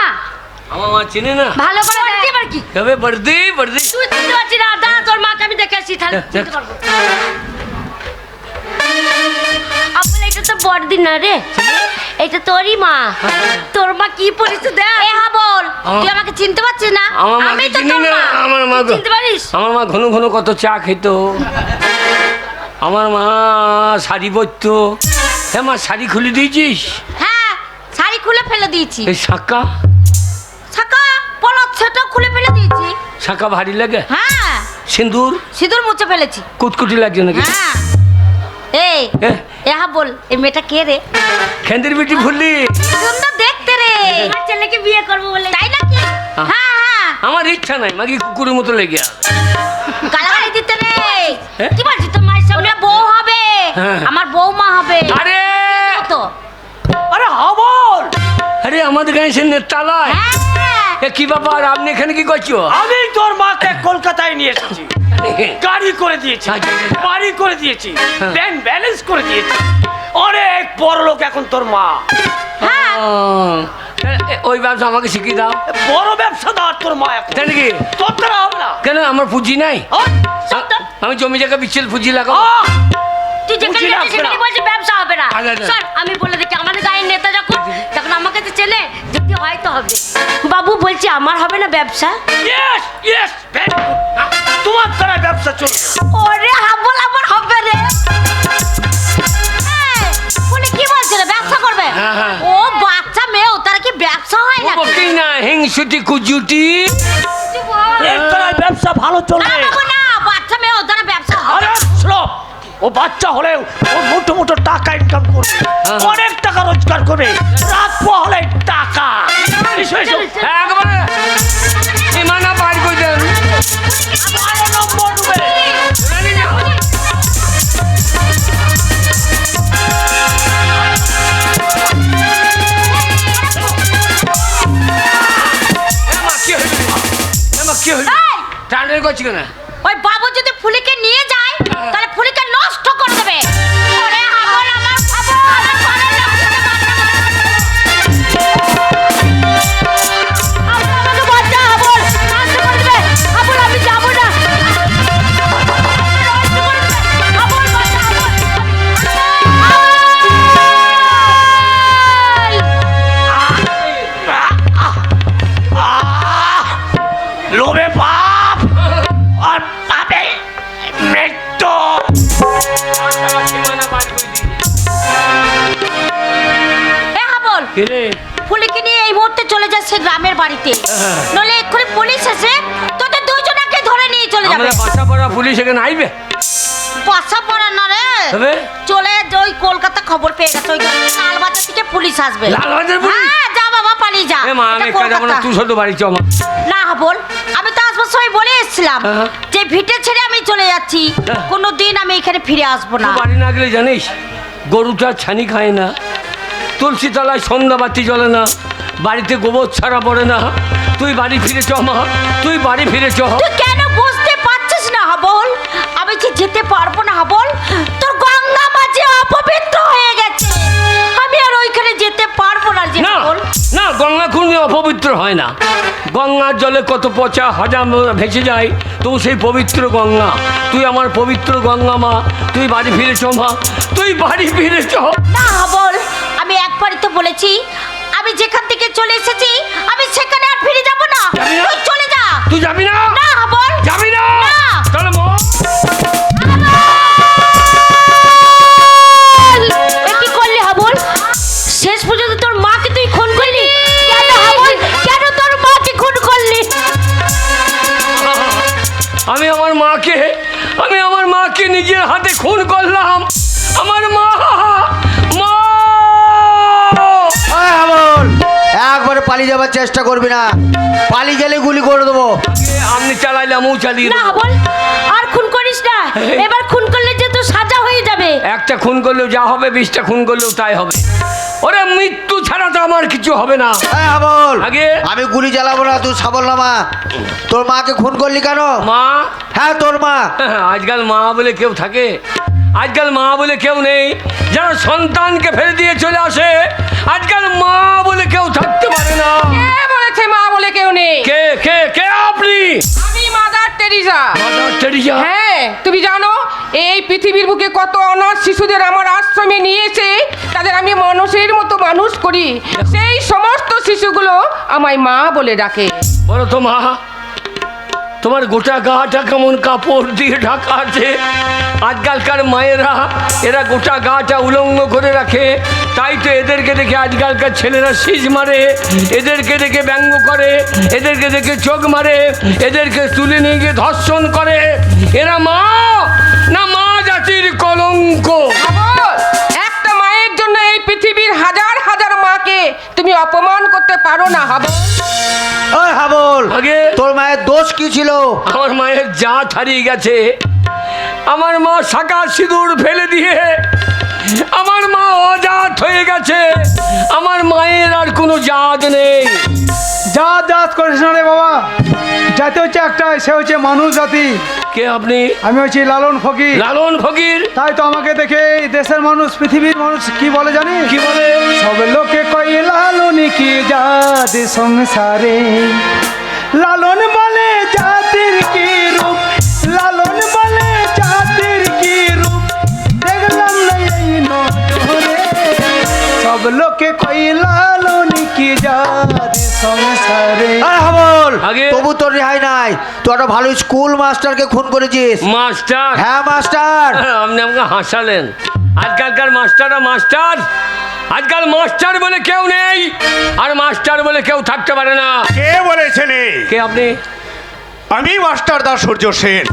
আমার মা চিনে না? ভালো করে দেখ। এবার কি? কবে বর্দি বর্দি? তুই চিনতে পারছিস না? দাঁড়া, তোর মাকে আমি দেখে আসি, তাহলে চিনতে পারবো। আপনি এটা তো বড়দিন না রে, এটা তোরই মা। তোর মা কি পরিচয় দেয়? এ হাবল, তুই আমাকে চিনতে পারছিস না? আমার আমি মাকে তো চিনি তোর না। মা। আমার মা তুই চিনতে পারিস? আমার মা ঘন ঘন কত চা খেত। আমার মা শাড়ি পরতো। হ্যাঁ মা, শাড়ি খুলে দিয়েছিস? হ্যাঁ, শাড়ি খুলে ফেলে দিয়েছি। এই শাঁকা, শাখা পলক সেটাও খুলে ফেলে দিয়েছি। শাঁকা ভারী লাগে? হ্যাঁ, সিঁদুর সিঁদুর মুছে ফেলেছি। কুটকুটি লাগছে নাকি? হ্যাঁ। এই এ, এ হাবল, এই মেয়েটা কে রে? খেন্দির বিটি ফুললি। সুন্দর দেখতে রে। আমার ছেলেকে বিয়ে করবো বলে। তাই নাকি? হ্যাঁ হ্যাঁ, আমার ইচ্ছা নাই, মাগি কুকুরের মতো লেগে আছে। গালাগালি দিতে রে। হ্যাঁ? কি বলছিস, তোর মায়ের সামনে বউ হবে? হ্যাঁ। আমার বৌমা হবে। আরে তো আরে হাবল, আরে আমাদের গায়ে সে নেতালয়। হ্যাঁ, এ কি ব্যাপার, আপনি এখানে কি করছো? আমি তোর মাকে কলকাতায় নিয়ে এসেছি। গাড়ি করে দিয়েছি, আচ্ছা, আচ্ছা। বাড়ি করে দিয়েছি, হ্যাঁ। ব্যাংক ব্যালেন্স করে দিয়েছি। অনেক বড় লোক এখন তোর মা। ওই ব্যবসা আমাকে শিখিয়ে দাও। বড় ব্যবসাদার তোর মা এখন। তাই নাকি? তোর দ্বারা হবে না। কেন, আমার পুঁজি নাই? আহ, সত্য। আমি জমি জায়গা বিচ্ছিল পুঁজি লাগাবো। আহ, তুই যেখানে বুঝি না, যাচ্ছিস সেখানে না। বলছিস ব্যবসা হবে না। আচ্ছা, আচ্ছা। শোন, আমি বলে দেখি, আমাদের গায়ের নেতা যখন আমাকে তো চেনে, যদি হয় তো হবে। বাবু বলছি আমার হবে না ব্যবসা? Yes, yes, very good. তোমার দ্বারা ব্যবসা চলবে। ওরে হাবল, আমার হবে রে। উনি কি বলছে রে, ব্যবসা করবে? হ্যাঁ, হ্যাঁ। ও বাচ্চা মেয়ে, ও তার কি ব্যবসা হয় ও নাকি? বকি না, হিংসুটি কুজুটি। এর দ্বারা ব্যবসা ভালো না চলবে। বাবু না, বাচ্চা মেয়ে, ও তার ব্যবসা হবে। আরে শোনো, ও বাচ্চা হলেও ও মোটো মোটো টাকা ইনকাম করবে, হ্যাঁ। অনেক টাকা রোজগার করবে। রাত পোহালে টাকা। এসো, এসো। একবারে সীমানা পার করে দেন। 12 নম্বর রুমে। কি হইল? টানের করছি কেন? ওই বাবু যদি ফুলিকে নিয়ে যায়, তাহলে ফুলিকে নষ্ট করে দেবে। ওরে হাবল, আমার হাবল, আমার ঘরের লোক শুনে বাঁচা। আপনি আমাকে কে রে? ফুলিকে নিয়ে এই মুহূর্তে চলে যাচ্ছে গ্রামের বাড়িতে, নলে এক্ষুনি পুলিশ এসে তোদের দুজনকে ধরে নিয়ে চলে যাবে। আমরা পাশাপাড়া পুলিশ এখানে আইবে? পাশা পড়া না রে, তবে চলে ওই কলকাতা খবর পেয়ে গেছে, ওই লালবাজার থেকে পুলিশ আসবে। লালবাজার পুলিশ? হ্যাঁ, যা বাবা পালিয়ে যা। এ মা, আমি এটা একা যাবো না, কলকাতা। তুই শুধু বাড়ি চ মা। না বল, আমি তো আসবার সময় বলে এসেছিলাম হ্যাঁ। যে ভিটে ছেড়ে আমি চলে যাচ্ছি, হ্যাঁ। কোনোদিন আমি এখানে ফিরে আসবো না। তুই বাড়ি না গেলে জানিস গরুটা ছানি খায় না, তুলসী তলায় সন্ধ্যা বাতি জ্বলে না, বাড়িতে গোবর ছাড়া পড়ে না। তুই বাড়ি ফিরে চ মা, তুই বাড়ি ফিরে চ। তুই কেন বুঝতে পারছিস না হাবল? আমি যে যেতে পারবো না হাবল, তোর গঙ্গা মাঝে অপবিত্র হয়ে গেছে, আমি আর ওইখানে যেতে পারবো না যে না হাবল। না, গঙ্গা খুঁড়লে অপবিত্র হয় না। গঙ্গার জলে কত পচা হজাম ভেসে যায়, তবু সেই পবিত্র গঙ্গা। তুই আমার পবিত্র গঙ্গা মা, তুই বাড়ি ফিরে চ মা, তুই বাড়ি ফিরে চ। না হাবল, আমি একবারই তো বলেছি আমি যেখান থেকে চলে এসেছি আমি সেখানে আর ফিরে যাব না। যাবি না? তুই চলে যা। তুই যাবি না? না হাবল, যাবি না? না। তাহলে মা, এ কি করলি হাবল? শেষ পর্যন্ত তোর মাকে তুই খুন করলি কেন হাবল? কেন তোর মাকে খুন করলি? আমি আমার মাকে নিজের হাতে খুন করলাম। আমার মা মা ওই হাবল, একবারে পালিয়ে যাবার চেষ্টা করবি না, পালিয়ে গেলে গুলি করে দেবো। আপনি চালাইলে আমিও চালিয়ে না দেবো। হাবল, আর খুন করিস না। এবার খুন করলে যে তোর সাজা হয়ে যাবে। একটা খুন করলেও যা হবে, 20টা খুন করলেও তাই হবে। ওরে মৃত্যু ছাড়া তো আমার কিছু হবে না। হ্যাঁ হাবল, আগে আমি গুলি চালাবো না, তুই সাবল না মা। তোর মাকে খুন করলি কেন? মা, হ্যাঁ তোর মা। আজকাল মা বলে কেউ থাকে? আজকাল মা বলে কেউ নেই। যারা সন্তানকে ফেলে দিয়ে চলে আসে, আজকাল মা বলে কেউ থাকতে পারে না। কে বলেছে মা বলে কেউ নেই? কে কে কে আপনি? আমি মাদার টেরিজা। Mother Teresa? হ্যাঁ, তুমি জানো এই পৃথিবীর বুকে কত অনাথ শিশুদের আমার আশ্রমে নিয়েছে, তাদের আমি মানুষের মতো মানুষ করি। সেই সমস্ত শিশুগুলো আমায় মা বলে ডাকে। বলো তো মা, তোমার গোটা গাটা কেমন কাপড় দিয়ে ঢাকা আছে? আজকালকার মায়েরা এরা গোটা গাটা উলঙ্গ করে রাখে, তাই তো এদেরকে দেখে আজকালকার ছেলেরা শীষ মারে, এদেরকে দেখে ব্যঙ্গ করে, এদেরকে দেখে চোখ মারে, এদেরকে তুলে নিয়ে গিয়ে ধর্ষণ করে। এরা মা না মা জাতির কলঙ্ক। হাবল, একটা মায়ের জন্য এই পৃথিবীর হাজার হাজার মাকে তুমি অপমান করতে পারো না হাবল। ওই হাবল, আগে তোর মায়ের দোষ কি ছিল? আমার মায়ের জাত হারিয়ে গেছে। আমার মা শাঁখা সিঁদুর ফেলে দিয়ে আমার মা অজাত হয়ে গেছে। আমার মায়ের আর কোনো জাত নেই। জাত করিস না রে বাবা, জাতি হচ্ছে একটাই, সে হচ্ছে মানুষ জাতি। কে আপনি? আমি হচ্ছি লালন ফকির। লালন ফকির? তাই তো আমাকে দেখে এই দেশের মানুষ, পৃথিবীর মানুষ কি বলে জানি? কি বলে? সব লোকে কই লালন কি জাত সংসারে, লালন বলে জাতির কি রূপ, লালন বলে জাতির কি রূপ, দেখলাম না এই নজরে, সব লোকে কই লালন কি জাত সংসারে। আরে হাবল, আগে? তবু তোর রেহাই নাই, তুই একটা ভালো স্কুল মাস্টারকে খুন করেছিস। মাস্টার? হ্যাঁ মাস্টার। আপনি আমাকে হাসালেন। আজকালকার মাস্টাররা মাস্টার, আজকাল মাস্টার বলে কেউ নেই, আর মাস্টার বলে কেউ থাকতে পারে না। কে বলেছেন? কে আপনি? আমি মাস্টার দা সূর্য সেন।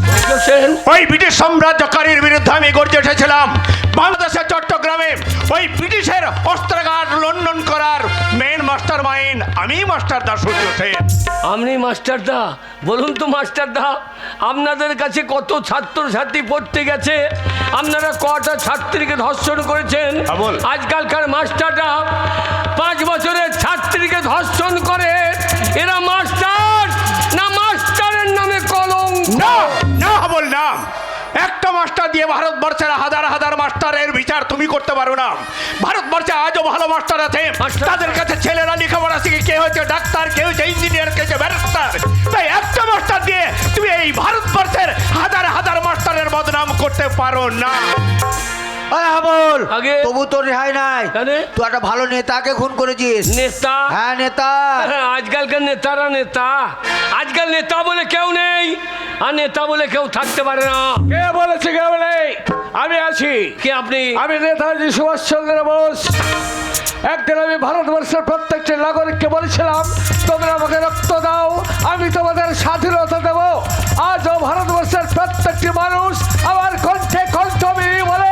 সেন? ওই ব্রিটিশ সাম্রাজ্যকারীর বিরুদ্ধে আমি গর্জে উঠেছিলাম। বাংলাদেশের চট্টগ্রামে ওই ব্রিটিশের অস্ত্রাগার লন্ডন করার মেন মাস্টার মাইন্ড আমি মাস্টার দা সূর্য সেন। আপনি মাস্টার দা? বলুন তো মাস্টার দা, আপনাদের কাছে কত ছাত্র ছাত্রী পড়তে গেছে, আপনারা কটা ছাত্রীকে ধর্ষণ করেছেন? বল। আজকালকার মাস্টাররা 5 বছরের ছাত্রীকে ধর্ষণ করে। এরা মাস্টার না মাস্টারের নামে কলঙ্ক? না না বল না, একটা মাস্টার দিয়ে ভারতবর্ষের হাজার হাজার মাস্টারের বিচার তুমি করতে পারো না। ভারতবর্ষে আজও ভালো মাস্টার আছে, মাস্টার? তাদের কাছে ছেলেরা লেখাপড়া শিখে কে হচ্ছে ডাক্তার, কে হচ্ছে ইঞ্জিনিয়ার, কে হচ্ছে ব্যারিস্টার। তাই একটা মাস্টার দিয়ে তুমি এই ভারতবর্ষের হাজার হাজার মাস্টারের বদনাম করতে পারো না। আরে হাবল, আগে? তবু তোর রেহাই নাই, কেন? তুই একটা ভালো নেতাকে খুন করেছিস। নেতা? হ্যাঁ নেতা। আজকালকার নেতারা নেতা, আজকাল নেতা বলে কেউ নেই, আর নেতা বলে কেউ থাকতে পারে না। কে বলেছে? কে বলে? আমি আছি। কে আপনি? আমি নেতাজি সুভাষচন্দ্র বোস। একদিন আমি ভারতবর্ষের প্রত্যেকটি নাগরিককে বলেছিলাম তোমরা আমাকে রক্ত দাও, আমি তোমাদের স্বাধীনতা দেব। আজও ভারতবর্ষের প্রত্যেকটি মানুষ আমার কণ্ঠে কণ্ঠ মিলিয়ে বলে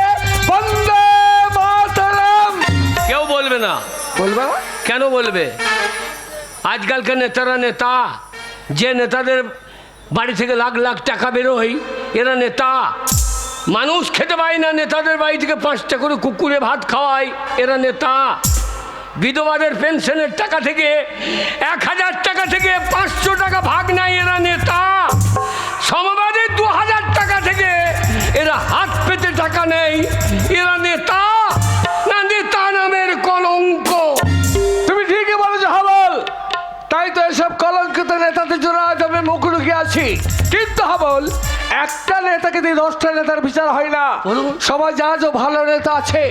বন্দে মাতরম। কেউ বলবে না। বলবে না? কেন বলবে? আজকালকার নেতারা নেতা, যে নেতাদের বাড়ি থেকে লাখ লাখ টাকা বেরোয় এরা নেতা। মানুষ খেতে পায় না, নেতাদের বাড়ি থেকে 5টা করে কুকুরে ভাত খাওয়ায় এরা নেতা। বিধবাদের পেনশনের টাকা থেকে 1000 টাকা থেকে 500 টাকা ভাগ নেয় এরা নেতা। সমবাদের 2000 টাকা থেকে এরা হাত পেতে টাকা নেয় এরা নেতা। না, নেতা নামের কলঙ্ক। তুমি ঠিকই বলেছো হাবল, তাই তো এসব কলঙ্কিত নেতাদের জন্য আজ আমি মুখ লুকিয়ে আছি। কিন্তু হাবল, একটা নেতাকে দিয়ে 10টা নেতার বিচার হয় না। সমাজে আজও ভালো নেতা আছে,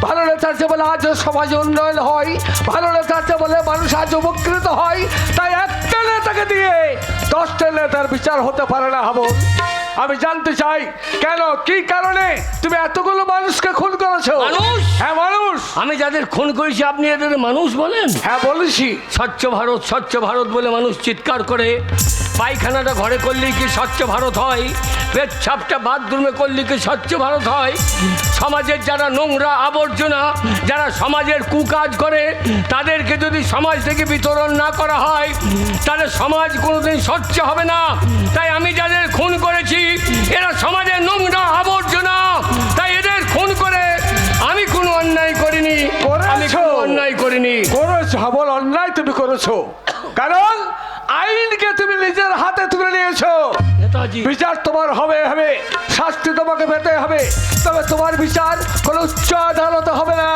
ভালো নেতা আছে বলে আজও সমাজে উন্নয়ন হয়, ভালো নেতা আছে বলে মানুষ আজ উপকৃত হয়। তাই একটা নেতাকে দিয়ে 10টা নেতার বিচার হতে পারে না হাবল। আমি জানতে চাই কেন, কি কারণে তুমি এতগুলো মানুষকে খুন করেছো? মানুষ? হ্যাঁ মানুষ। আমি যাদের খুন করেছি আপনি এদের মানুষ বলেন? হ্যাঁ বলেছি। স্বচ্ছ ভারত, স্বচ্ছ ভারত বলে মানুষ চিৎকার করে। পায়খানাটা ঘরে করলেই কি স্বচ্ছ ভারত হয়? পেচ্ছাপটা বাথরুমে করলে কি স্বচ্ছ ভারত হয়? সমাজের যারা নোংরা আবর্জনা, যারা সমাজের কুকাজ করে, তাদেরকে যদি সমাজ থেকে বিতরণ না করা হয় তাহলে সমাজ কোনোদিন স্বচ্ছ হবে না। তাই আমি যাদের খুন করেছি এরা সমাজের নোংরা আবর্জনা, তাই এদের খুন করে আমি কোনো অন্যায় করিনি। আমি কোনো অন্যায় করিনি। করেছো হাবল, অন্যায় তুমি করেছো, কারণ আইনকে তুমি নিজের হাতে তুলে নিয়েছো। নেতাজি, বিচার তোমার হবে হবে, শাস্তি তোমাকে পেতে হবে। তবে তোমার বিচার কোনো উচ্চ আদালতে হবে না,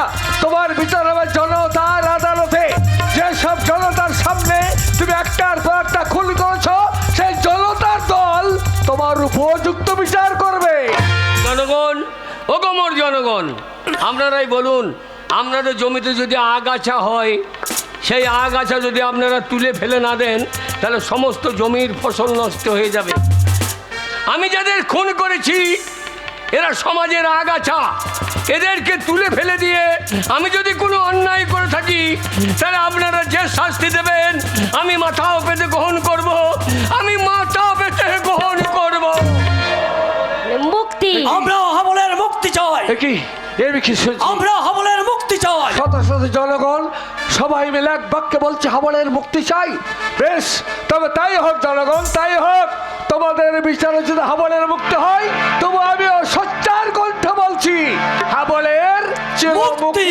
তোমার বিচার হবে জনতার আদালতে। যেসব জনতার সামনে তুমি একটার পর একটা খুন করেছো, সেই জনতার দল তোমার উপযুক্ত বিচার করবে। জনগণ, ও গোমর জনগণ, আপনারাই বলুন, আপনাদের জমিতে যদি আগাছা হয়, সেই আগাছা যদি আপনারা তুলে ফেলে না দেন তাহলে সমস্ত জমির ফসল নষ্ট হয়ে যাবে। আমি যাদের খুন করেছি এরা সমাজের আগাছা, এদেরকে তুলে ফেলে দিয়ে আমি যদি কোনো অন্যায় করে থাকি তাহলে আপনারা যে শাস্তি দেবেন আমি মাথাও পেতে গ্রহণ করব, আমি মাথা পেতে গ্রহণ করব। মুক্তি। আমরা হাবলের মুক্তি চাই। কি এর কি আমরা হাবলের মুক্তি চাই। শত শত জনগণ সবাই মিলে এক বাক্যে বলছে হাবলের মুক্তি চাই। বেশ, তবে তাই হোক জনগণ, তাই হোক। তোমাদের বিচারে যদি হাবলের মুক্তি হয় তবু আমিও সচ্চার কণ্ঠ বলছি হাবলের চিরমুক্তি।